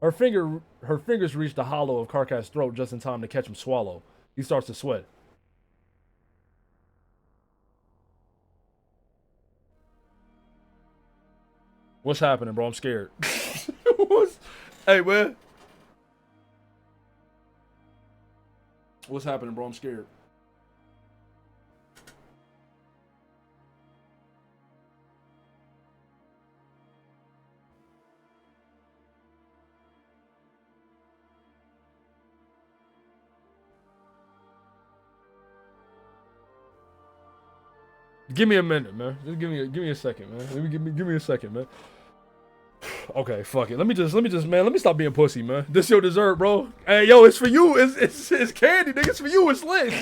Her fingers reach the hollow of Karkat's throat just in time to catch him swallow. He starts to sweat. What's happening, bro? I'm scared. Hey, man. What's happening, bro? I'm scared. Give me a minute, man. Just give me a second, man. Give me a second, man. Okay, fuck it. Let me just, man. Let me stop being pussy, man. This your dessert, bro. Hey, yo, it's for you. It's candy, nigga. It's for you. It's lit.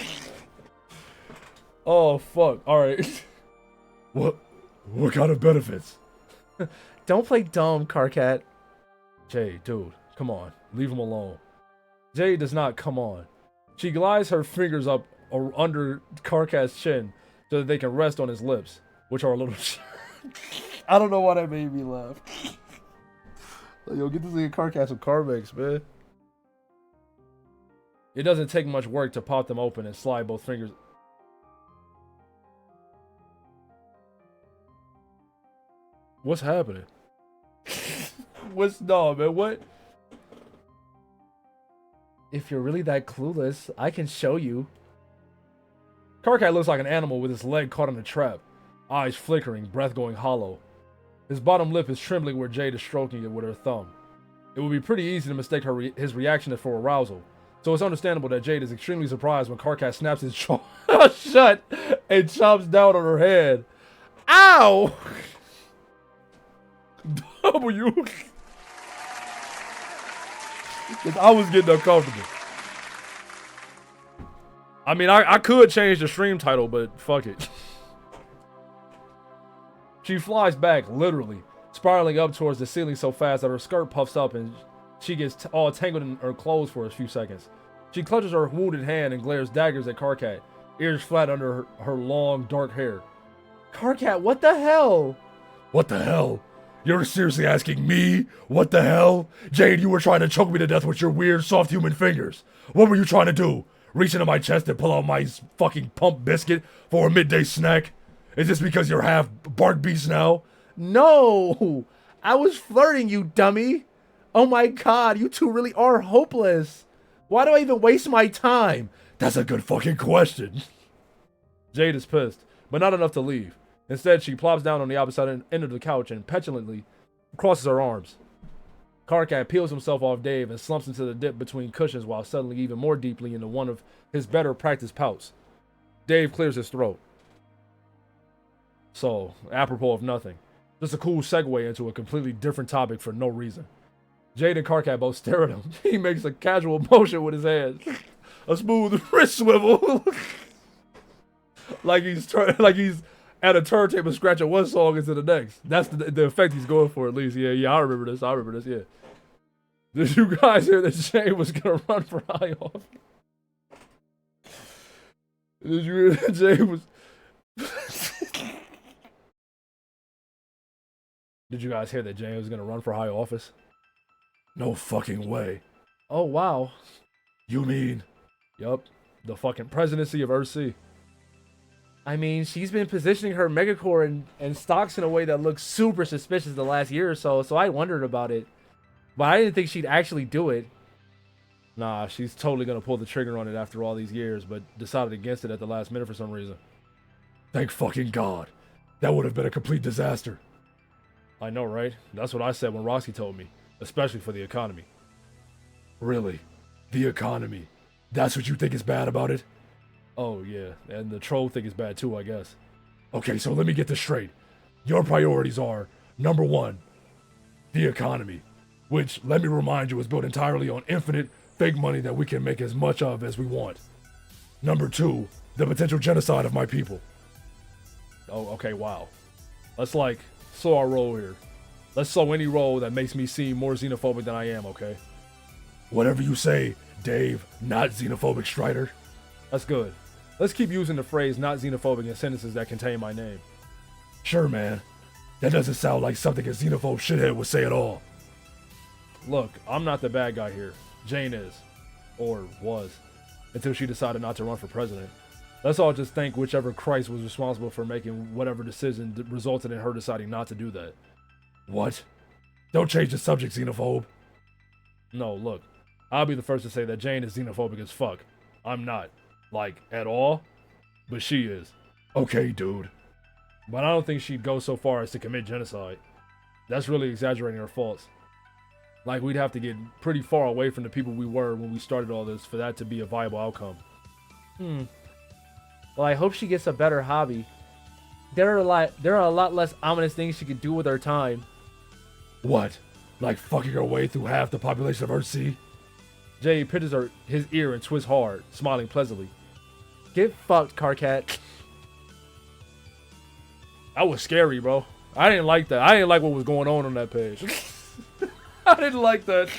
Oh fuck. All right. What kind of benefits? Don't play dumb, Karkat. Jay, dude, come on. Leave him alone. Jay does not come on. She glides her fingers up or under Karkat's chin so that they can rest on his lips, which are a little. I don't know why that made me laugh. Yo, get this nigga Karkat some Carmex, man. It doesn't take much work to pop them open and slide both fingers. What's happening? What? If you're really that clueless, I can show you. Karkat looks like an animal with his leg caught in a trap. Eyes flickering, breath going hollow. His bottom lip is trembling where Jade is stroking it with her thumb. It would be pretty easy to mistake his reaction for arousal, so it's understandable that Jade is extremely surprised when Karkat snaps his jaw shut and chomps down on her head. Ow! W. I was getting uncomfortable. I mean, I could change the stream title, but fuck it. She flies back, literally, spiraling up towards the ceiling so fast that her skirt puffs up and She gets all tangled in her clothes for a few seconds. She clutches her wounded hand and glares daggers at Karkat, ears flat under her long, dark hair. Karkat, what the hell? What the hell? You're seriously asking me? What the hell? Jade, you were trying to choke me to death with your weird, soft human fingers. What were you trying to do? Reach into my chest and pull out my fucking pump biscuit for a midday snack? Is this because you're half bark beast now? No! I was flirting, you dummy! Oh my god, you two really are hopeless! Why do I even waste my time? That's a good fucking question. Jade is pissed, but not enough to leave. Instead, she plops down on the opposite end of the couch and petulantly crosses her arms. Karkat peels himself off Dave and slumps into the dip between cushions while settling even more deeply into one of his better practiced pouts. Dave clears his throat. So, apropos of nothing, just a cool segue into a completely different topic for no reason. Jade and Karkat both stare at him. He makes a casual motion with his hands. A smooth wrist swivel. like he's at a turntable scratching one song into the next. That's the effect he's going for, at least. Yeah, I remember this, yeah. Did you guys hear that Jade was gonna run for high office? Did you hear that Jade was... Did you guys hear that Jade was gonna run for high office? No fucking way. Oh, wow. You mean? Yup. The fucking presidency of Earthsea. I mean, she's been positioning her megacore and stocks in a way that looks super suspicious the last year or so I wondered about it. But I didn't think she'd actually do it. Nah, she's totally gonna pull the trigger on it after all these years, but decided against it at the last minute for some reason. Thank fucking God. That would have been a complete disaster. I know, right? That's what I said when Roxy told me. Especially for the economy. Really? The economy? That's what you think is bad about it? Oh, yeah. And the troll thing is bad too, I guess. Okay, so let me get this straight. Your priorities are, number one, the economy. Which, let me remind you, is built entirely on infinite fake money that we can make as much of as we want. Number two, the potential genocide of my people. Oh, okay, wow. Let's slow our roll here. Let's slow any roll that makes me seem more xenophobic than I am, okay? Whatever you say, Dave, not xenophobic Strider. That's good. Let's keep using the phrase not xenophobic in sentences that contain my name. Sure, man. That doesn't sound like something a xenophobe shithead would say at all. Look, I'm not the bad guy here. Jane is. Or was. Until she decided not to run for president. Let's all just thank whichever Christ was responsible for making whatever decision that resulted in her deciding not to do that. What? Don't change the subject, xenophobe. No, look. I'll be the first to say that Jane is xenophobic as fuck. I'm not. At all. But she is. Okay, dude. But I don't think she'd go so far as to commit genocide. That's really exaggerating her faults. We'd have to get pretty far away from the people we were when we started all this for that to be a viable outcome. Well, I hope she gets a better hobby. There are a lot less ominous things she could do with her time. What? Like fucking her way through half the population of Earthsea? Jay pinches his ear and twists hard, smiling pleasantly. Get fucked, Karkat. That was scary, bro. I didn't like that. I didn't like what was going on that page. I didn't like that.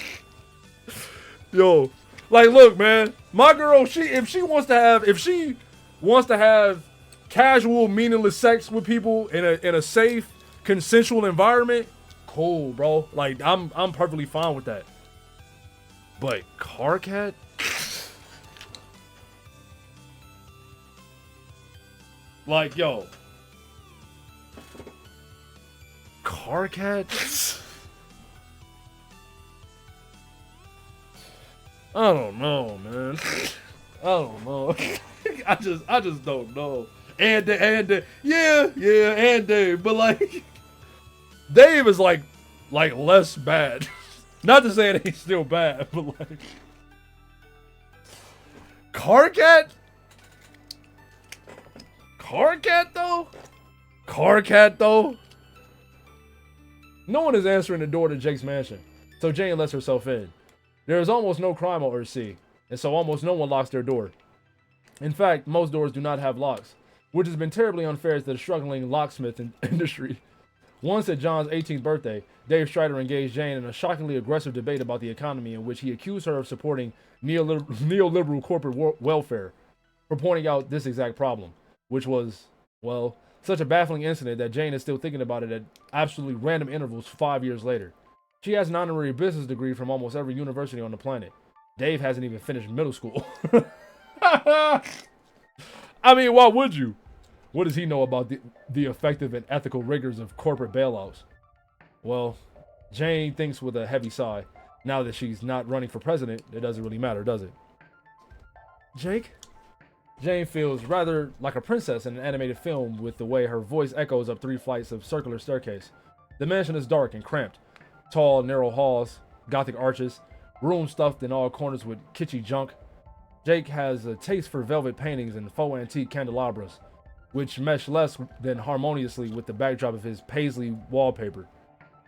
Yo, look, man. My girl, if she wants to have casual, meaningless sex with people in a safe, consensual environment, cool, bro. I'm perfectly fine with that. But Karkat? Yo. Karkat? I don't know, man. I don't know. I just don't know. And Dave, but Dave is less bad. Not to say that he's still bad, but Karkat? Karkat though? No one is answering the door to Jake's mansion, so Jane lets herself in. There is almost no crime on Earthsea, and so almost no one locks their door. In fact, most doors do not have locks, which has been terribly unfair to the struggling locksmith industry. Once at John's 18th birthday, Dave Strider engaged Jane in a shockingly aggressive debate about the economy in which he accused her of supporting neoliberal corporate welfare for pointing out this exact problem, which was, well, such a baffling incident that Jane is still thinking about it at absolutely random intervals 5 years later. She has an honorary business degree from almost every university on the planet. Dave hasn't even finished middle school. I mean, why would you? What does he know about the effective and ethical rigors of corporate bailouts? Well, Jane thinks with a heavy sigh. Now that she's not running for president, it doesn't really matter, does it? Jake? Jane feels rather like a princess in an animated film with the way her voice echoes up 3 flights of circular staircase. The mansion is dark and cramped. Tall, narrow halls, Gothic arches, rooms stuffed in all corners with kitschy junk. Jake has a taste for velvet paintings and faux antique candelabras, which mesh less than harmoniously with the backdrop of his paisley wallpaper.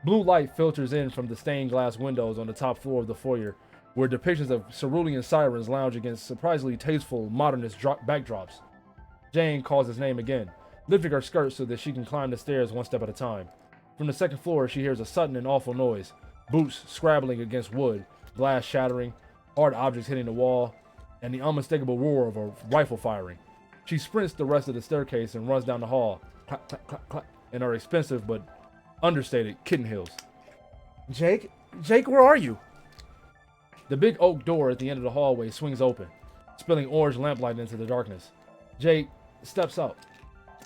Blue light filters in from the stained glass windows on the top floor of the foyer, where depictions of cerulean sirens lounge against surprisingly tasteful modernist backdrops. Jane calls his name again, lifting her skirt so that she can climb the stairs one step at a time. From the second floor, she hears a sudden and awful noise, boots scrabbling against wood, glass shattering, hard objects hitting the wall, and the unmistakable roar of a rifle firing. She sprints the rest of the staircase and runs down the hall, clap, clap, clap, clap, in her expensive but understated kitten heels. Jake, where are you? The big oak door at the end of the hallway swings open, spilling orange lamplight into the darkness. Jake steps out,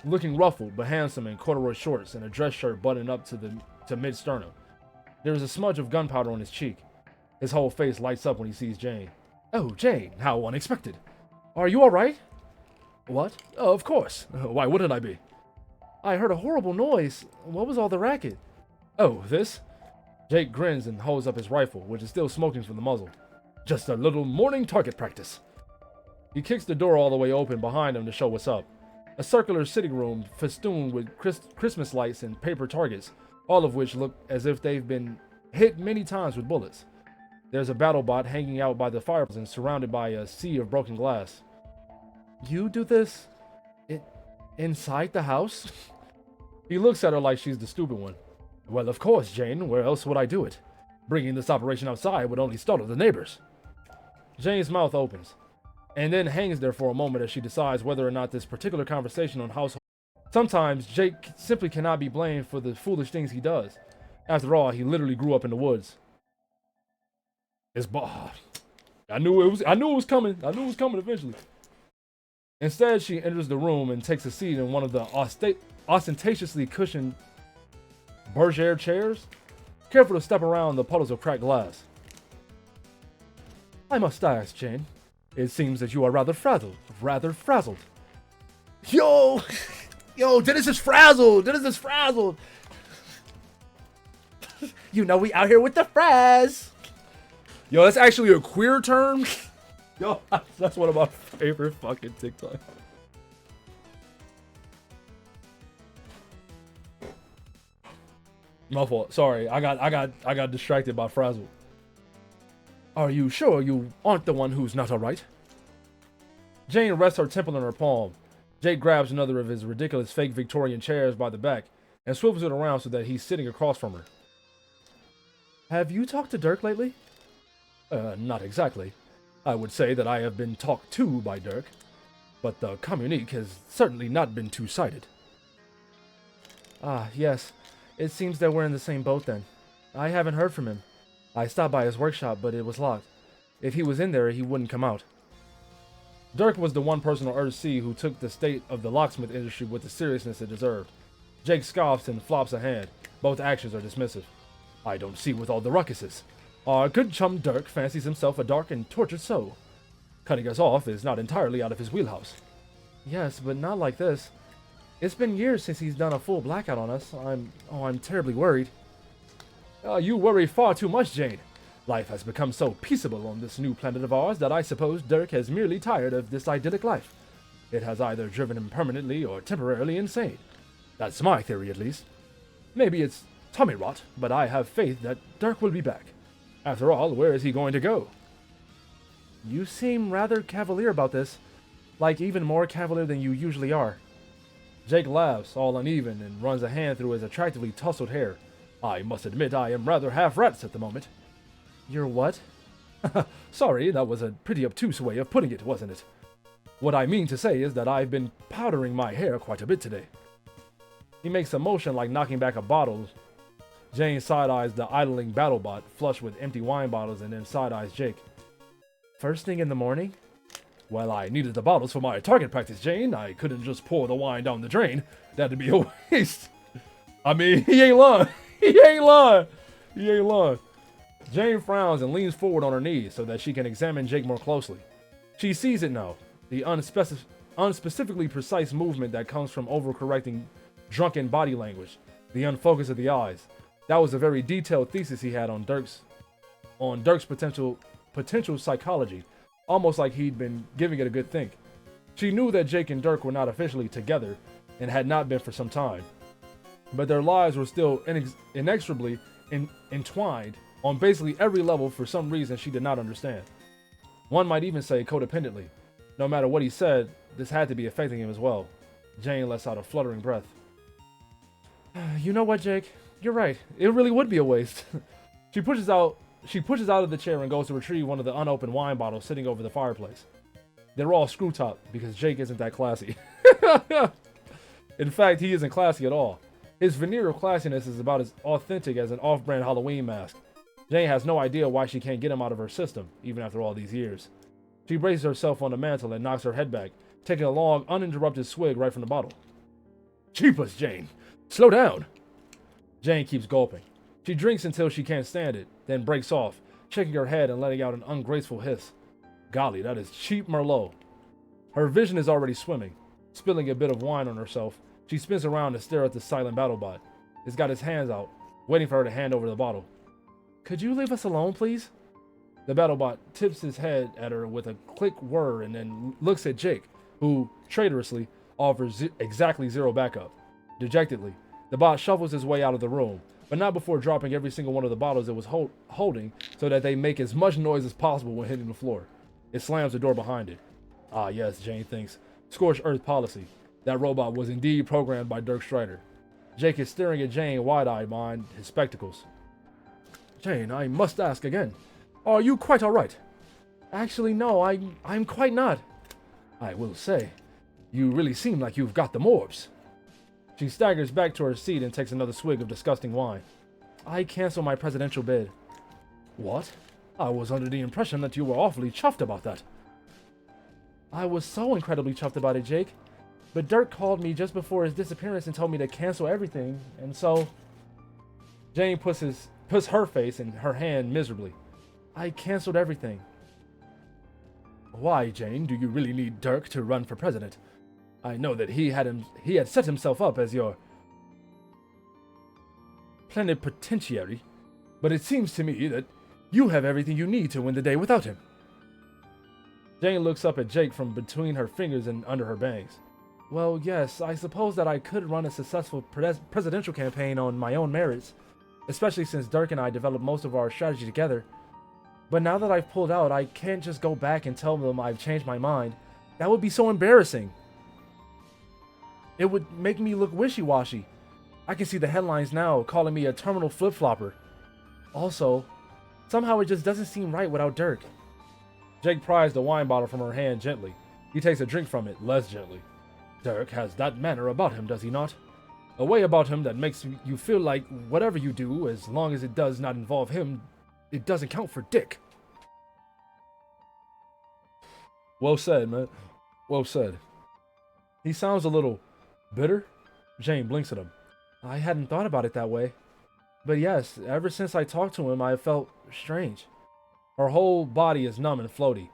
looking ruffled but handsome in corduroy shorts and a dress shirt buttoned up to mid-sternum. There is a smudge of gunpowder on his cheek. His whole face lights up when he sees Jane. Oh, Jane, how unexpected. Are you all right? What? Oh, of course. Why wouldn't I be? I heard a horrible noise. What was all the racket? Oh, this? Jake grins and holds up his rifle, which is still smoking from the muzzle. Just a little morning target practice. He kicks the door all the way open behind him to show what's up. A circular sitting room festooned with Christmas lights and paper targets, all of which look as if they've been hit many times with bullets. There's a battle bot hanging out by the fireplace and surrounded by a sea of broken glass. You do this? Inside the house? He looks at her like she's the stupid one. Well, of course, Jane. Where else would I do it? Bringing this operation outside would only startle the neighbors. Jane's mouth opens, and then hangs there for a moment as she decides whether or not this particular conversation on household. Sometimes Jake simply cannot be blamed for the foolish things he does. After all, he literally grew up in the woods. I knew it was coming. I knew it was coming eventually. Instead, she enters the room and takes a seat in one of the ostentatiously cushioned bergère chairs, careful to step around the puddles of cracked glass. I must ask, Jane. It seems that you are rather frazzled. Yo, Dennis is frazzled. You know we out here with the fraz. Yo, that's actually a queer term. Yo, that's one of my favorite fucking TikToks. My fault. Sorry, I got distracted by frazzle. Are you sure you aren't the one who's not alright? Jane rests her temple in her palm. Jake grabs another of his ridiculous fake Victorian chairs by the back and swivels it around so that he's sitting across from her. Have you talked to Dirk lately? Not exactly. I would say that I have been talked to by Dirk, but the communique has certainly not been two-sided. Ah, yes. It seems that we're in the same boat then. I haven't heard from him. I stopped by his workshop, but it was locked. If he was in there, he wouldn't come out. Dirk was the one person on Earth C who took the state of the locksmith industry with the seriousness it deserved. Jake scoffs and flops a hand. Both actions are dismissive. I don't see what all the ruckus is. Our good chum Dirk fancies himself a dark and tortured soul. Cutting us off is not entirely out of his wheelhouse. Yes, but not like this. It's been years since he's done a full blackout on us. I'm terribly worried. You worry far too much, Jane. Life has become so peaceable on this new planet of ours that I suppose Dirk has merely tired of this idyllic life. It has either driven him permanently or temporarily insane. That's my theory, at least. Maybe it's tummy rot, but I have faith that Dirk will be back. After all, where is he going to go? You seem rather cavalier about this. Like even more cavalier than you usually are. Jake laughs, all uneven, and runs a hand through his attractively tousled hair. I must admit I am rather half-rats at the moment. You're what? Sorry, that was a pretty obtuse way of putting it, wasn't it? What I mean to say is that I've been powdering my hair quite a bit today. He makes a motion like knocking back a bottle. Jane side-eyes the idling BattleBot, flushed with empty wine bottles, and then side-eyes Jake. First thing in the morning? Well, I needed the bottles for my target practice, Jane. I couldn't just pour the wine down the drain. That'd be a waste. I mean, he ain't lying. He ain't lying. He ain't lying. Jane frowns and leans forward on her knees so that she can examine Jake more closely. She sees it now, the unspecifically precise movement that comes from overcorrecting drunken body language, the unfocus of the eyes. That was a very detailed thesis he had on Dirk's potential psychology, almost like he'd been giving it a good think. She knew that Jake and Dirk were not officially together and had not been for some time, but their lives were still inexorably entwined on basically every level for some reason she did not understand. One might even say codependently. No matter what he said, this had to be affecting him as well. Jane lets out a fluttering breath. You know what, Jake? You're right. It really would be a waste. She pushes out of the chair and goes to retrieve one of the unopened wine bottles sitting over the fireplace. They're all screw top because Jake isn't that classy. In fact, he isn't classy at all. His veneer of classiness is about as authentic as an off-brand Halloween mask. Jane has no idea why she can't get him out of her system, even after all these years. She braces herself on the mantel and knocks her head back, taking a long, uninterrupted swig right from the bottle. Jeepers, Jane! Slow down! Jane keeps gulping. She drinks until she can't stand it, then breaks off, shaking her head and letting out an ungraceful hiss. Golly, that is cheap Merlot. Her vision is already swimming. Spilling a bit of wine on herself, she spins around to stare at the silent BattleBot. He's got his hands out, waiting for her to hand over the bottle. Could you leave us alone, please? The BattleBot tips his head at her with a quick whir and then looks at Jake, who, traitorously, offers exactly zero backup. Dejectedly, the bot shuffles his way out of the room, but not before dropping every single one of the bottles it was holding so that they make as much noise as possible when hitting the floor. It slams the door behind it. Ah yes, Jane thinks. Scorched earth policy. That robot was indeed programmed by Dirk Strider. Jake is staring at Jane wide-eyed behind his spectacles. Jane, I must ask again. Are you quite alright? Actually, no, I'm quite not. I will say, you really seem like you've got the morbs. She staggers back to her seat and takes another swig of disgusting wine. I cancel my presidential bid. What? I was under the impression that you were awfully chuffed about that. I was so incredibly chuffed about it, Jake. But Dirk called me just before his disappearance and told me to cancel everything, and so... Jane puts her face in her hand miserably. I canceled everything. Why, Jane, do you really need Dirk to run for president? I know that he had set himself up as your plenipotentiary, but it seems to me that you have everything you need to win the day without him. Jane looks up at Jake from between her fingers and under her bangs. Well, yes, I suppose that I could run a successful presidential campaign on my own merits, especially since Dirk and I developed most of our strategy together. But now that I've pulled out, I can't just go back and tell them I've changed my mind. That would be so embarrassing. It would make me look wishy-washy. I can see the headlines now calling me a terminal flip-flopper. Also, somehow it just doesn't seem right without Dirk. Jake pries the wine bottle from her hand gently. He takes a drink from it less gently. Dirk has that manner about him, does he not? A way about him that makes you feel like whatever you do, as long as it does not involve him, it doesn't count for dick. Well said, man. Well said. He sounds a little bitter. Jane blinks at him. I hadn't thought about it that way. But yes, ever since I talked to him, I felt strange. Her whole body is numb and floaty.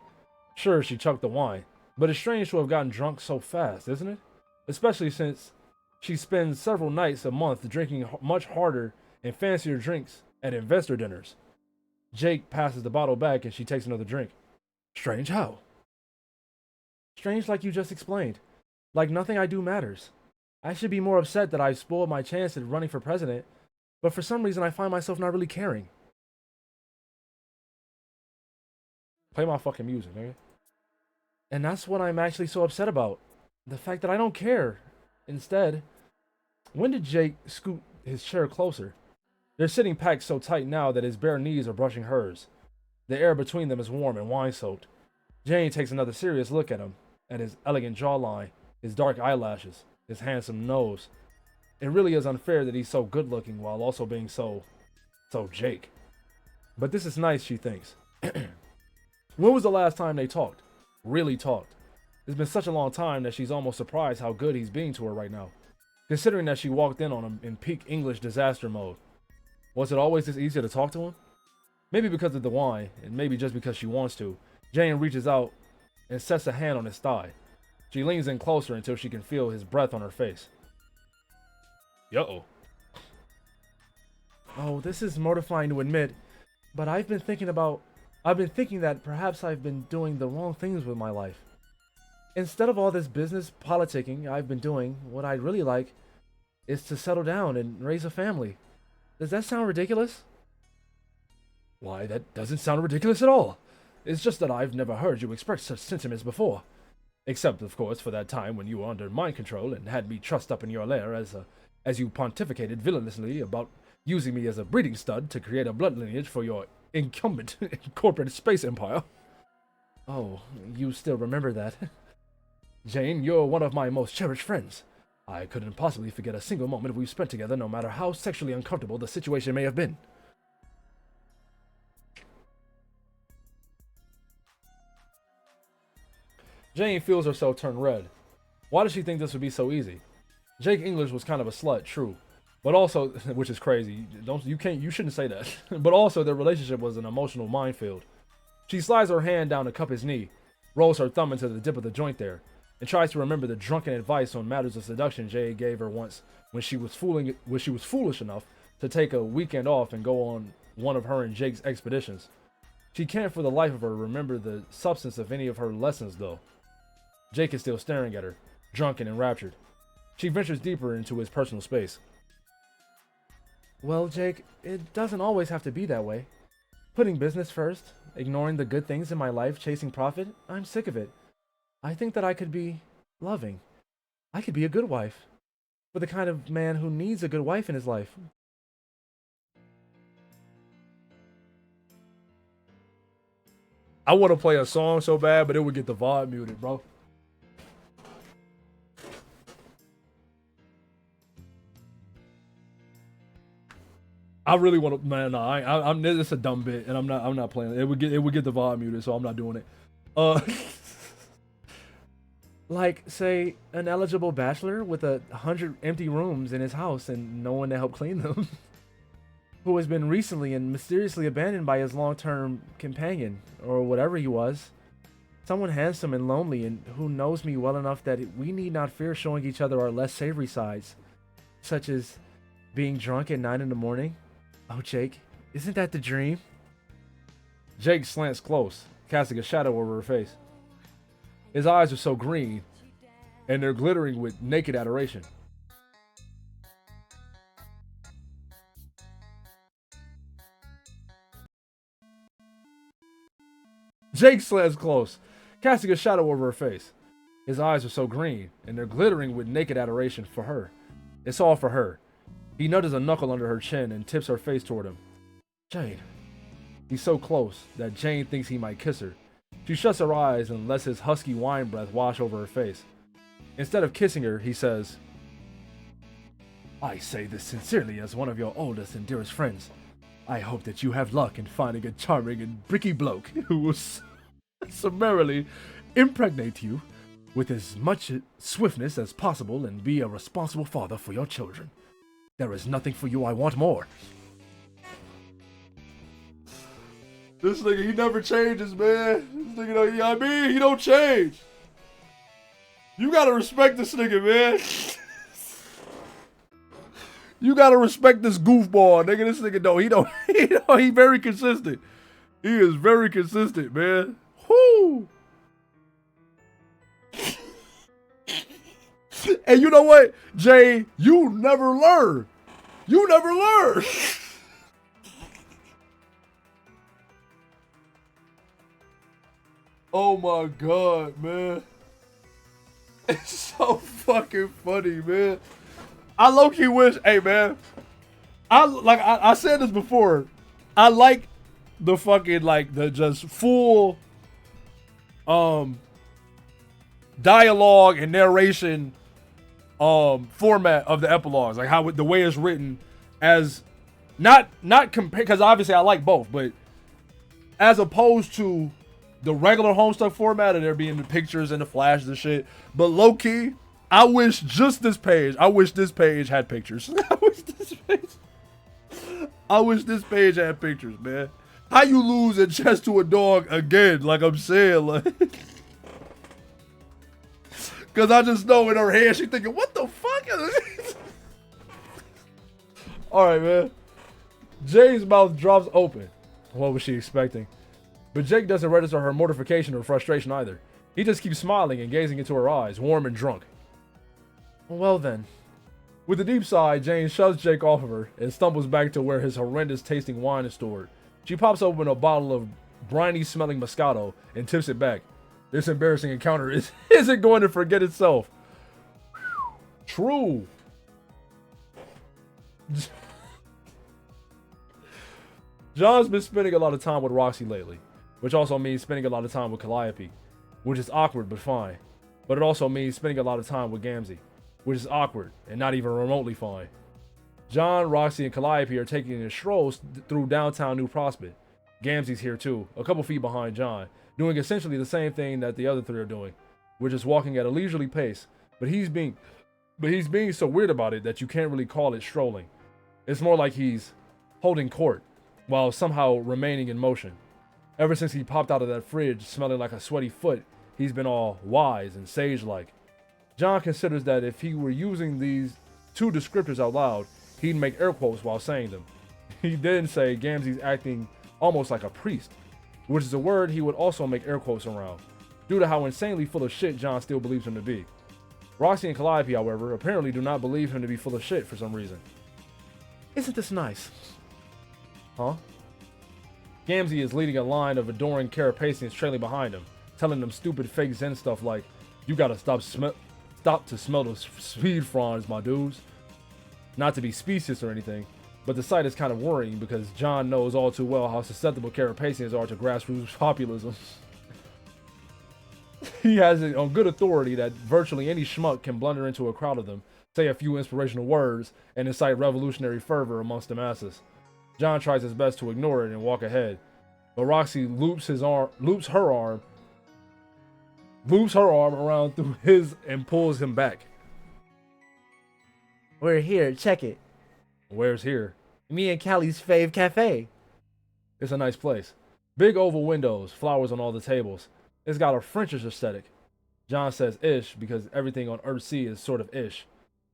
Sure, she chucked the wine, but it's strange to have gotten drunk so fast, isn't it? Especially since she spends several nights a month drinking much harder and fancier drinks at investor dinners. Jake passes the bottle back and she takes another drink. Strange how? Strange like you just explained. Like nothing I do matters. I should be more upset that I've spoiled my chance at running for president, but for some reason I find myself not really caring. Play my fucking music, nigga. And that's what I'm actually so upset about. The fact that I don't care. Instead, when did Jake scoot his chair closer? They're sitting packed so tight now that his bare knees are brushing hers. The air between them is warm and wine-soaked. Jane takes another serious look at him, at his elegant jawline, his dark eyelashes, his handsome nose. It really is unfair that he's so good-looking while also being so Jake. But this is nice, she thinks. When was the last time they talked? Really talked. It's been such a long time that she's almost surprised how good he's being to her right now, considering that she walked in on him in peak English disaster mode. Was it always this easy to talk to him? Maybe because of the wine, and maybe just because she wants to. Jane reaches out and sets a hand on his thigh. She leans in closer until she can feel his breath on her face. Yo. Oh, this is mortifying to admit, but I've been thinking that perhaps I've been doing the wrong things with my life. Instead of all this business politicking I've been doing, what I'd really like is to settle down and raise a family. Does that sound ridiculous? Why, that doesn't sound ridiculous at all. It's just that I've never heard you express such sentiments before. Except, of course, for that time when you were under mind control and had me trussed up in your lair as you pontificated villainously about using me as a breeding stud to create a blood lineage for your incumbent corporate space empire. Oh, you still remember that? Jane, you're one of my most cherished friends. I couldn't possibly forget a single moment we've spent together, no matter how sexually uncomfortable the situation may have been. Jane feels herself turn red. Why does she think this would be so easy? Jake English was kind of a slut, true, but also, which is crazy. You shouldn't say that. But also, their relationship was an emotional minefield. She slides her hand down to cup his knee, rolls her thumb into the dip of the joint there, and tries to remember the drunken advice on matters of seduction Jay gave her once when she was foolish enough to take a weekend off and go on one of her and Jake's expeditions. She can't for the life of her remember the substance of any of her lessons though. Jake is still staring at her, drunk and enraptured. She ventures deeper into his personal space. Well, Jake, it doesn't always have to be that way. Putting business first, ignoring the good things in my life, chasing profit, I'm sick of it. I think that I could be loving. I could be a good wife. For the kind of man who needs a good wife in his life. I want to play a song so bad, but it would get the VOD muted, bro. I really want to, man. No, I'm. It's a dumb bit, and I'm not playing it. It would get the VOD muted, so I'm not doing it. Like, say, an eligible bachelor with 100 empty rooms in his house and no one to help clean them, who has been recently and mysteriously abandoned by his long-term companion or whatever he was. Someone handsome and lonely, and who knows me well enough that we need not fear showing each other our less savory sides, such as being drunk at 9 in the morning. Oh, Jake, isn't that the dream? Jake slants close, casting a shadow over her face. His eyes are so green, and they're glittering with naked adoration. Jake slants close, casting a shadow over her face. His eyes are so green, and they're glittering with naked adoration for her. It's all for her. He nudges a knuckle under her chin and tips her face toward him. Jane. He's so close that Jane thinks he might kiss her. She shuts her eyes and lets his husky wine breath wash over her face. Instead of kissing her, he says, I say this sincerely as one of your oldest and dearest friends. I hope that you have luck in finding a charming and bricky bloke who will summarily impregnate you with as much swiftness as possible and be a responsible father for your children. There is nothing for you I want more. This nigga, he never changes, man. This nigga, you know what I mean? He don't change. You gotta respect this nigga, man. You gotta respect this goofball, nigga. This nigga, he very consistent. He is very consistent, man. Whoo! And you know what, Jay? You never learn. You never learn. Oh my God, man. It's so fucking funny, man. I low-key wish, hey man, I said this before. I like the fucking like the just full dialogue and narration format of the epilogues, like how the way it's written, as not compare, because obviously I like both, but as opposed to the regular Homestuck format of there being the pictures and the flashes and shit. But low key, I wish just this page. I wish this page had pictures. I wish this page had pictures, man. How you lose a chest to a dog again? Like I'm saying, like, because I just know in her head she thinking, what the fuck is this? All right, man. Jay's mouth drops open. What was she expecting? But Jake doesn't register her mortification or frustration either. He just keeps smiling and gazing into her eyes, warm and drunk. Well then. With a deep sigh, Jane shoves Jake off of her and stumbles back to where his horrendous tasting wine is stored. She pops open a bottle of briny smelling Moscato and tips it back. This embarrassing encounter isn't going to forget itself. True. John's been spending a lot of time with Roxy lately, which also means spending a lot of time with Calliope, which is awkward but fine. But it also means spending a lot of time with Gamzee, which is awkward and not even remotely fine. John, Roxy, and Calliope are taking a stroll through downtown New Prospect. Gamzee's here too, a couple feet behind John, doing essentially the same thing that the other three are doing, which is walking at a leisurely pace, but he's being so weird about it that you can't really call it strolling. It's more like he's holding court, while somehow remaining in motion. Ever since he popped out of that fridge smelling like a sweaty foot, he's been all wise and sage-like. John considers that if he were using these two descriptors out loud, he'd make air quotes while saying them. He then say Gamzee's acting almost like a priest, which is a word he would also make air quotes around, due to how insanely full of shit John still believes him to be. Roxy and Calliope, however, apparently do not believe him to be full of shit for some reason. Isn't this nice? Huh? Gamzee is leading a line of adoring Carapacians trailing behind him, telling them stupid fake Zen stuff like, you gotta stop to smell those speed fronds, my dudes. Not to be specious or anything, but the sight is kind of worrying because John knows all too well how susceptible Carapacians are to grassroots populism. He has it on good authority that virtually any schmuck can blunder into a crowd of them, say a few inspirational words, and incite revolutionary fervor amongst the masses. John tries his best to ignore it and walk ahead, but Roxy loops her arm around through his and pulls him back. We're here, check it. Where's here? Me and Callie's fave cafe. It's a nice place. Big oval windows, flowers on all the tables. It's got a Frenchish aesthetic. John says ish because everything on Earthsea is sort of ish.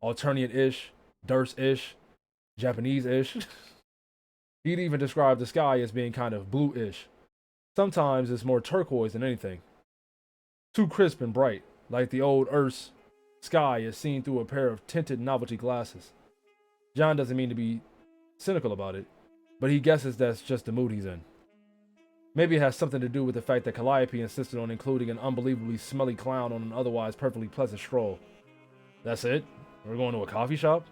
Alternian-ish, Durst-ish, Japanese-ish. He'd even describe the sky as being kind of blue-ish. Sometimes it's more turquoise than anything. Too crisp and bright, like the old Earth's sky is seen through a pair of tinted novelty glasses. John doesn't mean to be cynical about it, but he guesses that's just the mood he's in. Maybe it has something to do with the fact that Calliope insisted on including an unbelievably smelly clown on an otherwise perfectly pleasant stroll. That's it? We're going to a coffee shop?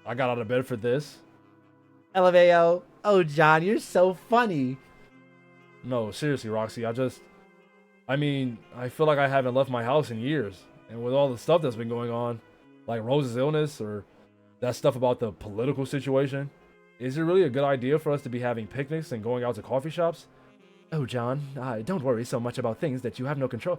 I got out of bed for this? LMAO. Oh, John, you're so funny. No, seriously, Roxy, I feel like I haven't left my house in years. And with all the stuff that's been going on, like Rose's illness or that stuff about the political situation, is it really a good idea for us to be having picnics and going out to coffee shops? Oh, John, don't worry so much about things that you have no control.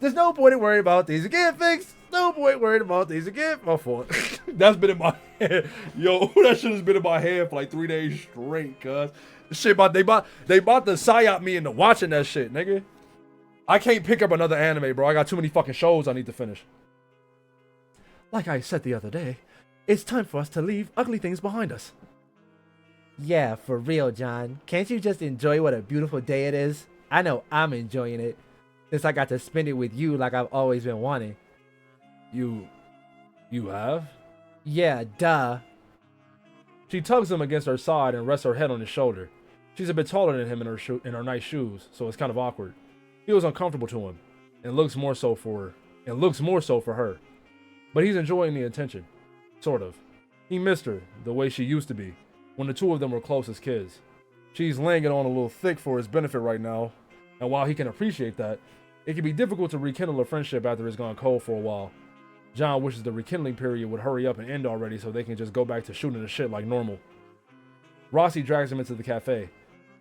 There's no point in worrying about these again, Fix. No point worrying about these again. My fault. That's been in my head. Yo, that shit has been in my head for like 3 days straight, cuz. Shit about they about to psyop me into watching that shit, nigga. I can't pick up another anime, bro. I got too many fucking shows I need to finish. Like I said the other day, it's time for us to leave ugly things behind us. Yeah, for real, John. Can't you just enjoy what a beautiful day it is? I know I'm enjoying it, since I got to spend it with you like I've always been wanting. You have? Yeah, duh. She tugs him against her side and rests her head on his shoulder. She's a bit taller than him in her nice shoes, so it's kind of awkward. Feels uncomfortable to him, and looks more so for and looks more so for her. But he's enjoying the attention. Sort of. He missed her the way she used to be, when the two of them were close as kids. She's laying it on a little thick for his benefit right now, and while he can appreciate that, it can be difficult to rekindle a friendship after it's gone cold for a while. John wishes the rekindling period would hurry up and end already so they can just go back to shooting the shit like normal. Roxy drags him into the cafe.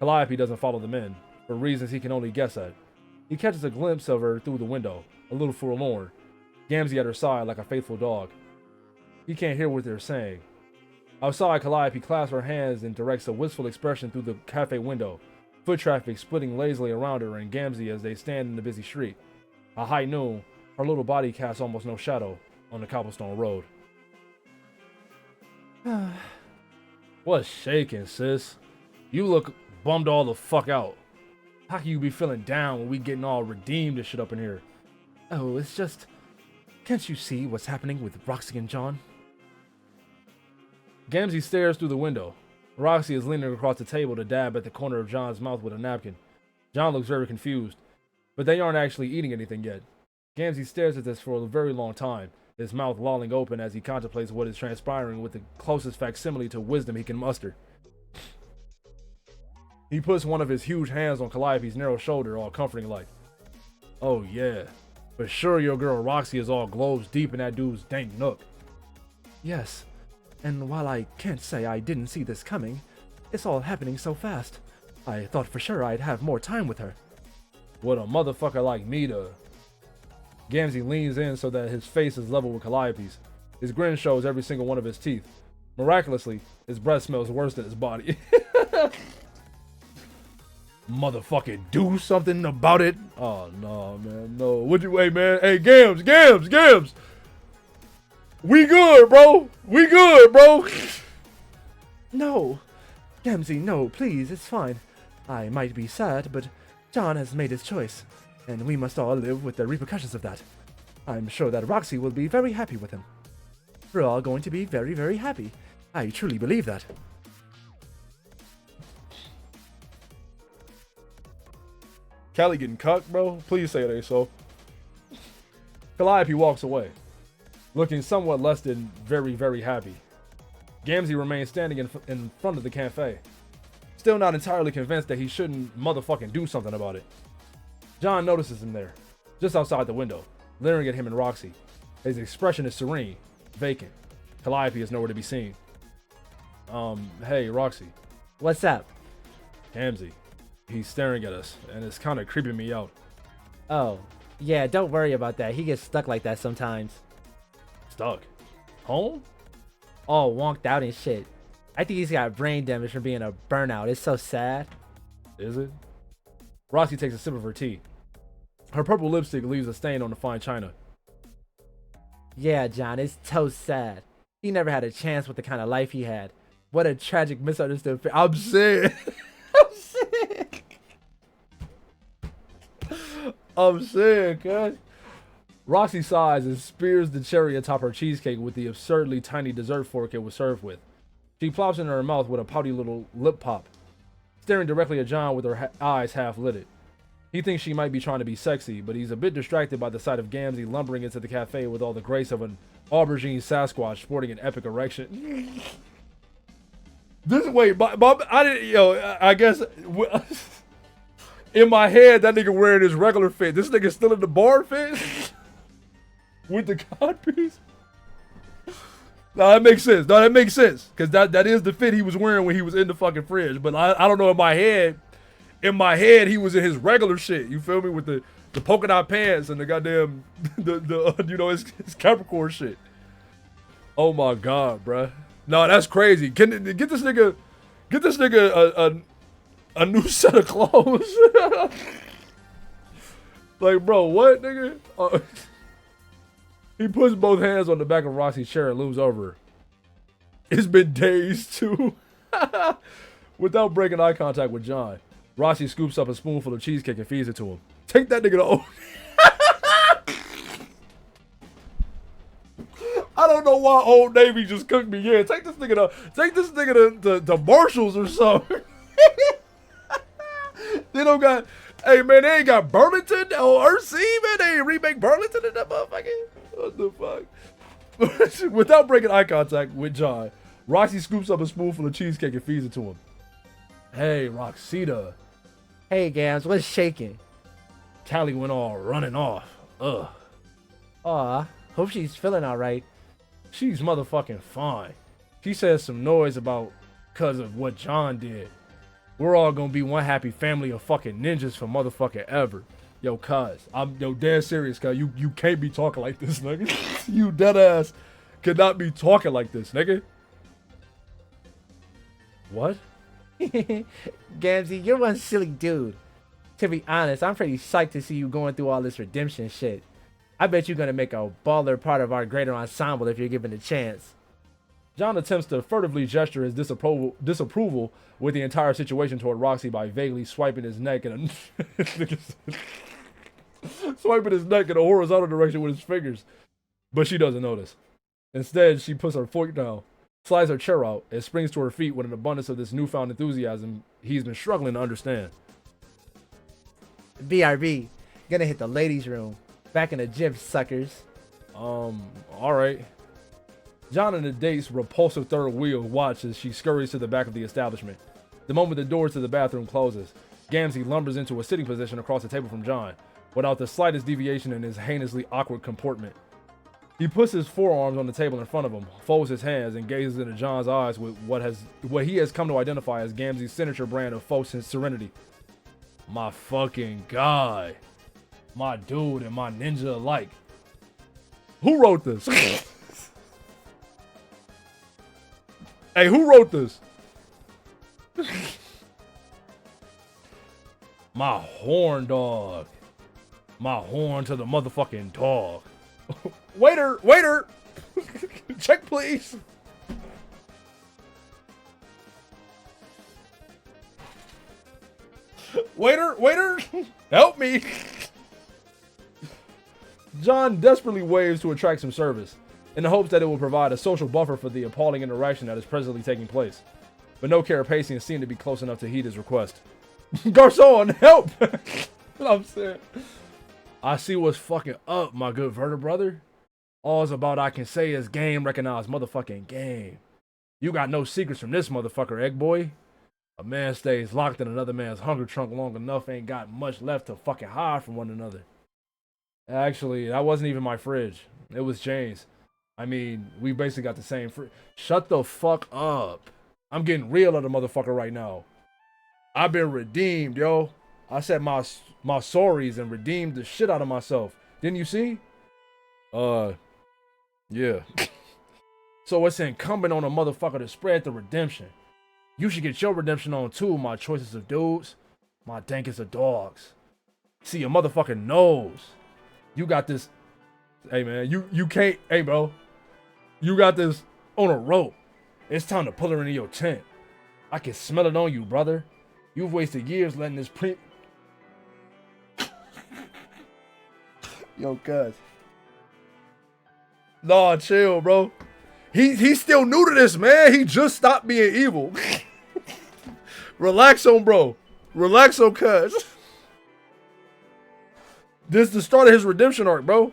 Calliope doesn't follow them in, for reasons he can only guess at. He catches a glimpse of her through the window, a little forlorn, Gamzee at her side like a faithful dog. He can't hear what they're saying. Outside, Calliope clasps her hands and directs a wistful expression through the cafe window, foot traffic splitting lazily around her and Gamzee as they stand in the busy street. A high noon, her little body casts almost no shadow on the cobblestone road. What's shaking, sis? You look bummed all the fuck out. How can you be feeling down when we getting all redeemed and shit up in here? Oh, it's just... Can't you see what's happening with Roxy and John? Gamzee stares through the window. Roxy is leaning across the table to dab at the corner of John's mouth with a napkin. John looks very confused, but they aren't actually eating anything yet. Gamzee stares at this for a very long time, his mouth lolling open as he contemplates what is transpiring with the closest facsimile to wisdom he can muster. He puts one of his huge hands on Calliope's narrow shoulder, all comforting like, "Oh yeah, for sure your girl Roxy is all globes deep in that dude's dank nook." Yes, and while I can't say I didn't see this coming, it's all happening so fast. I thought for sure I'd have more time with her. What a motherfucker like me to... Gamzee leans in so that his face is level with Calliope's. His grin shows every single one of his teeth. Miraculously, his breath smells worse than his body. Motherfucking do something about it. Oh no, man, no. What you, hey man, hey Gams. We good, bro. We good, bro. No, Gamzee, no, please, it's fine. I might be sad, but John has made his choice, and we must all live with the repercussions of that. I'm sure that Roxy will be very happy with him. We're all going to be very, very happy. I truly believe that. Callie getting cucked, bro? Please say it ain't so. Calliope walks away, looking somewhat less than very, very happy. Gamzee remains standing in front of the cafe, still not entirely convinced that he shouldn't motherfucking do something about it. John notices him there, just outside the window, leering at him and Roxy. His expression is serene, vacant. Calliope is nowhere to be seen. Hey, Roxy. What's up? Gamzee. He's staring at us, and it's kind of creeping me out. Oh, yeah, don't worry about that. He gets stuck like that sometimes. Stuck? Home? All wonked out and shit. I think he's got brain damage from being a burnout. It's so sad. Is it? Roxy takes a sip of her tea. Her purple lipstick leaves a stain on the fine china. Yeah, John, it's so sad. He never had a chance with the kind of life he had. What a tragic misunderstood I'm saying. I'm saying, cuz. Roxy sighs and spears the cherry atop her cheesecake with the absurdly tiny dessert fork it was served with. She plops it in her mouth with a pouty little lip pop, staring directly at John with her eyes half lidded. He thinks she might be trying to be sexy, but he's a bit distracted by the sight of Gamzee lumbering into the cafe with all the grace of an aubergine Sasquatch sporting an epic erection. Wait, Bob, I didn't, I guess, in my head, that nigga wearing his regular fit. This nigga still in the bar fit? With the codpiece? No, that makes sense. No, that makes sense. Because that is the fit he was wearing when he was in the fucking fridge. But I don't know, in my head, he was in his regular shit. You feel me? With the polka dot pants and the goddamn, his Capricorn shit. Oh my God, bruh. No, that's crazy. Get this nigga a new set of clothes. Like, bro, what, nigga? He puts both hands on the back of Roxy's chair and looms over her. It's been days, too. Without breaking eye contact with John, Roxy scoops up a spoonful of cheesecake and feeds it to him. Take that nigga to Old. I don't know why Old Navy just cooked me. Yeah, take this nigga to Marshalls or something. They don't got. Hey, man, they ain't got Burlington or Earthsea, man. They ain't remake Burlington in that motherfucker. What the fuck? Without breaking eye contact with John, Roxy scoops up a spoonful of cheesecake and feeds it to him. Hey, Roxita. Hey, Gams, what's shaking? Callie went all running off. Ugh. Aw, hope she's feeling alright. She's motherfucking fine. She says some noise about cause of what John did. We're all gonna be one happy family of fucking ninjas for motherfucking ever. Yo, cuz, I'm dead serious, cuz. You can't be talking like this, nigga. You dead ass cannot be talking like this, nigga. What? Gamsey, you're one silly dude. To be honest, I'm pretty psyched to see you going through all this redemption shit. I bet you're gonna make a baller part of our greater ensemble if you're given a chance. John attempts to furtively gesture his disapproval with the entire situation toward Roxy by vaguely swiping his neck in a swiping his neck in a horizontal direction with his fingers. But she doesn't notice. Instead, she puts her fork down, slides her chair out, and springs to her feet with an abundance of this newfound enthusiasm he's been struggling to understand. BRB, gonna hit the ladies' room. Back in the gym, suckers. Alright. John and the date's repulsive third wheel watch as she scurries to the back of the establishment. The moment the door to the bathroom closes, Gamsey lumbers into a sitting position across the table from John, without the slightest deviation in his heinously awkward comportment. He puts his forearms on the table in front of him, folds his hands, and gazes into John's eyes with what he has come to identify as Gamsey's signature brand of false serenity. My fucking guy. My dude and my ninja alike. Who wrote this? Hey, who wrote this? My horn dog. My horn to the motherfucking dog. Waiter, waiter. Check, please. Waiter, waiter. Help me. John desperately waves to attract some service, in the hopes that it will provide a social buffer for the appalling interaction that is presently taking place. But no Carapacians seem to be close enough to heed his request. Garçon, help! What I'm saying. I see what's fucking up, my good Verta brother. All's about I can say is game recognized motherfucking game. You got no secrets from this motherfucker, egg boy. A man stays locked in another man's hunger trunk long enough ain't got much left to fucking hide from one another. Actually, that wasn't even my fridge. It was Jane's. I mean, we basically got the same fridge. Shut the fuck up. I'm getting real at the motherfucker right now. I've been redeemed, yo. I said my sorries and redeemed the shit out of myself. Didn't you see? Yeah. So it's incumbent on a motherfucker to spread the redemption. You should get your redemption on too, my choices of dudes. My dankest of dogs. See, a motherfucker knows. You got this. Hey, man, you can't. Hey, bro. You got this on a rope. It's time to pull her into your tent. I can smell it on you, brother. You've wasted years letting this Yo, cuz. Nah, chill, bro. He's still new to this, man. He just stopped being evil. Relax on, bro. Relax on, cuz. This is the start of his redemption arc, bro.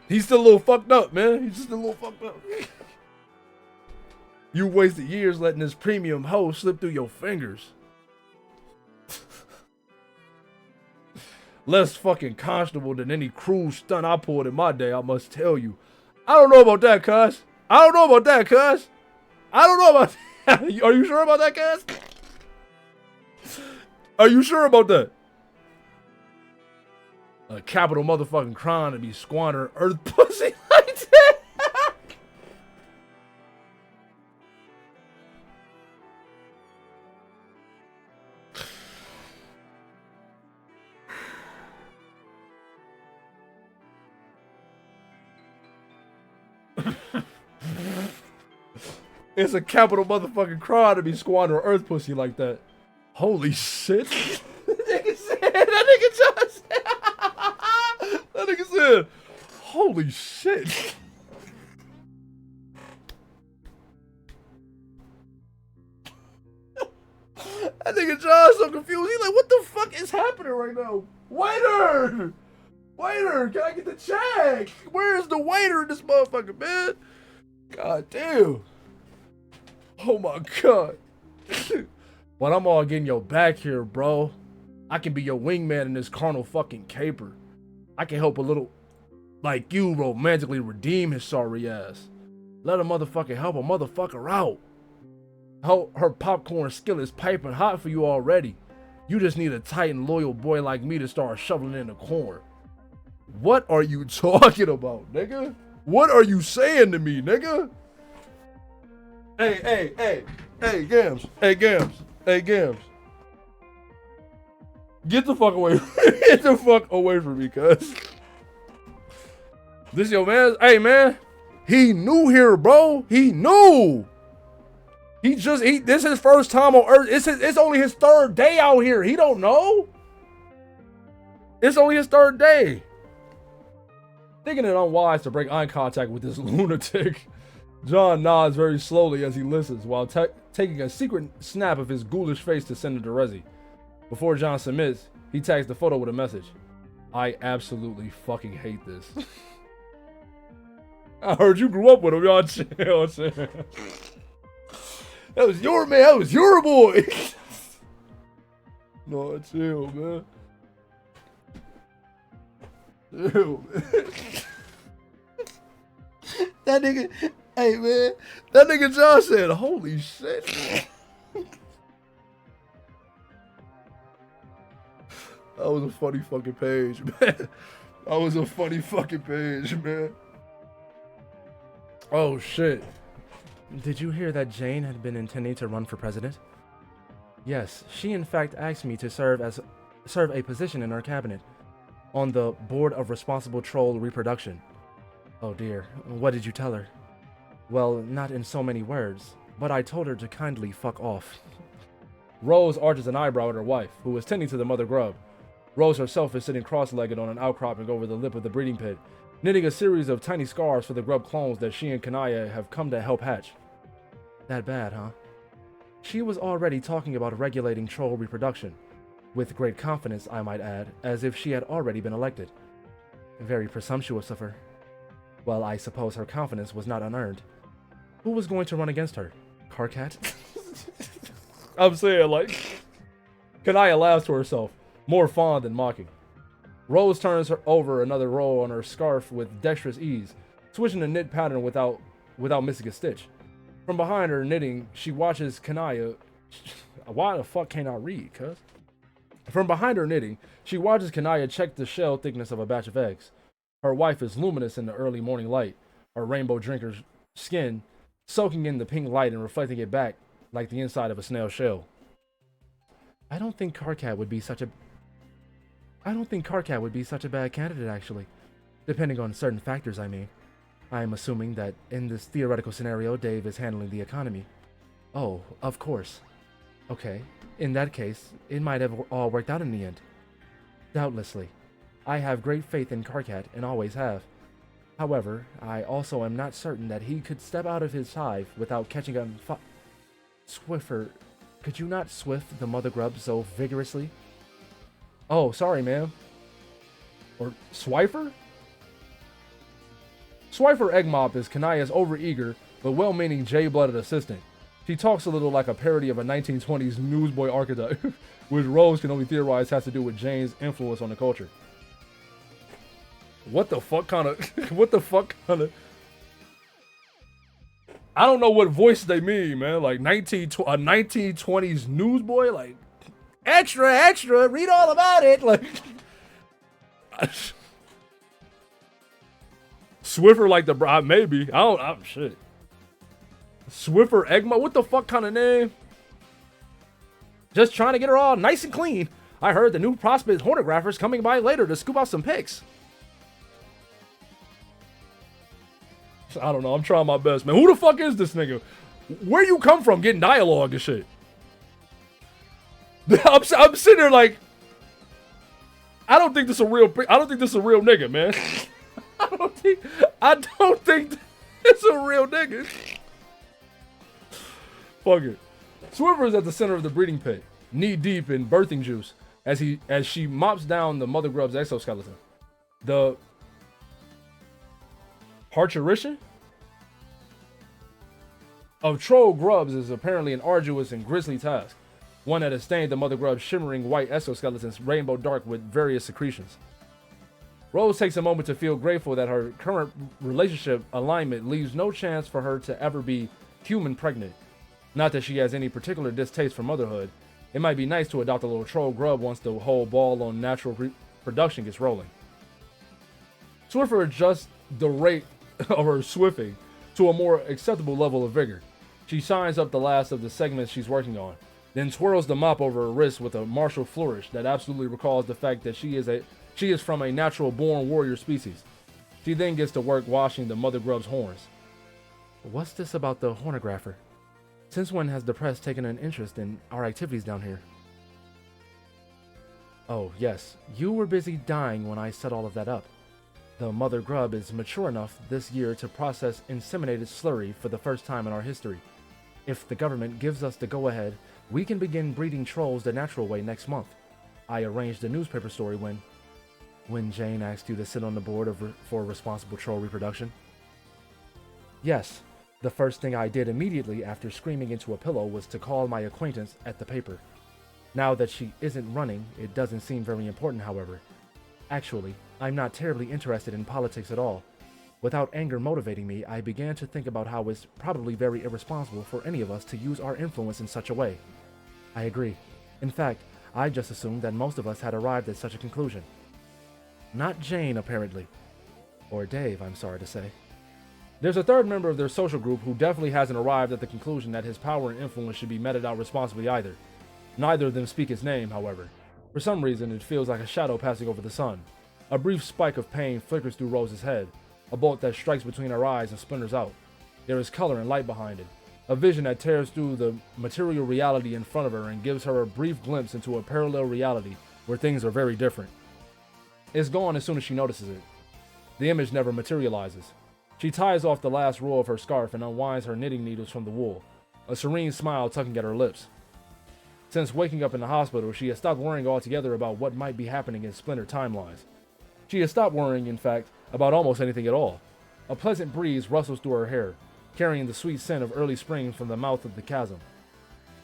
He's still a little fucked up, man. He's just a little fucked up. You wasted years letting this premium hoe slip through your fingers. Less fucking constable than any cruise stunt I pulled in my day, I must tell you. I don't know about that, cuz. I don't know about that, cuz. I don't know about that. Are you sure about that, cuz? Are you sure about that? A capital motherfucking crime to be squandering earth pussy like that. It's a capital motherfucking crime to be squandering earth pussy like that. Holy shit. That nigga said, holy shit. That nigga John's so confused. He's like, what the fuck is happening right now? Waiter! Waiter, can I get the check? Where is the waiter in this motherfucker, man? God damn. Oh my God. But I'm all getting your back here, bro. I can be your wingman in this carnal fucking caper. I can help a little like you romantically redeem his sorry ass. Let a motherfucker help a motherfucker out. Her popcorn skill is piping hot for you already. You just need a tight and loyal boy like me to start shoveling in the corn. What are you talking about, nigga? What are you saying to me, nigga? Hey, Gams. Hey, Gams. Hey, Gams. Get the fuck away. Get the fuck away from me, cuz. This your man. Hey, man. He new here, bro. He new. This is his first time on Earth. It's only his third day out here. He don't know. It's only his third day. Thinking it unwise to break eye contact with this lunatic, John nods very slowly as he listens while taking a secret snap of his ghoulish face to send it to Rezi. Before John submits, he tags the photo with a message. I absolutely fucking hate this. I heard you grew up with him, y'all chill. That was your man, that was your boy. No, chill, man. Chill, man. That nigga, hey man, that nigga John said, holy shit. That was a funny fucking page, man. That was a funny fucking page, man. Oh shit. Did you hear that Jane had been intending to run for president? Yes, she in fact asked me to serve a position in our cabinet on the Board of Responsible Troll Reproduction. Oh dear, what did you tell her? Well, not in so many words, but I told her to kindly fuck off. Rose arches an eyebrow at her wife, who is tending to the mother grub. Rose herself is sitting cross-legged on an outcropping over the lip of the breeding pit, knitting a series of tiny scarves for the grub clones that she and Kanaya have come to help hatch. That bad, huh? She was already talking about regulating troll reproduction, with great confidence, I might add, as if she had already been elected. Very presumptuous of her. Well, I suppose her confidence was not unearned. Who was going to run against her? Karkat? I'm saying, like, Kanaya laughs to herself, more fond than mocking. Rose turns her over another roll on her scarf with dexterous ease, switching the knit pattern without missing a stitch. From behind her knitting, she watches Kanaya. Why the fuck can't I read, cuz? From behind her knitting, she watches Kanaya check the shell thickness of a batch of eggs. Her wife is luminous in the early morning light, her rainbow drinker's skin soaking in the pink light and reflecting it back like the inside of a snail shell. I don't think Karkat would be such a bad candidate, actually. Depending on certain factors, I mean. I am assuming that in this theoretical scenario, Dave is handling the economy. Oh, of course. Okay, in that case, it might have all worked out in the end. Doubtlessly. I have great faith in Karkat and always have. However, I also am not certain that he could step out of his hive without catching on Swiffer, could you not swift the mother grub so vigorously? Oh, sorry, ma'am. Or Swifer? Swifer Eggmop is Kanaya's overeager but well-meaning J-blooded assistant. She talks a little like a parody of a 1920s newsboy archetype, which Rose can only theorize has to do with Jane's influence on the culture. What the fuck kind of... I don't know what voice they mean, man. Like a 1920s newsboy? Like, extra, extra, read all about it. Like... Swiffer like the bride, maybe. Shit. Swiffer Eggma, what the fuck kind of name? Just trying to get her all nice and clean. I heard the new prospect hornographer's coming by later to scoop out some pics. I don't know, I'm trying my best, man. Who the fuck is this nigga? Where you come from getting dialogue and shit? I'm sitting there like, I don't think this is a real nigga, man. I don't think it's a real nigga. Fuck it. Swiffer is at the center of the breeding pit. knee deep in birthing juice as she mops down the mother grub's exoskeleton. The parturition of troll grubs is apparently an arduous and grisly task, one that has stained the mother grub's shimmering white exoskeletons rainbow dark with various secretions. Rose takes a moment to feel grateful that her current relationship alignment leaves no chance for her to ever be human pregnant. Not that she has any particular distaste for motherhood. It might be nice to adopt a little troll grub once the whole ball on natural production gets rolling. Swiffer adjusts the rate of her swiffing to a more acceptable level of vigor. She shines up the last of the segments she's working on, then twirls the mop over her wrist with a martial flourish that absolutely recalls the fact that she is from a natural-born warrior species. She then gets to work washing the mother grub's horns. What's this about the hornographer? Since when has the press taken an interest in our activities down here? Oh, yes, you were busy dying when I set all of that up. The mother grub is mature enough this year to process inseminated slurry for the first time in our history. If the government gives us the go-ahead, we can begin breeding trolls the natural way next month. I arranged a newspaper story when Jane asked you to sit on the board for responsible troll reproduction. Yes, the first thing I did immediately after screaming into a pillow was to call my acquaintance at the paper. Now that she isn't running, it doesn't seem very important, however. Actually, I'm not terribly interested in politics at all. Without anger motivating me, I began to think about how it's probably very irresponsible for any of us to use our influence in such a way. I agree. In fact, I just assumed that most of us had arrived at such a conclusion. Not Jane, apparently. Or Dave, I'm sorry to say. There's a third member of their social group who definitely hasn't arrived at the conclusion that his power and influence should be meted out responsibly either. Neither of them speak his name, however. For some reason, it feels like a shadow passing over the sun. A brief spike of pain flickers through Rose's head, a bolt that strikes between her eyes and splinters out. There is color and light behind it, a vision that tears through the material reality in front of her and gives her a brief glimpse into a parallel reality where things are very different. It's gone as soon as she notices it. The image never materializes. She ties off the last roll of her scarf and unwinds her knitting needles from the wool, a serene smile tugging at her lips. Since waking up in the hospital, she has stopped worrying altogether about what might be happening in splinter timelines. She has stopped worrying, in fact, about almost anything at all. A pleasant breeze rustles through her hair, carrying the sweet scent of early spring from the mouth of the chasm.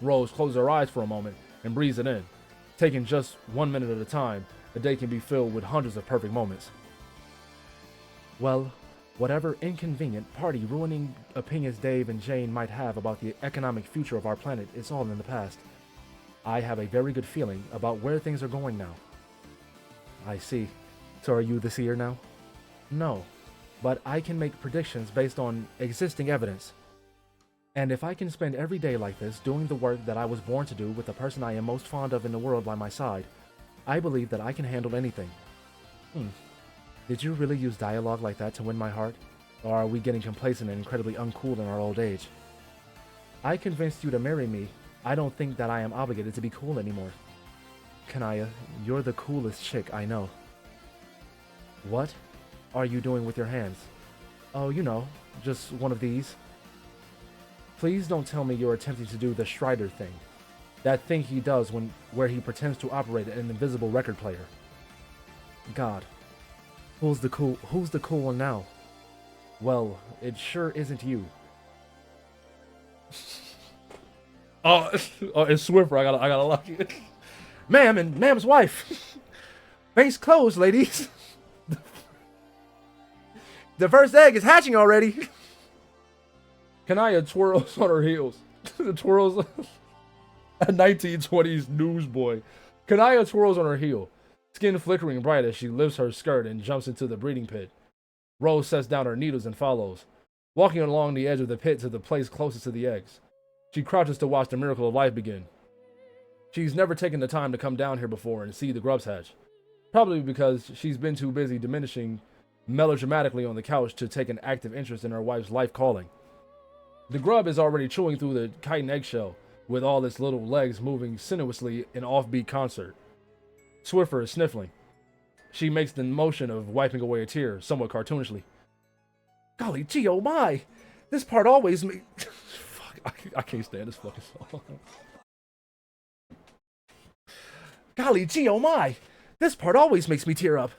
Rose closes her eyes for a moment and breathes it in. Taking just 1 minute at a time, the day can be filled with hundreds of perfect moments. Well, whatever inconvenient, party-ruining opinions Dave and Jane might have about the economic future of our planet is all in the past. I have a very good feeling about where things are going now. I see. So are you the seer now? No, but I can make predictions based on existing evidence. And if I can spend every day like this doing the work that I was born to do with the person I am most fond of in the world by my side, I believe that I can handle anything. Did you really use dialogue like that to win my heart? Or are we getting complacent and incredibly uncool in our old age? I convinced you to marry me. I don't think that I am obligated to be cool anymore. Kanaya, you're the coolest chick I know. What are you doing with your hands? Oh, you know, just one of these. Please don't tell me you're attempting to do the Strider thing. That thing he does where he pretends to operate an invisible record player. God. Who's the cool one now? Well, it sure isn't you. Oh, it's Swiffer. I gotta lock it. Ma'am and ma'am's wife. Base closed, ladies. The first egg is hatching already. Kanaya twirls on her heels. Twirls a 1920s newsboy. Kanaya twirls on her heel, skin flickering bright as she lifts her skirt and jumps into the breeding pit. Rose sets down her needles and follows, walking along the edge of the pit to the place closest to the eggs. She crouches to watch the miracle of life begin. She's never taken the time to come down here before and see the grubs hatch, probably because she's been too busy diminishing melodramatically on the couch to take an active interest in her wife's life calling. The grub is already chewing through the chitin eggshell, with all its little legs moving sinuously in offbeat concert. Swiffer is sniffling. She makes the motion of wiping away a tear, somewhat cartoonishly. Golly gee, oh my! This part always Fuck, I can't stand this fucking song. Golly gee, oh my! This part always makes me tear up.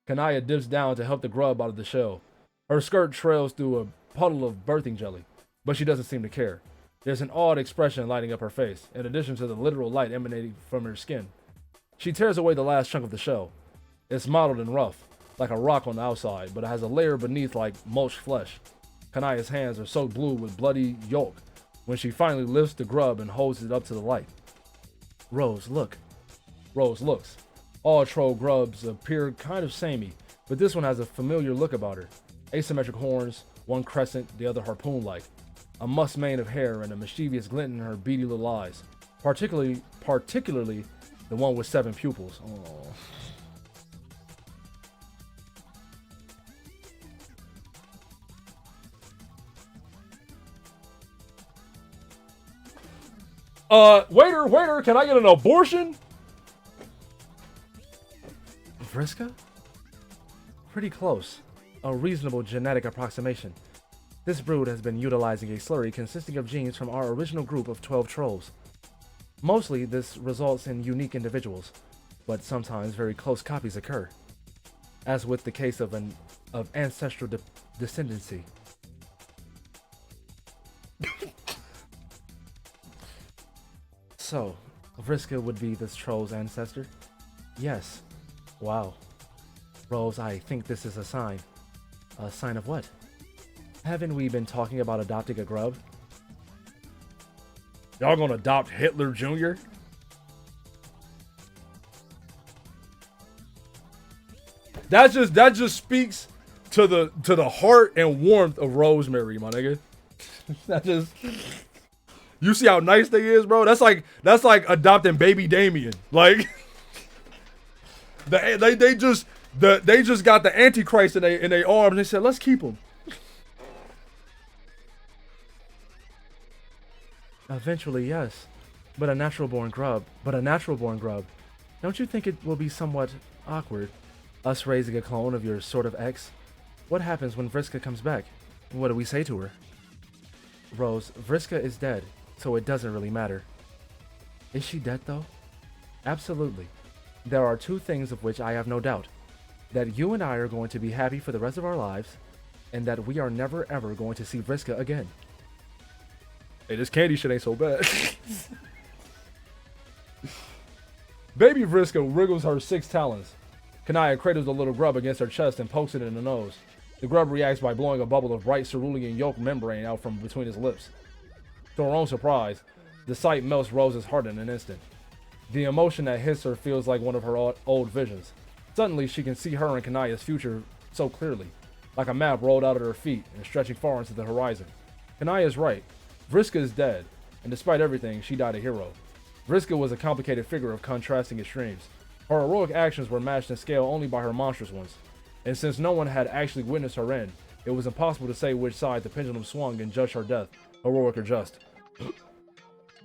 Kanaya dips down to help the grub out of the shell. Her skirt trails through a puddle of birthing jelly, but she doesn't seem to care. There's an odd expression lighting up her face, in addition to the literal light emanating from her skin. She tears away the last chunk of the shell. It's mottled and rough, like a rock on the outside, but it has a layer beneath like mulched flesh. Kanaya's hands are soaked blue with bloody yolk when she finally lifts the grub and holds it up to the light. Rose, look. Rose looks. All troll grubs appear kind of samey, but this one has a familiar look about her. Asymmetric horns, one crescent, the other harpoon-like. A musk mane of hair and a mischievous glint in her beady little eyes. Particularly the one with 7 pupils. Oh. Waiter, can I get an abortion? Vriska? Pretty close. A reasonable genetic approximation. This brood has been utilizing a slurry consisting of genes from our original group of 12 trolls. Mostly, this results in unique individuals, but sometimes very close copies occur, as with the case of ancestral descendancy. So, Vriska would be this troll's ancestor? Yes. Wow. Rose, I think this is a sign. A sign of what? Haven't we been talking about adopting a grub? Y'all gonna adopt Hitler Jr.? That just speaks to the heart and warmth of Rosemary, my nigga. That just, you see how nice they is, bro? That's like adopting baby Damien. Like they just got the Antichrist in their arms and they said, let's keep him. Eventually, yes. But a natural-born grub. Don't you think it will be somewhat awkward, us raising a clone of your sort of ex? What happens when Vriska comes back? What do we say to her? Rose, Vriska is dead, so it doesn't really matter. Is she dead, though? Absolutely. There are 2 things of which I have no doubt. That you and I are going to be happy for the rest of our lives, and that we are never ever going to see Vriska again. Hey, this candy shit ain't so bad. Baby Vriska wriggles her 6 talons. Kanaya cradles the little grub against her chest and pokes it in the nose. The grub reacts by blowing a bubble of bright cerulean yolk membrane out from between his lips. To her own surprise, the sight melts Rose's heart in an instant. The emotion that hits her feels like one of her old visions. Suddenly, she can see her and Kanaya's future so clearly, like a map rolled out at her feet and stretching far into the horizon. Kanaya is right. Vriska is dead, and despite everything, she died a hero. Vriska was a complicated figure of contrasting extremes. Her heroic actions were matched in scale only by her monstrous ones, and since no one had actually witnessed her end, it was impossible to say which side the pendulum swung and judge her death, heroic or just.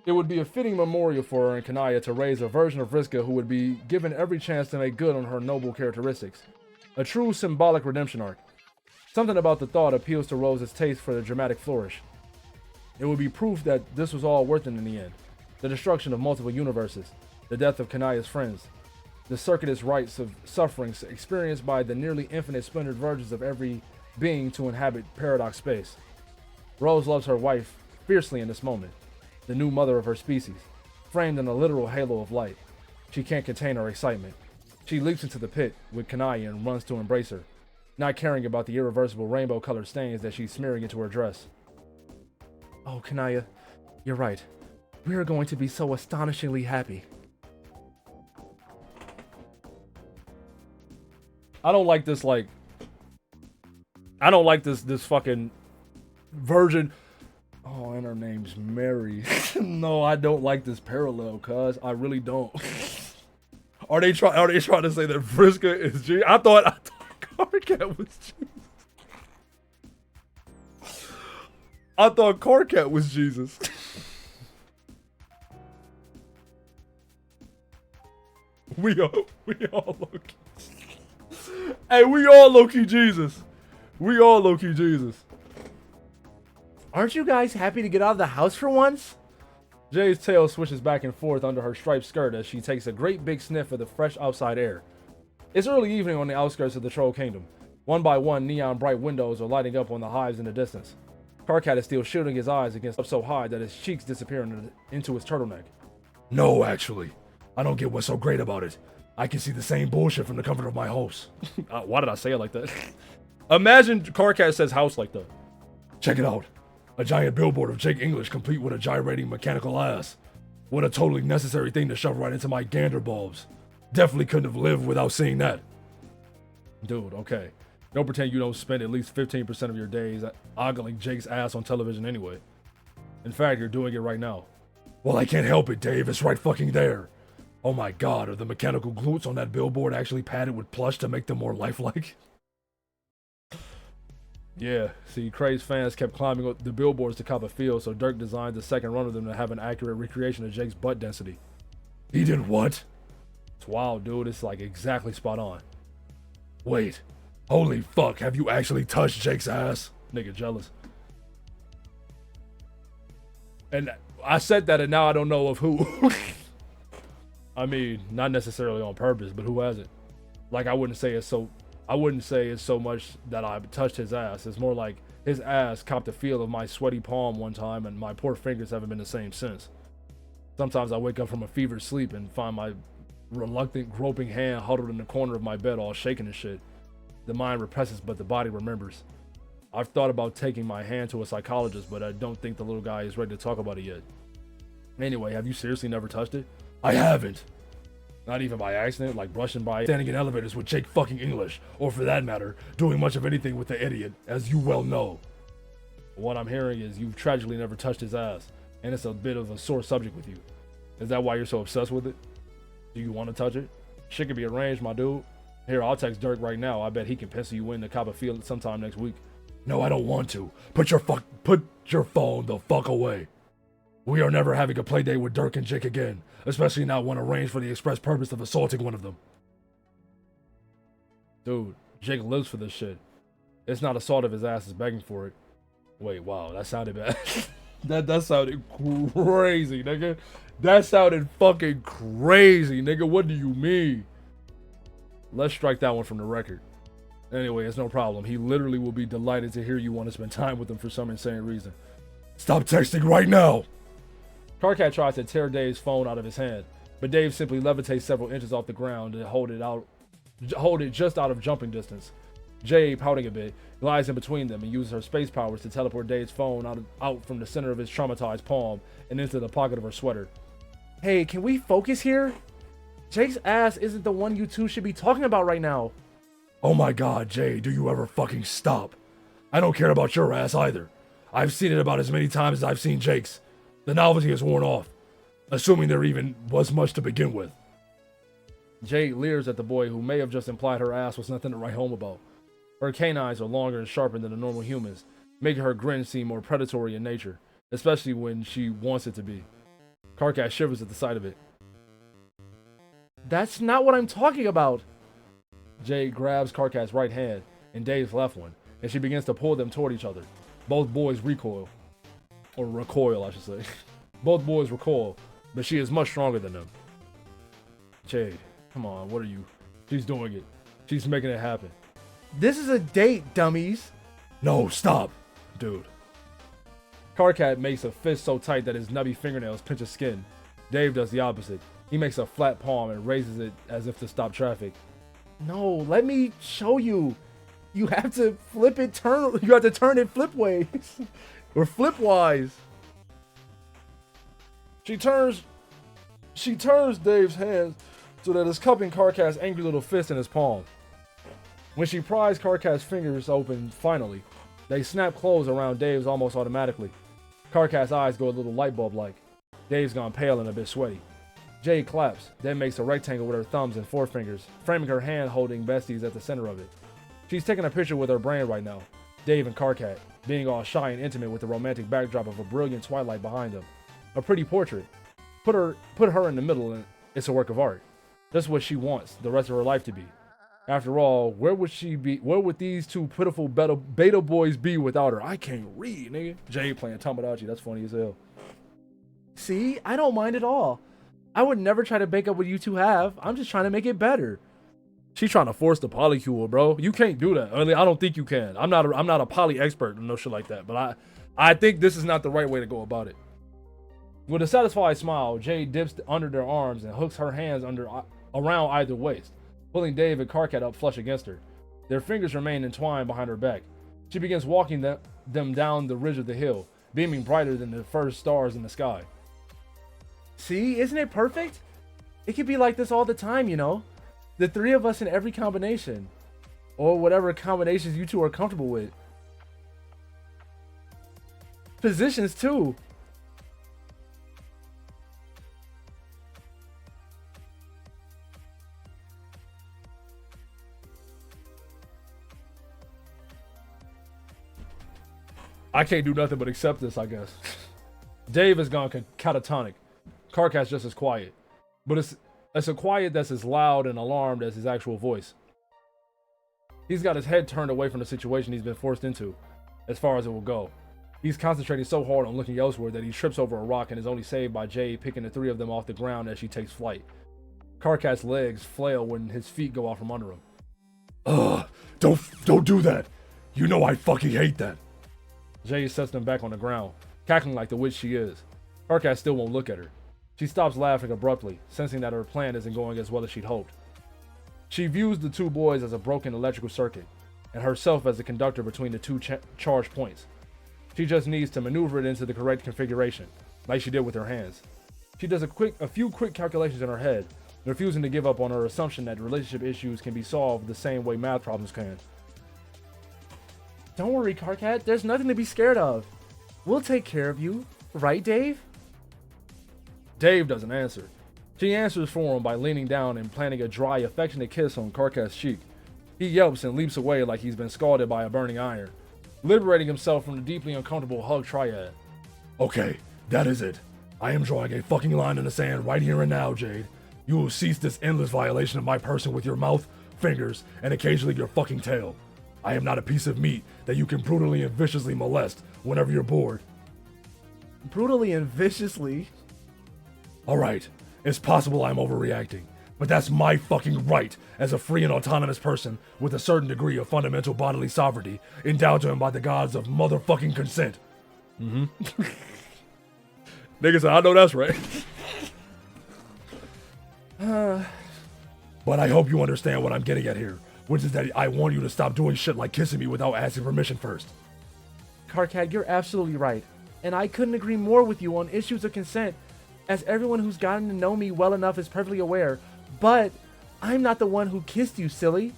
It would be a fitting memorial for her and Kanaya to raise a version of Vriska who would be given every chance to make good on her noble characteristics. A true symbolic redemption arc. Something about the thought appeals to Rose's taste for the dramatic flourish. It would be proof that this was all worth it in the end. The destruction of multiple universes, the death of Kanaya's friends, the circuitous rites of sufferings experienced by the nearly infinite splintered versions of every being to inhabit paradox space. Rose loves her wife fiercely in this moment, the new mother of her species, framed in a literal halo of light. She can't contain her excitement. She leaps into the pit with Kanaya and runs to embrace her, not caring about the irreversible rainbow-colored stains that she's smearing into her dress. Oh, Kanaya, you're right. We are going to be so astonishingly happy. I don't like this fucking virgin. Oh, and her name's Mary. No, I don't like this parallel, cuz. I really don't. Are they trying to say that Vriska is Jesus? I thought Carcat was Jesus. I thought Carcat was Jesus. we all low-key. Hey, we all low-key Jesus. We all low-key Jesus. Aren't you guys happy to get out of the house for once? Jay's tail swishes back and forth under her striped skirt as she takes a great big sniff of the fresh outside air. It's early evening on the outskirts of the Troll Kingdom. One by one, neon bright windows are lighting up on the hives in the distance. Karkat is still shielding his eyes against up so high that his cheeks disappear into his turtleneck. No, actually. I don't get what's so great about it. I can see the same bullshit from the comfort of my house. Why did I say it like that? Imagine Karkat says house like that. Check it out. A giant billboard of Jake English complete with a gyrating mechanical ass. What a totally necessary thing to shove right into my gander bulbs. Definitely couldn't have lived without seeing that. Dude, okay. Don't pretend you don't spend at least 15% of your days ogling Jake's ass on television anyway. In fact, you're doing it right now. Well, I can't help it, Dave. It's right fucking there. Oh my god, are the mechanical glutes on that billboard actually padded with plush to make them more lifelike? Yeah, see, Craze fans kept climbing up the billboards to cop a feel, so Dirk designed the second run of them to have an accurate recreation of Jake's butt density. He did what? It's wild, dude. It's like exactly spot on. Wait. Holy fuck, have you actually touched Jake's ass? Nigga jealous. And I said that and now I don't know of who. I mean, not necessarily on purpose, but who hasn't? Like, I wouldn't say it's so much that I touched his ass. It's more like his ass copped a feel of my sweaty palm one time and my poor fingers haven't been the same since. Sometimes I wake up from a fevered sleep and find my reluctant, groping hand huddled in the corner of my bed all shaking and shit. The mind represses, but the body remembers. I've thought about taking my hand to a psychologist, but I don't think the little guy is ready to talk about it yet. Anyway, have you seriously never touched it? I haven't. Not even by accident, like brushing by? Standing in elevators with Jake fucking English, or for that matter, doing much of anything with the idiot, as you well know. What I'm hearing is you've tragically never touched his ass, and it's a bit of a sore subject with you. Is that why you're so obsessed with it? Do you want to touch it? Shit can be arranged, my dude. Here, I'll text Dirk right now. I bet he can pencil you in to cop a field sometime next week. No, I don't want to. Put your phone the fuck away. We are never having a play date with Dirk and Jake again, especially not one arranged for the express purpose of assaulting one of them. Dude, Jake lives for this shit. It's not assault if his ass is begging for it. Wait, wow, that sounded bad. that sounded crazy, nigga. That sounded fucking crazy, nigga. What do you mean? Let's strike that one from the record. Anyway, it's no problem. He literally will be delighted to hear you want to spend time with him for some insane reason. Stop texting right now! Karkat tries to tear Dave's phone out of his hand, but Dave simply levitates several inches off the ground and hold it just out of jumping distance. Jay, pouting a bit, glides in between them and uses her space powers to teleport Dave's phone out from the center of his traumatized palm and into the pocket of her sweater. Hey, can we focus here? Jake's ass isn't the one you two should be talking about right now. Oh my god, Jay, do you ever fucking stop? I don't care about your ass either. I've seen it about as many times as I've seen Jake's. The novelty has worn off, assuming there even was much to begin with. Jay leers at the boy who may have just implied her ass was nothing to write home about. Her canines are longer and sharper than the normal humans, making her grin seem more predatory in nature, especially when she wants it to be. Karkat shivers at the sight of it. That's not what I'm talking about. Jay grabs Karkat's right hand and Dave's left one, and she begins to pull them toward each other. Both boys recoil. Or recoil, I should say. Both boys recoil, but she is much stronger than them. Jade, come on, what are you? She's doing it. She's making it happen. This is a date, dummies. No, stop. Dude. Karkat makes a fist so tight that his nubby fingernails pinch his skin. Dave does the opposite. He makes a flat palm and raises it as if to stop traffic. No, let me show you. You have to flip it, you have to turn it flip ways. Or flip-wise. She turns Dave's hands so that it's cupping Karkat's angry little fist in his palm. When she pries Karkat's fingers open finally, they snap closed around Dave's almost automatically. Karkat's eyes go a little light bulb-like. Dave's gone pale and a bit sweaty. Jade claps, then makes a rectangle with her thumbs and forefingers, framing her hand holding besties at the center of it. She's taking a picture with her brain right now. Dave and Karkat, being all shy and intimate with the romantic backdrop of a brilliant twilight behind them. A pretty portrait. Put her in the middle and it's a work of art. Just what she wants the rest of her life to be. After all, where would these two pitiful beta boys be without her? I can't read, nigga. Jay playing Tamagotchi, that's funny as hell. See, I don't mind at all. I would never try to make up what you two have. I'm just trying to make it better. She's trying to force the polycule, bro. You can't do that. I don't think you can. I'm not a poly expert and no shit like that. But I think this is not the right way to go about it. With a satisfied smile, Jade dips under their arms and hooks her hands around either waist, pulling Dave and Karkat up flush against her. Their fingers remain entwined behind her back. She begins walking them down the ridge of the hill, beaming brighter than the first stars in the sky. See, isn't it perfect? It could be like this all the time, you know? The three of us in every combination. Or whatever combinations you two are comfortable with. Positions too. I can't do nothing but accept this, I guess. Dave has gone catatonic. Karkat's just as quiet. But it's a quiet that's as loud and alarmed as his actual voice. He's got his head turned away from the situation he's been forced into, as far as it will go. He's concentrating so hard on looking elsewhere that he trips over a rock and is only saved by Jade picking the three of them off the ground as she takes flight. Karkat's legs flail when his feet go out from under him. Ugh, don't do that. You know I fucking hate that. Jade sets them back on the ground, cackling like the witch she is. Karkat still won't look at her. She stops laughing abruptly, sensing that her plan isn't going as well as she'd hoped. She views the two boys as a broken electrical circuit, and herself as the conductor between the two charge points. She just needs to maneuver it into the correct configuration, like she did with her hands. She does a few quick calculations in her head, refusing to give up on her assumption that relationship issues can be solved the same way math problems can. Don't worry, Karkat. There's nothing to be scared of. We'll take care of you. Right, Dave? Dave doesn't answer. She answers for him by leaning down and planting a dry, affectionate kiss on Karkat's cheek. He yelps and leaps away like he's been scalded by a burning iron, liberating himself from the deeply uncomfortable hug triad. Okay, that is it. I am drawing a fucking line in the sand right here and now, Jade. You will cease this endless violation of my person with your mouth, fingers, and occasionally your fucking tail. I am not a piece of meat that you can brutally and viciously molest whenever you're bored. Brutally and viciously? Alright, it's possible I'm overreacting, but that's my fucking right as a free and autonomous person with a certain degree of fundamental bodily sovereignty endowed to him by the gods of motherfucking consent. Mm-hmm. Nigga said, I know that's right. But I hope you understand what I'm getting at here, which is that I want you to stop doing shit like kissing me without asking permission first. Karkat, you're absolutely right. And I couldn't agree more with you on issues of consent, as everyone who's gotten to know me well enough is perfectly aware. But I'm not the one who kissed you, silly.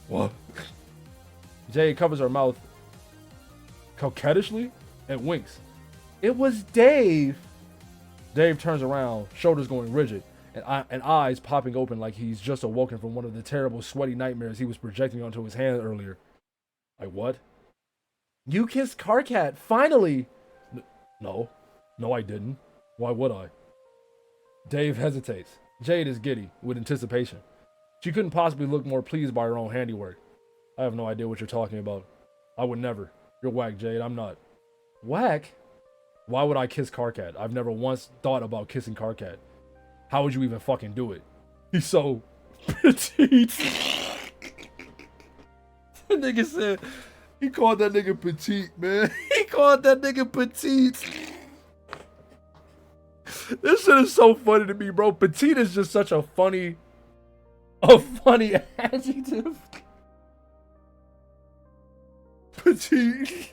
What? Jade covers her mouth coquettishly and winks. It was Dave. Dave turns around, shoulders going rigid, and eyes popping open like he's just awoken from one of the terrible sweaty nightmares he was projecting onto his hand earlier. Like what? You kissed Karkat, finally! No, I didn't. Why would I? Dave hesitates. Jade is giddy with anticipation. She couldn't possibly look more pleased by her own handiwork. I have no idea what you're talking about. I would never. You're whack, Jade. I'm not. Whack? Why would I kiss Karkat? I've never once thought about kissing Karkat. How would you even fucking do it? He's so petite. That nigga said, he called that nigga petite, man. He called that nigga petite. This shit is so funny to me, bro. Petite is just such a funny adjective. Petite.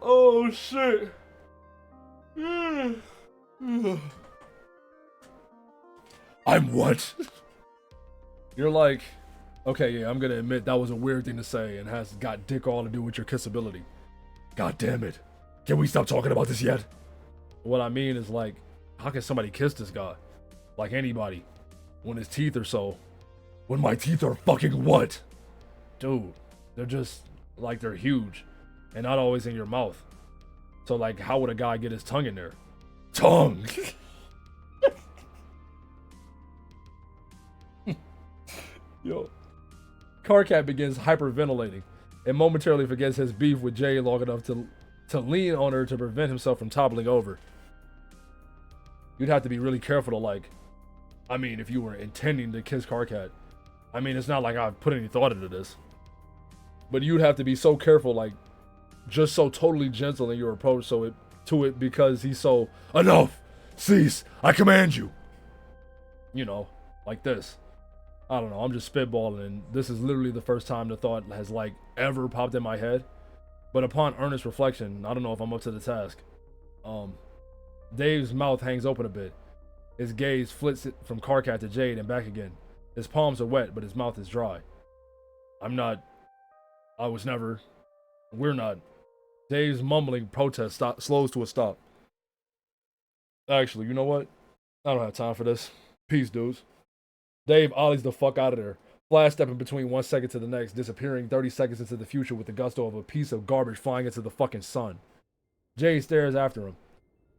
Oh shit. I'm what? You're like, okay, yeah, I'm gonna admit that was a weird thing to say and has got dick all to do with your kissability. God damn it. Can we stop talking about this yet? What I mean is like, how can somebody kiss this guy? Like anybody. When his teeth are so... When my teeth are fucking what? Dude, they're just, like they're huge. And not always in your mouth. So like, how would a guy get his tongue in there? Tongue? Yo. Karkat begins hyperventilating. and momentarily forgets his beef with Jay long enough to lean on her to prevent himself from toppling over. You'd have to be really careful to like, I mean, if you were intending to kiss Karkat. I mean, it's not like I've put any thought into this. But you'd have to be so careful, like, just so totally gentle in your approach to it because he's so, Enough! Cease! I command you! you know, like this. I don't know, I'm just spitballing, and this is literally the first time the thought has, like, ever popped in my head. But upon earnest reflection, I don't know if I'm up to the task. Dave's mouth hangs open a bit. His gaze flits it from Karkat to Jade and back again. His palms are wet, but his mouth is dry. We're not. Dave's mumbling protest slows to a stop. Actually, you know what? I don't have time for this. Peace, dudes. Dave ollies the fuck out of there, flash stepping between 1 second to the next, disappearing 30 seconds into the future with the gusto of a piece of garbage flying into the fucking sun. Jade stares after him,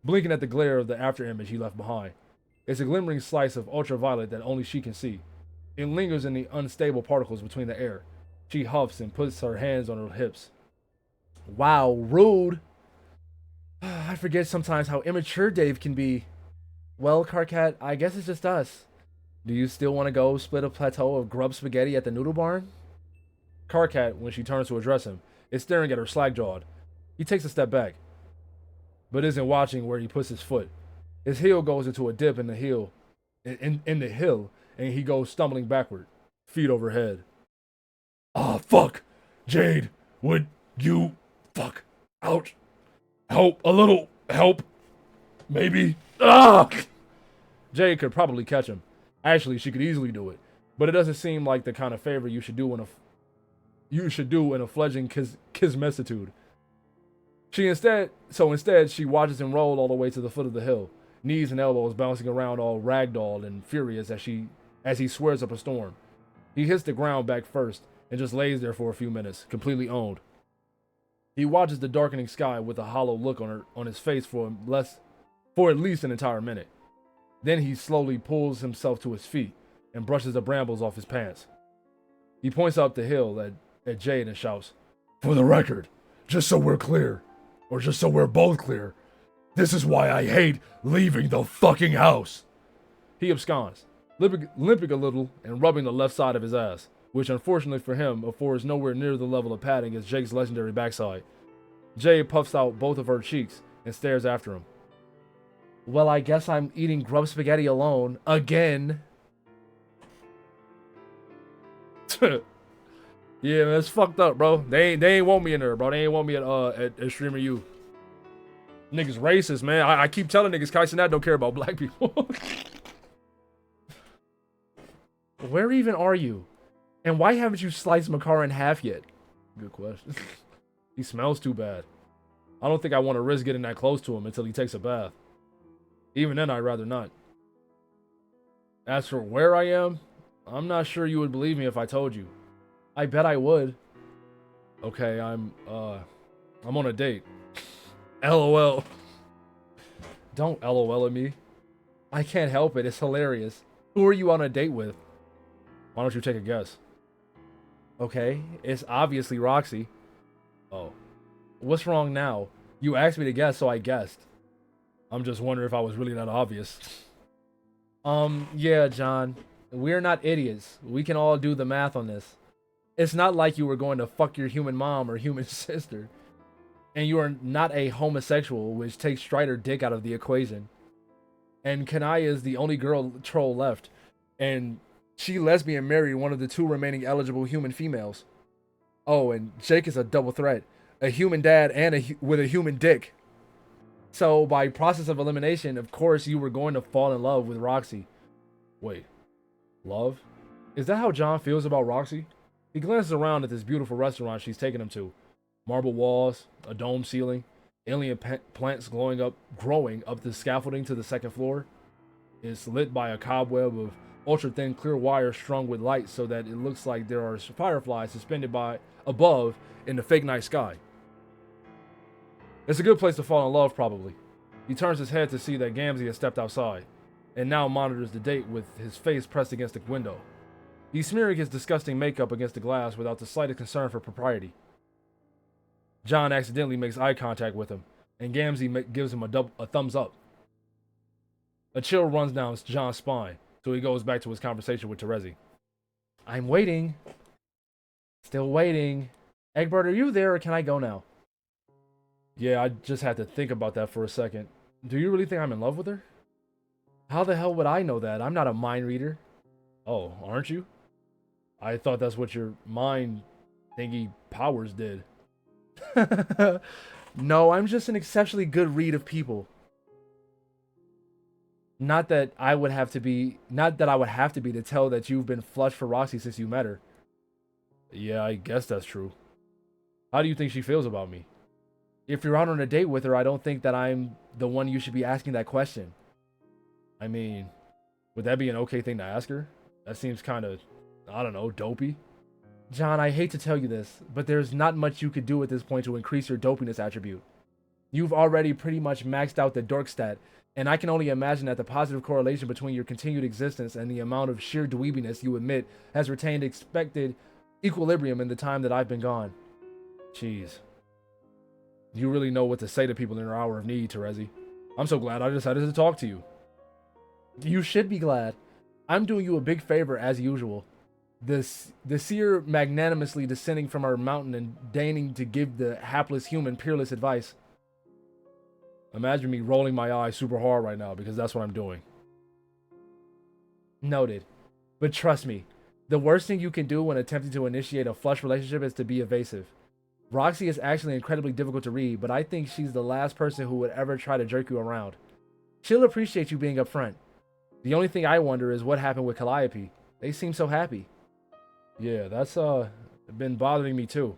blinking at the glare of the after image he left behind. It's a glimmering slice of ultraviolet that only she can see. It lingers in the unstable particles between the air. She huffs and puts her hands on her hips. Wow, rude. I forget sometimes how immature Dave can be. Well, Karkat, I guess it's just us. Do you still want to go split a plateau of grub spaghetti at the noodle barn? Karkat, when she turns to address him, is staring at her slack-jawed. He takes a step back, but isn't watching where he puts his foot. His heel goes into a dip in the hill, in the hill, and he goes stumbling backward, feet overhead. Ah, fuck! Jade, would you... Fuck. Ouch. Help, a little help. Maybe. Ah! Jade could probably catch him. Actually, she could easily do it, but it doesn't seem like the kind of favor you should do in a fledgling kismessitude. Instead, she watches him roll all the way to the foot of the hill, knees and elbows bouncing around all ragdolled and furious as he swears up a storm. He hits the ground back first and just lays there for a few minutes, completely owned. He watches the darkening sky with a hollow look on his face for at least an entire minute. Then he slowly pulls himself to his feet and brushes the brambles off his pants. He points up the hill at Jade and shouts, For the record, just so we're clear, or just so we're both clear, this is why I hate leaving the fucking house. He absconds, limping a little and rubbing the left side of his ass, which unfortunately for him affords nowhere near the level of padding as Jake's legendary backside. Jade puffs out both of her cheeks and stares after him. Well, I guess I'm eating grub spaghetti alone. Again. Yeah, man, it's fucked up, bro. They ain't want me in there, bro. They ain't want me at Streamer U. Niggas racist, man. I keep telling niggas Kai Cenat don't care about black people. Where even are you? And why haven't you sliced Makara in half yet? Good question. He smells too bad. I don't think I want to risk getting that close to him until he takes a bath. Even then, I'd rather not. As for where I am, I'm not sure you would believe me if I told you. I bet I would. Okay, I'm on a date. LOL. Don't LOL at me. I can't help it. It's hilarious. Who are you on a date with? Why don't you take a guess? Okay, it's obviously Roxy. Oh. What's wrong now? You asked me to guess, so I guessed. I'm just wondering if I was really that obvious. Yeah, John. We're not idiots. We can all do the math on this. It's not like you were going to fuck your human mom or human sister. And you are not a homosexual, which takes Strider dick out of the equation. And Kanaya is the only girl troll left. And she lesbian married one of the 2 remaining eligible human females. Oh, and Jake is a double threat. A human dad and with a human dick. So, by process of elimination, of course, you were going to fall in love with Roxy. Wait. Love? Is that how John feels about Roxy? He glances around at this beautiful restaurant she's taking him to. Marble walls, a dome ceiling, alien plants growing up the scaffolding to the second floor. It's lit by a cobweb of ultra-thin clear wire strung with light so that it looks like there are fireflies suspended above in the fake night sky. It's a good place to fall in love, probably. He turns his head to see that Gamzee has stepped outside, and now monitors the date with his face pressed against the window. He's smearing his disgusting makeup against the glass without the slightest concern for propriety. John accidentally makes eye contact with him, and Gamzee gives him a thumbs up. A chill runs down John's spine, so he goes back to his conversation with Terezi. I'm waiting. Still waiting. Egbert, are you there or can I go now? Yeah, I just had to think about that for a second. Do you really think I'm in love with her? How the hell would I know that? I'm not a mind reader. Oh, aren't you? I thought that's what your mind thingy powers did. No, I'm just an exceptionally good read of people. Not that I would have to be to tell that you've been flush for Roxy since you met her. Yeah, I guess that's true. How do you think she feels about me? If you're out on a date with her, I don't think that I'm the one you should be asking that question. I mean, would that be an okay thing to ask her? That seems kind of, I don't know, dopey. John, I hate to tell you this, but there's not much you could do at this point to increase your dopiness attribute. You've already pretty much maxed out the dork stat, and I can only imagine that the positive correlation between your continued existence and the amount of sheer dweebiness you emit has retained expected equilibrium in the time that I've been gone. Jeez. You really know what to say to people in their hour of need, Terezi. I'm so glad I decided to talk to you. You should be glad. I'm doing you a big favor as usual. The seer magnanimously descending from our mountain and deigning to give the hapless human peerless advice. Imagine me rolling my eyes super hard right now because that's what I'm doing. Noted. But trust me, the worst thing you can do when attempting to initiate a flush relationship is to be evasive. Roxy is actually incredibly difficult to read, but I think she's the last person who would ever try to jerk you around. She'll appreciate you being upfront. The only thing I wonder is what happened with Calliope. They seem so happy. Yeah, that's been bothering me too.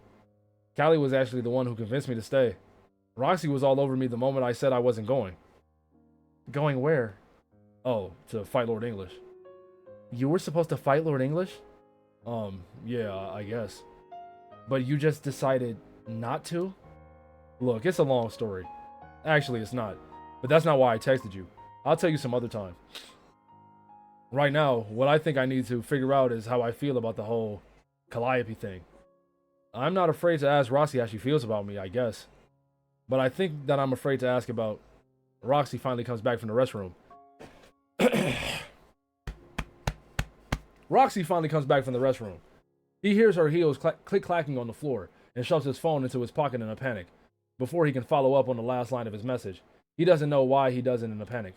Callie was actually the one who convinced me to stay. Roxy was all over me the moment I said I wasn't going. Going where? Oh, to fight Lord English. You were supposed to fight Lord English? Yeah, I guess. But you just decided not to? Look, it's a long story. Actually, it's not. But that's not why I texted you. I'll tell you some other time. Right now, what I think I need to figure out is how I feel about the whole Calliope thing. I'm not afraid to ask Roxy how she feels about me, I guess. But I think that I'm afraid to ask about Roxy finally comes back from the restroom. Roxy finally comes back from the restroom. He hears her heels click-clacking on the floor and shoves his phone into his pocket in a panic. Before he can follow up on the last line of his message, he doesn't know why he does it in a panic.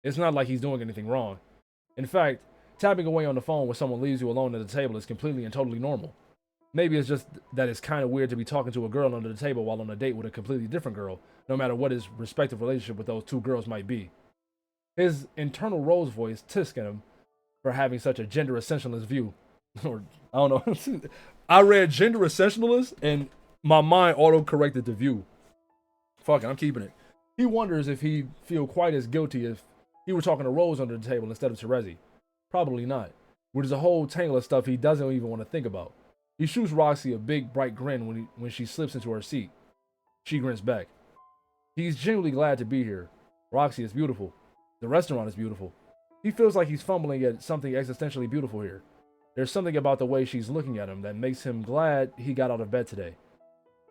It's not like he's doing anything wrong. In fact, tapping away on the phone when someone leaves you alone at the table is completely and totally normal. Maybe it's just that it's kind of weird to be talking to a girl under the table while on a date with a completely different girl, no matter what his respective relationship with those two girls might be. His internal Rose voice ticks at him for having such a gender essentialist view. Or, I don't know. I read gender essentialist and my mind auto-corrected to view. Fuck it, I'm keeping it. He wonders if he'd feel quite as guilty if he were talking to Rose under the table instead of Terezi. Probably not. Which is a whole tangle of stuff he doesn't even want to think about. He shoots Roxy a big, bright grin when she slips into her seat. She grins back. He's genuinely glad to be here. Roxy is beautiful. The restaurant is beautiful. He feels like he's fumbling at something existentially beautiful here. There's something about the way she's looking at him that makes him glad he got out of bed today.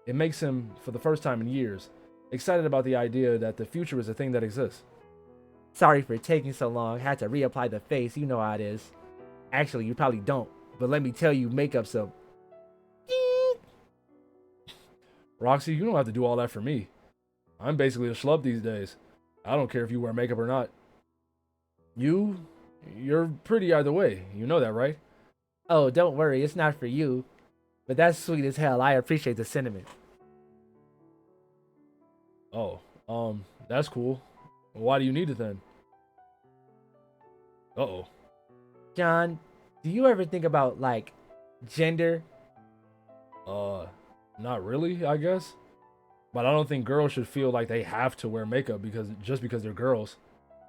It makes him, for the first time in years, excited about the idea that the future is a thing that exists. Sorry for taking so long. Had to reapply the face. You know how it is. Actually, you probably don't. But let me tell you, makeup's a... Roxy, you don't have to do all that for me. I'm basically a schlub these days. I don't care if you wear makeup or not. You're pretty either way. You know that, right? Oh, don't worry. It's not for you. But that's sweet as hell. I appreciate the sentiment. Oh, that's cool. Why do you need it then? Uh-oh. John, do you ever think about, like, gender? Not really, I guess. But I don't think girls should feel like they have to wear makeup just because they're girls.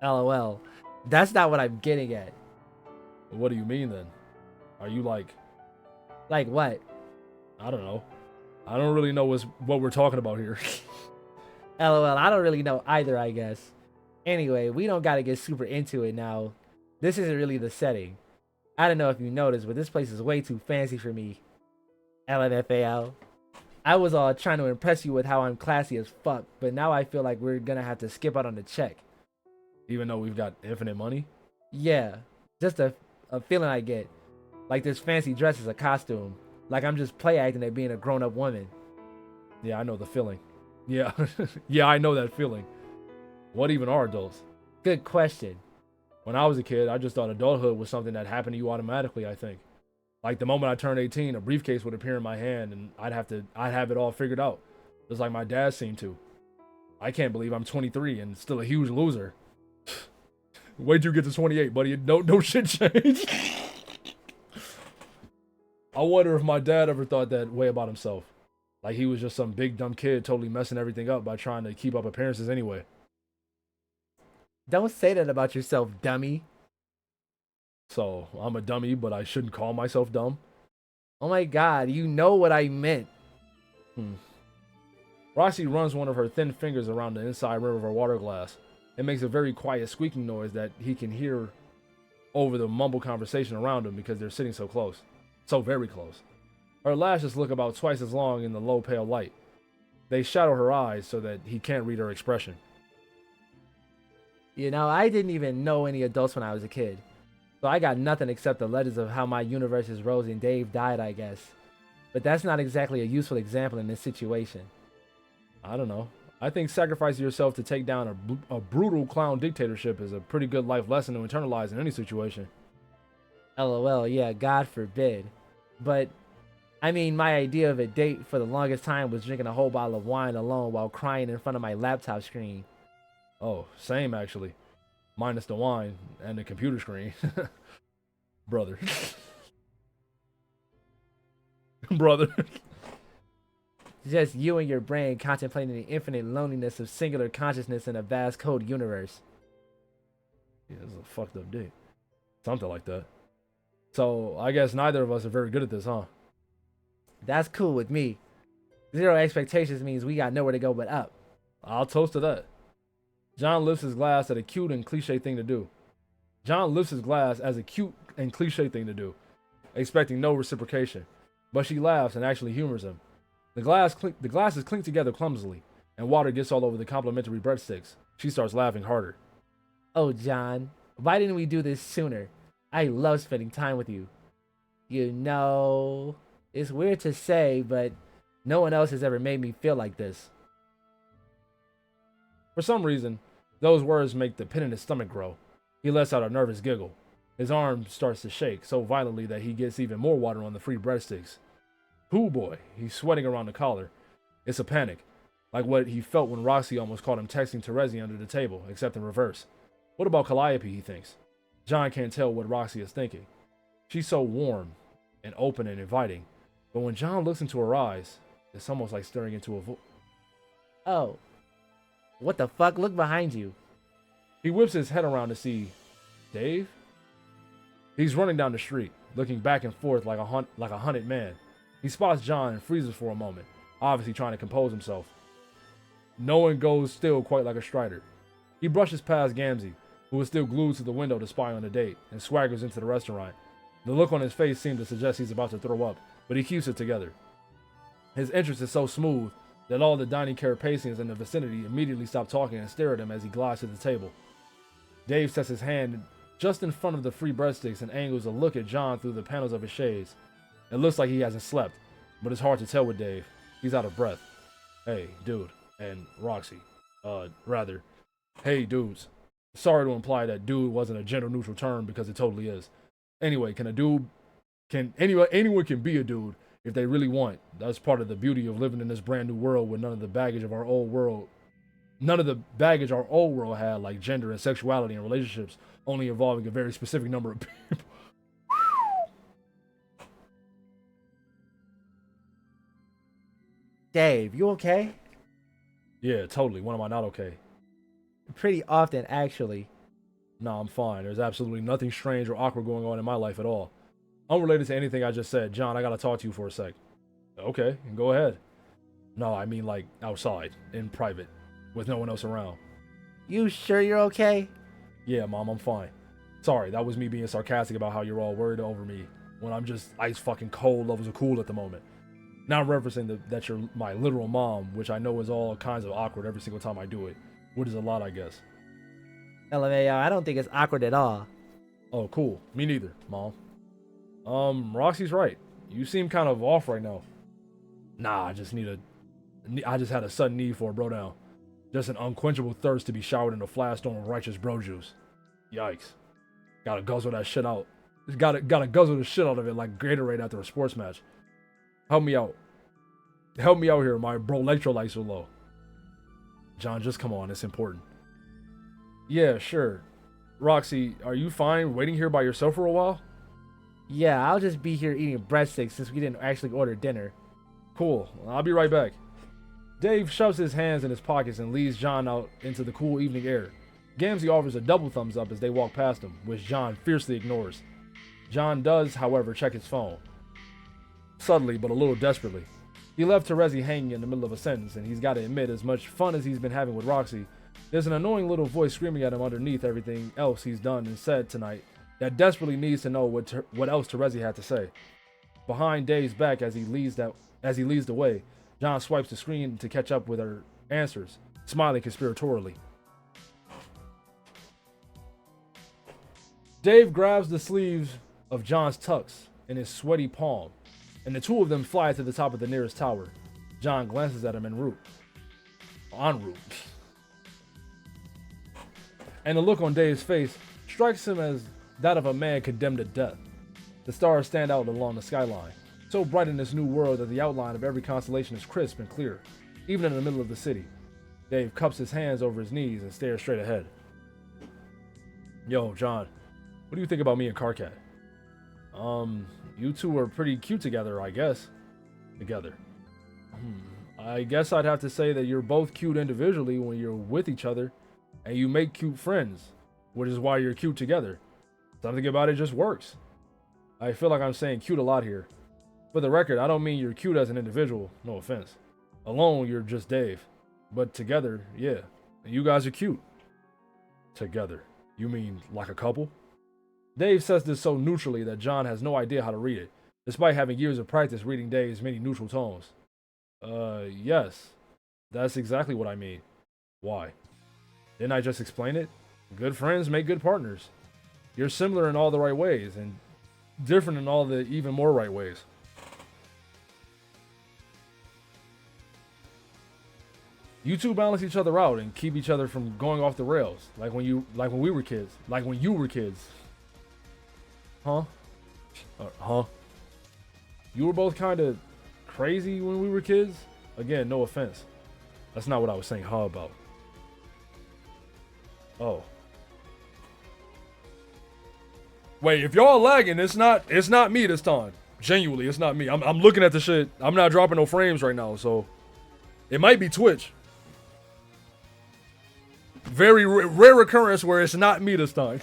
LOL. That's not what I'm getting at. What do you mean then? Are you like... Like what? I don't know. I don't really know what we're talking about here. LOL, I don't really know either, I guess. Anyway, we don't gotta get super into it now. This isn't really the setting. I don't know if you noticed, but this place is way too fancy for me. LMFAO. I was all trying to impress you with how I'm classy as fuck, but now I feel like we're gonna have to skip out on the check. Even though we've got infinite money? Yeah, just a feeling I get. Like this fancy dress is a costume. Like I'm just play acting at being a grown-up woman. Yeah, I know the feeling. Yeah, yeah, I know that feeling. What even are adults? Good question. When I was a kid, I just thought adulthood was something that happened to you automatically, I think. Like the moment I turned 18, a briefcase would appear in my hand and I'd have it all figured out. Just like my dad seemed to. I can't believe I'm 23 and still a huge loser. Wait till you get to 28, buddy. No shit change. I wonder if my dad ever thought that way about himself. Like he was just some big dumb kid totally messing everything up by trying to keep up appearances anyway. Don't say that about yourself, dummy. So, I'm a dummy, but I shouldn't call myself dumb? Oh my god, you know what I meant. Roxy runs one of her thin fingers around the inside rim of her water glass. It makes a very quiet squeaking noise that he can hear over the mumbled conversation around him because they're sitting so close. So very close. Her lashes look about twice as long in the low pale light. They shadow her eyes so that he can't read her expression. You know, I didn't even know any adults when I was a kid. So I got nothing except the legends of how my universe's Rose and Dave died, I guess. But that's not exactly a useful example in this situation. I don't know. I think sacrificing yourself to take down a brutal clown dictatorship is a pretty good life lesson to internalize in any situation. LOL, yeah, God forbid. But, I mean, my idea of a date for the longest time was drinking a whole bottle of wine alone while crying in front of my laptop screen. Oh, same actually. Minus the wine and the computer screen. Brother. Brother. Just you and your brain contemplating the infinite loneliness of singular consciousness in a vast cold universe. Yeah, this is a fucked up date. Something like that. So, I guess neither of us are very good at this, huh? That's cool with me. Zero expectations means we got nowhere to go but up. I'll toast to that. John lifts his glass at a cute and cliche thing to do. Expecting no reciprocation. But she laughs and actually humors him. The glasses clink together clumsily, and water gets all over the complimentary breadsticks. She starts laughing harder. Oh, John, why didn't we do this sooner? I love spending time with you. You know, it's weird to say, but no one else has ever made me feel like this. For some reason, those words make the pit in his stomach grow. He lets out a nervous giggle. His arm starts to shake so violently that he gets even more water on the free breadsticks. Hoo boy, he's sweating around the collar. It's a panic, like what he felt when Roxy almost caught him texting Terezi under the table, except in reverse. What about Calliope, he thinks. John can't tell what Roxy is thinking. She's so warm and open and inviting, but when John looks into her eyes, it's almost like staring into a Oh, what the fuck? Look behind you. He whips his head around to see Dave. He's running down the street, looking back and forth like a hunted man. He spots John and freezes for a moment, obviously trying to compose himself. No one goes still quite like a Strider. He brushes past Gamzee, who is still glued to the window to spy on the date, and swaggers into the restaurant. The look on his face seems to suggest he's about to throw up, but he keeps it together. His entrance is so smooth that all the dining carapacians in the vicinity immediately stop talking and stare at him as he glides to the table. Dave sets his hand just in front of the free breadsticks and angles a look at John through the panels of his shades. It looks like he hasn't slept, but it's hard to tell with Dave. He's out of breath. Hey, dude. And Roxy. Hey, dudes. Sorry to imply that dude wasn't a gender neutral term because it totally is. Anyway, anyone can be a dude if they really want. That's part of the beauty of living in this brand new world with none of the baggage our old world had, like gender and sexuality and relationships only involving a very specific number of people. Dave, you okay? Yeah, totally. When am I not okay? Pretty often, actually. No, I'm fine. There's absolutely nothing strange or awkward going on in my life at all. Unrelated to anything I just said. John, I gotta talk to you for a sec. Okay, go ahead. No, I mean like outside, in private, with no one else around. You sure you're okay? Yeah, Mom, I'm fine. Sorry, that was me being sarcastic about how you're all worried over me when I'm just ice fucking cold levels of cool at the moment. Not referencing that you're my literal mom, which I know is all kinds of awkward every single time I do it. Which is a lot, I guess. LMAO, I don't think it's awkward at all. Oh, cool. Me neither, Mom. Roxy's right. You seem kind of off right now. Nah, I just had a sudden need for a bro down. Just an unquenchable thirst to be showered in a flash storm of righteous bro juice. Yikes. Gotta guzzle that shit out. Gotta guzzle the shit out of it like Gatorade after a sports match. Help me out. Help me out here, my bro electrolytes are low. John, just come on, it's important. Yeah, sure. Roxy, are you fine waiting here by yourself for a while? Yeah, I'll just be here eating breadsticks since we didn't actually order dinner. Cool, I'll be right back. Dave shoves his hands in his pockets and leads John out into the cool evening air. Gamzee offers a double thumbs up as they walk past him, which John fiercely ignores. John does, however, check his phone. Subtly, but a little desperately. He left Terezi hanging in the middle of a sentence, and he's got to admit, as much fun as he's been having with Roxy, there's an annoying little voice screaming at him underneath everything else he's done and said tonight that desperately needs to know what else Terezi had to say. Behind Dave's back as he leads the way, John swipes the screen to catch up with her answers, smiling conspiratorially. Dave grabs the sleeves of John's tux in his sweaty palm, and the two of them fly to the top of the nearest tower. John glances at him en route. And the look on Dave's face strikes him as that of a man condemned to death. The stars stand out along the skyline, so bright in this new world that the outline of every constellation is crisp and clear, even in the middle of the city. Dave cups his hands over his knees and stares straight ahead. Yo, John, what do you think about me and Carcat? You two are pretty cute together, I guess. Together. I guess I'd have to say that you're both cute individually when you're with each other, and you make cute friends, which is why you're cute together. Something about it just works. I feel like I'm saying cute a lot here. For the record, I don't mean you're cute as an individual, no offense. Alone, you're just Dave. But together, yeah, you guys are cute. Together. You mean like a couple? Dave says this so neutrally that John has no idea how to read it, despite having years of practice reading Dave's many neutral tones. Yes. That's exactly what I mean. Why? Didn't I just explain it? Good friends make good partners. You're similar in all the right ways, and different in all the even more right ways. You two balance each other out and keep each other from going off the rails, like when we were kids. Like when you were kids. Huh? Huh? You were both kind of crazy when we were kids? Again, no offense. That's not what I was saying huh about. Oh. Wait, if y'all lagging, it's not me this time. Genuinely, it's not me. I'm looking at the shit. I'm not dropping no frames right now, so it might be Twitch. Very rare occurrence where it's not me this time.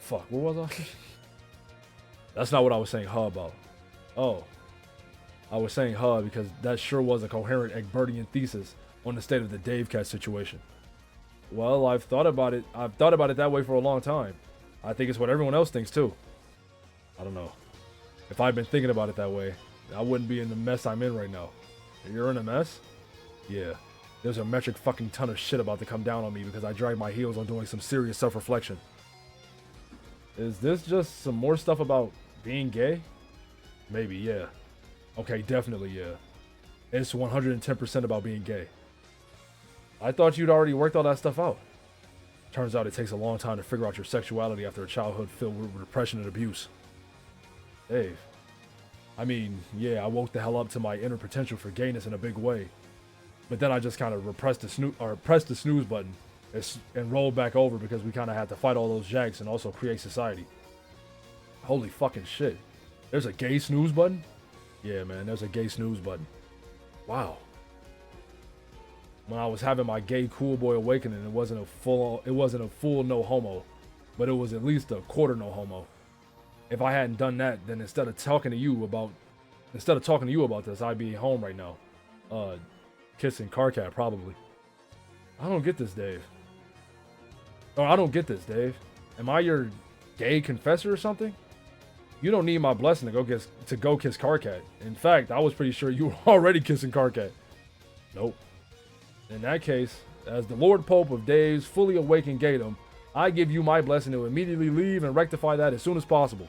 Fuck, what was I? That's not what I was saying huh about. Oh. I was saying huh because that sure was a coherent Egbertian thesis on the state of the Dave Cat situation. Well, I've thought about it that way for a long time. I think it's what everyone else thinks too. I don't know. If I'd been thinking about it that way, I wouldn't be in the mess I'm in right now. You're in a mess? Yeah. There's a metric fucking ton of shit about to come down on me because I dragged my heels on doing some serious self-reflection. Is this just some more stuff about being gay? Maybe, yeah. Okay, definitely, yeah. It's 110% about being gay. I thought you'd already worked all that stuff out. Turns out it takes a long time to figure out your sexuality after a childhood filled with repression and abuse. Dave. I mean, yeah, I woke the hell up to my inner potential for gayness in a big way. But then I just kind of pressed the snooze button and rolled back over because we kind of had to fight all those jacks and also create society. Holy fucking shit. There's a gay snooze button? Yeah, man, there's a gay snooze button. Wow. When I was having my gay cool boy awakening, it wasn't a full no homo, but it was at least a quarter no homo. If I hadn't done that, then instead of talking to you about this, I'd be home right now. Kissing Carcat probably. I don't get this, Dave. Am I your gay confessor or something? You don't need my blessing to go kiss Carcat. In fact, I was pretty sure you were already kissing Carcat. Nope. In that case, as the Lord Pope of Dave's fully awakened Gatum, I give you my blessing to immediately leave and rectify that as soon as possible.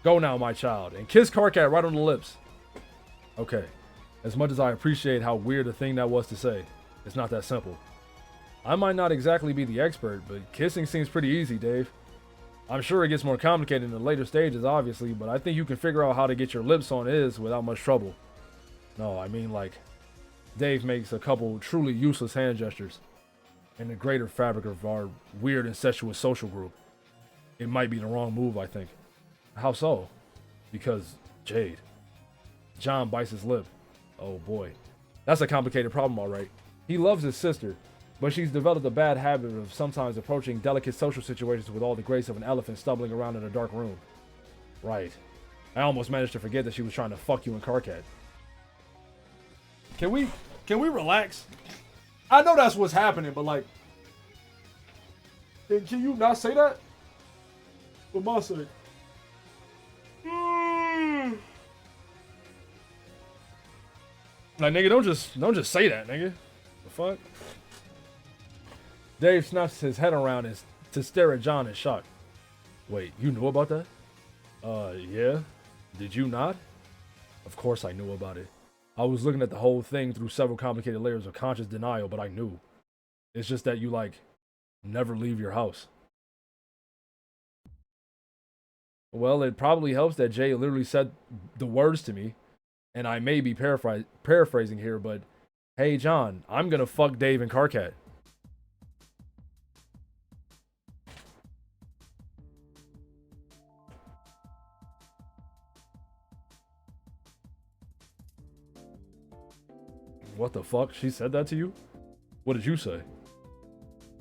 Go now, my child, and kiss Carcat right on the lips. Okay. As much as I appreciate how weird a thing that was to say, it's not that simple. I might not exactly be the expert, but kissing seems pretty easy, Dave. I'm sure it gets more complicated in the later stages, obviously, but I think you can figure out how to get your lips on his without much trouble. No, I mean, like, Dave makes a couple truly useless hand gestures in the greater fabric of our weird incestuous social group. It might be the wrong move, I think. How so? Because Jade. John bites his lip. Oh boy. That's a complicated problem, alright. He loves his sister, but she's developed a bad habit of sometimes approaching delicate social situations with all the grace of an elephant stumbling around in a dark room. Right. I almost managed to forget that she was trying to fuck you in Carcat. Can we relax? I know that's what's happening, but like, can you not say that? For my sake. Like, nigga, don't just say that, nigga. The fuck? Dave snaps his head around to stare at John in shock. Wait, you knew about that? Yeah. Did you not? Of course I knew about it. I was looking at the whole thing through several complicated layers of conscious denial, but I knew. It's just that you, like, never leave your house. Well, it probably helps that Jay literally said the words to me, and I may be paraphrasing here, but, hey, John, I'm gonna fuck Dave and Carcat. What the fuck? She said that to you? What did you say?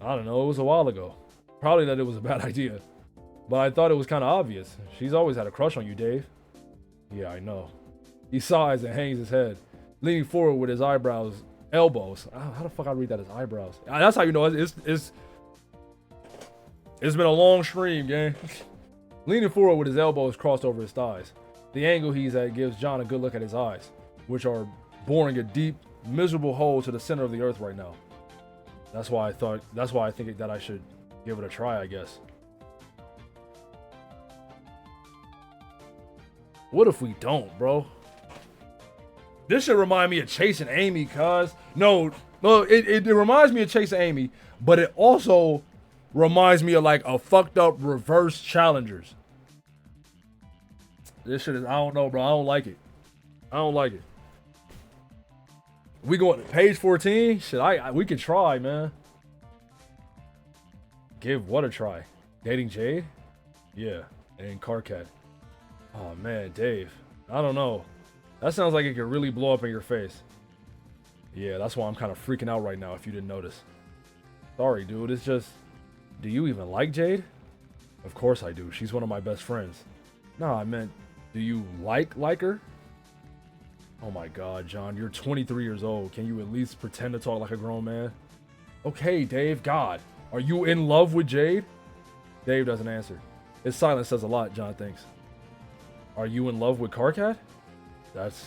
I don't know, it was a while ago. Probably that it was a bad idea. But I thought it was kind of obvious. She's always had a crush on you, Dave. Yeah, I know. He sighs and hangs his head, leaning forward with his elbows. How the fuck I read that as eyebrows? That's how you know it's been a long stream, gang. Leaning forward with his elbows crossed over his thighs. The angle he's at gives John a good look at his eyes, which are boring a deep, miserable hole to the center of the earth right now. That's why I think that I should give it a try, I guess. What if we don't, bro? This should remind me of Chasing Amy, cuz. No, it reminds me of Chasing Amy, but it also reminds me of like a fucked up reverse Challengers. This shit is, I don't know, bro. I don't like it. I don't like it. We going to page 14? Shit, we could try, man. Give what a try? Dating Jade? Yeah, and Carcat. Oh man, Dave. I don't know. That sounds like it could really blow up in your face. Yeah, that's why I'm kind of freaking out right now if you didn't notice. Sorry, dude. It's just... Do you even like Jade? Of course I do. She's one of my best friends. No, I meant... Do you like her? Oh my god, John. You're 23 years old. Can you at least pretend to talk like a grown man? Okay, Dave. God. Are you in love with Jade? Dave doesn't answer. His silence says a lot, John thinks. Are you in love with Carcat? That's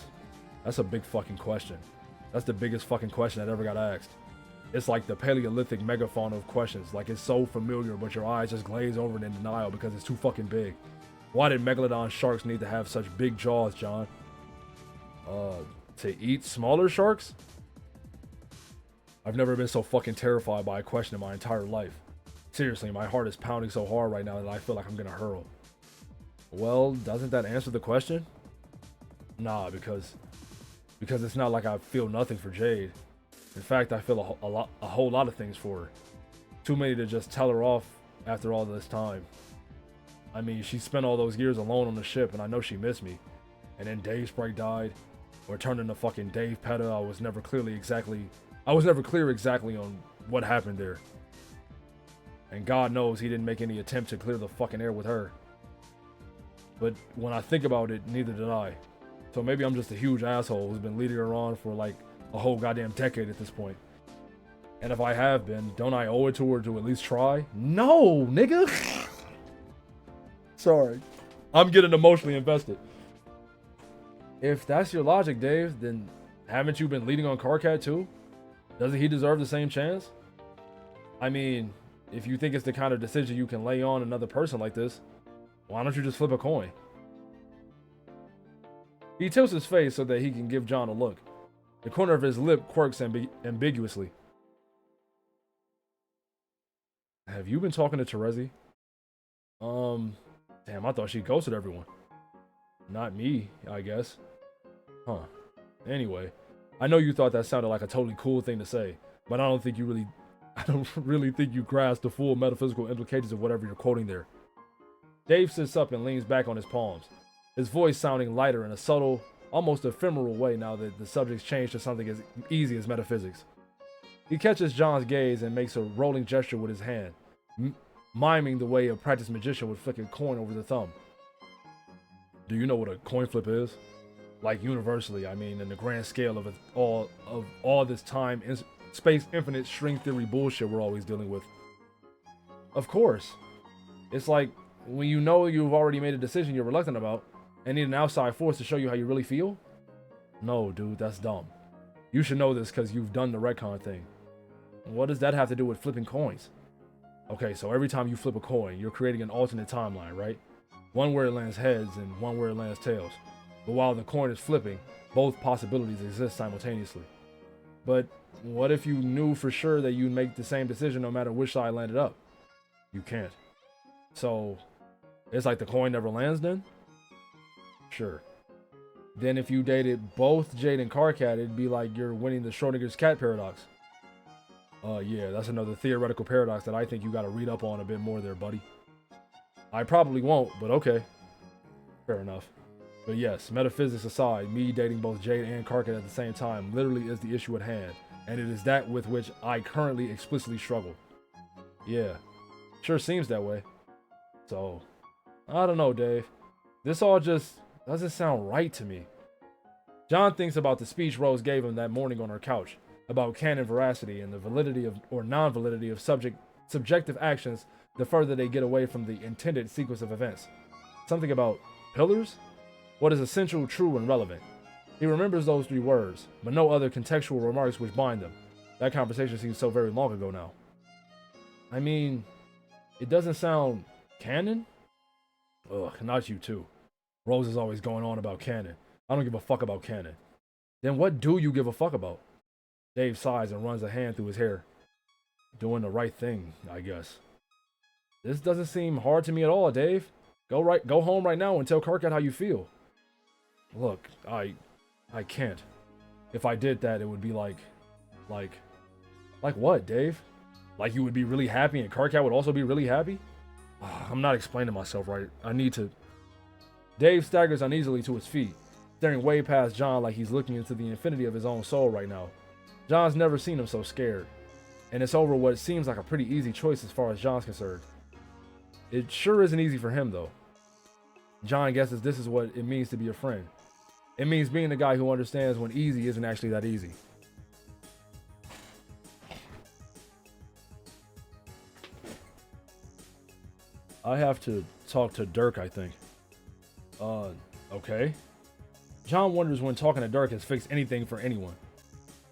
a big fucking question. That's the biggest fucking question that ever got asked. It's like the Paleolithic megafauna of questions. Like, it's so familiar, but your eyes just glaze over it in denial because it's too fucking big. Why did megalodon sharks need to have such big jaws, John? To eat smaller sharks? I've never been so fucking terrified by a question in my entire life. Seriously, my heart is pounding so hard right now that I feel like I'm gonna hurl. Well, doesn't that answer the question? Nah, because it's not like I feel nothing for Jade. In fact, I feel a whole lot of things for her. Too many to just tell her off after all this time. I mean, she spent all those years alone on the ship, and I know she missed me. And then Dave Sprite died, or turned into fucking Dave Petta. I was never clear exactly on what happened there. And God knows he didn't make any attempt to clear the fucking air with her. But when I think about it, neither did I. So maybe I'm just a huge asshole who's been leading her on for like a whole goddamn decade at this point. And if I have been, don't I owe it to her to at least try? No, nigga. Sorry. I'm getting emotionally invested. If that's your logic, Dave, then haven't you been leading on Karkat too? Doesn't he deserve the same chance? I mean, if you think it's the kind of decision you can lay on another person like this, why don't you just flip a coin? He tilts his face so that he can give John a look. The corner of his lip quirks ambiguously. Have you been talking to Terezi? Damn, I thought she ghosted everyone. Not me, I guess. Huh. Anyway, I know you thought that sounded like a totally cool thing to say, but I don't really think you grasp the full metaphysical implications of whatever you're quoting there. Dave sits up and leans back on his palms, his voice sounding lighter in a subtle, almost ephemeral way now that the subject's changed to something as easy as metaphysics. He catches John's gaze and makes a rolling gesture with his hand, miming the way a practiced magician would flick a coin over the thumb. Do you know what a coin flip is? Like universally, I mean, in the grand scale of all this time, space, infinite string theory bullshit we're always dealing with. Of course. It's like when you know you've already made a decision you're reluctant about and need an outside force to show you how you really feel? No, dude, that's dumb. You should know this because you've done the retcon thing. What does that have to do with flipping coins? Okay, so every time you flip a coin, you're creating an alternate timeline, right? One where it lands heads and one where it lands tails. But while the coin is flipping, both possibilities exist simultaneously. But what if you knew for sure that you'd make the same decision no matter which side landed up? You can't. So, it's like the coin never lands then? Sure. Then if you dated both Jade and Karkat, it'd be like you're winning the Schrodinger's cat paradox. Yeah, that's another theoretical paradox that I think you gotta read up on a bit more there, buddy. I probably won't, but okay. Fair enough. But yes, metaphysics aside, me dating both Jade and Karkat at the same time literally is the issue at hand, and it is that with which I currently explicitly struggle. Yeah, sure seems that way. So, I don't know, Dave. This all just doesn't sound right to me. John thinks about the speech Rose gave him that morning on her couch, about canon veracity and the validity of or non-validity of subjective actions the further they get away from the intended sequence of events. Something about pillars? What is essential, true, and relevant? He remembers those three words, but no other contextual remarks which bind them. That conversation seems so very long ago now. I mean, it doesn't sound canon? Ugh, not you too. Rose is always going on about canon. I don't give a fuck about canon. Then what do you give a fuck about? Dave sighs and runs a hand through his hair. Doing the right thing, I guess. This doesn't seem hard to me at all, Dave. Go home right now and tell Karkat how you feel. Look, I can't. If I did that, it would be like what, Dave? Like you would be really happy and Karkat would also be really happy? I'm not explaining myself right. I need to. Dave staggers uneasily to his feet, staring way past John like he's looking into the infinity of his own soul right now. John's never seen him so scared, and it's over what seems like a pretty easy choice as far as John's concerned. It sure isn't easy for him though. John guesses this is what it means to be a friend. It means being the guy who understands when easy isn't actually that easy. I have to talk to Dirk, I think. Okay. John wonders when talking to Dirk has fixed anything for anyone.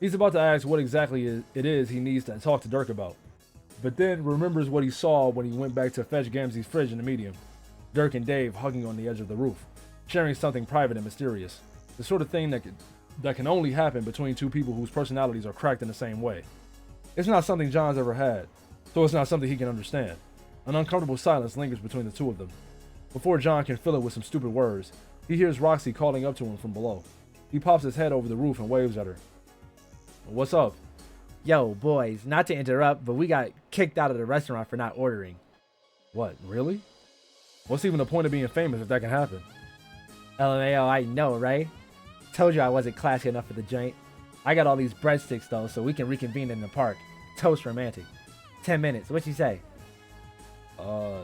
He's about to ask what exactly it is he needs to talk to Dirk about, but then remembers what he saw when he went back to fetch Gamzee's fridge in the medium. Dirk and Dave hugging on the edge of the roof, sharing something private and mysterious. The sort of thing that can only happen between two people whose personalities are cracked in the same way. It's not something John's ever had, so it's not something he can understand. An uncomfortable silence lingers between the two of them. Before John can fill it with some stupid words, he hears Roxy calling up to him from below. He pops his head over the roof and waves at her. What's up? Yo, boys, not to interrupt, but we got kicked out of the restaurant for not ordering. What, really? What's even the point of being famous if that can happen? LMAO, I know, right? Told you I wasn't classy enough for the joint. I got all these breadsticks though, so we can reconvene in the park. Toast romantic. 10 minutes, what you say?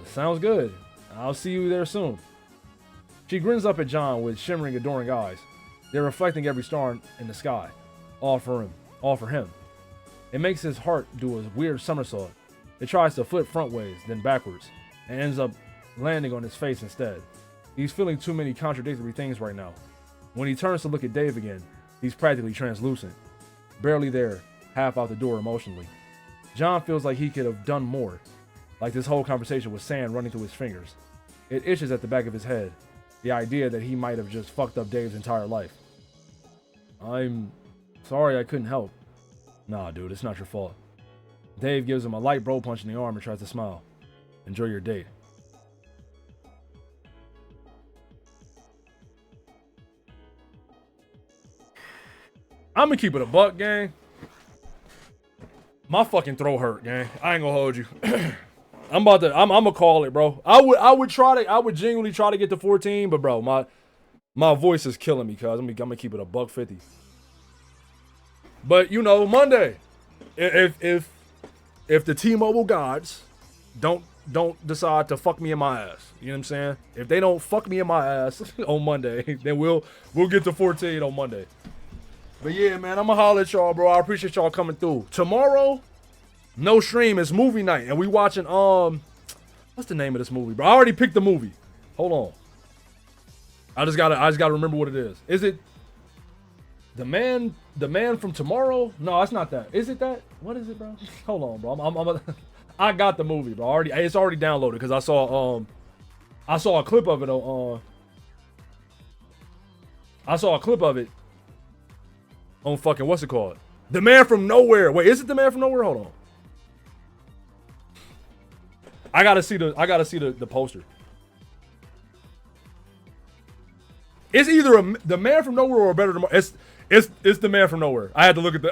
Sounds good. I'll see you there soon. She grins up at John with shimmering, adoring eyes. They're reflecting every star in the sky. All for him. It makes his heart do a weird somersault. It tries to flip frontways, then backwards, and ends up landing on his face instead. He's feeling too many contradictory things right now. When he turns to look at Dave again, he's practically translucent. Barely there, half out the door emotionally. John feels like he could have done more. Like this whole conversation was sand running through his fingers. It itches at the back of his head. The idea that he might have just fucked up Dave's entire life. I'm sorry I couldn't help. Nah, dude, it's not your fault. Dave gives him a light bro punch in the arm and tries to smile. Enjoy your date. I'm gonna keep it a buck, gang. My fucking throat hurt, gang. I ain't gonna hold you. I'm gonna call it, bro. I would genuinely try to get to 14, but bro, my voice is killing me, cuz I'm gonna keep it a $1.50. But you know, Monday, if the T-Mobile gods don't decide to fuck me in my ass, you know what I'm saying? If they don't fuck me in my ass on Monday, then we'll get to 14 on Monday. But yeah, man, I'm gonna holler at y'all, bro. I appreciate y'all coming through. Tomorrow, no stream. It's movie night, and we watching what's the name of this movie, bro? I already picked the movie. Hold on. I just gotta remember what it is. Is it the man from Tomorrow? No, it's not that. Is it that? What is it, bro? Hold on, bro. I got the movie, bro. It's already downloaded because I saw a clip of it on on fucking, what's it called? The Man from Nowhere. Wait, is it The Man from Nowhere? Hold on. I gotta see the poster. It's either The Man from Nowhere or Better Tomorrow. It's The Man from Nowhere. I had to look at the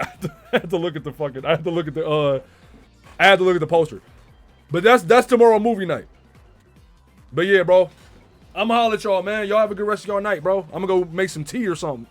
poster. But that's tomorrow movie night. But yeah, bro. I'ma holler at y'all, man. Y'all have a good rest of y'all night, bro. I'm gonna go make some tea or something.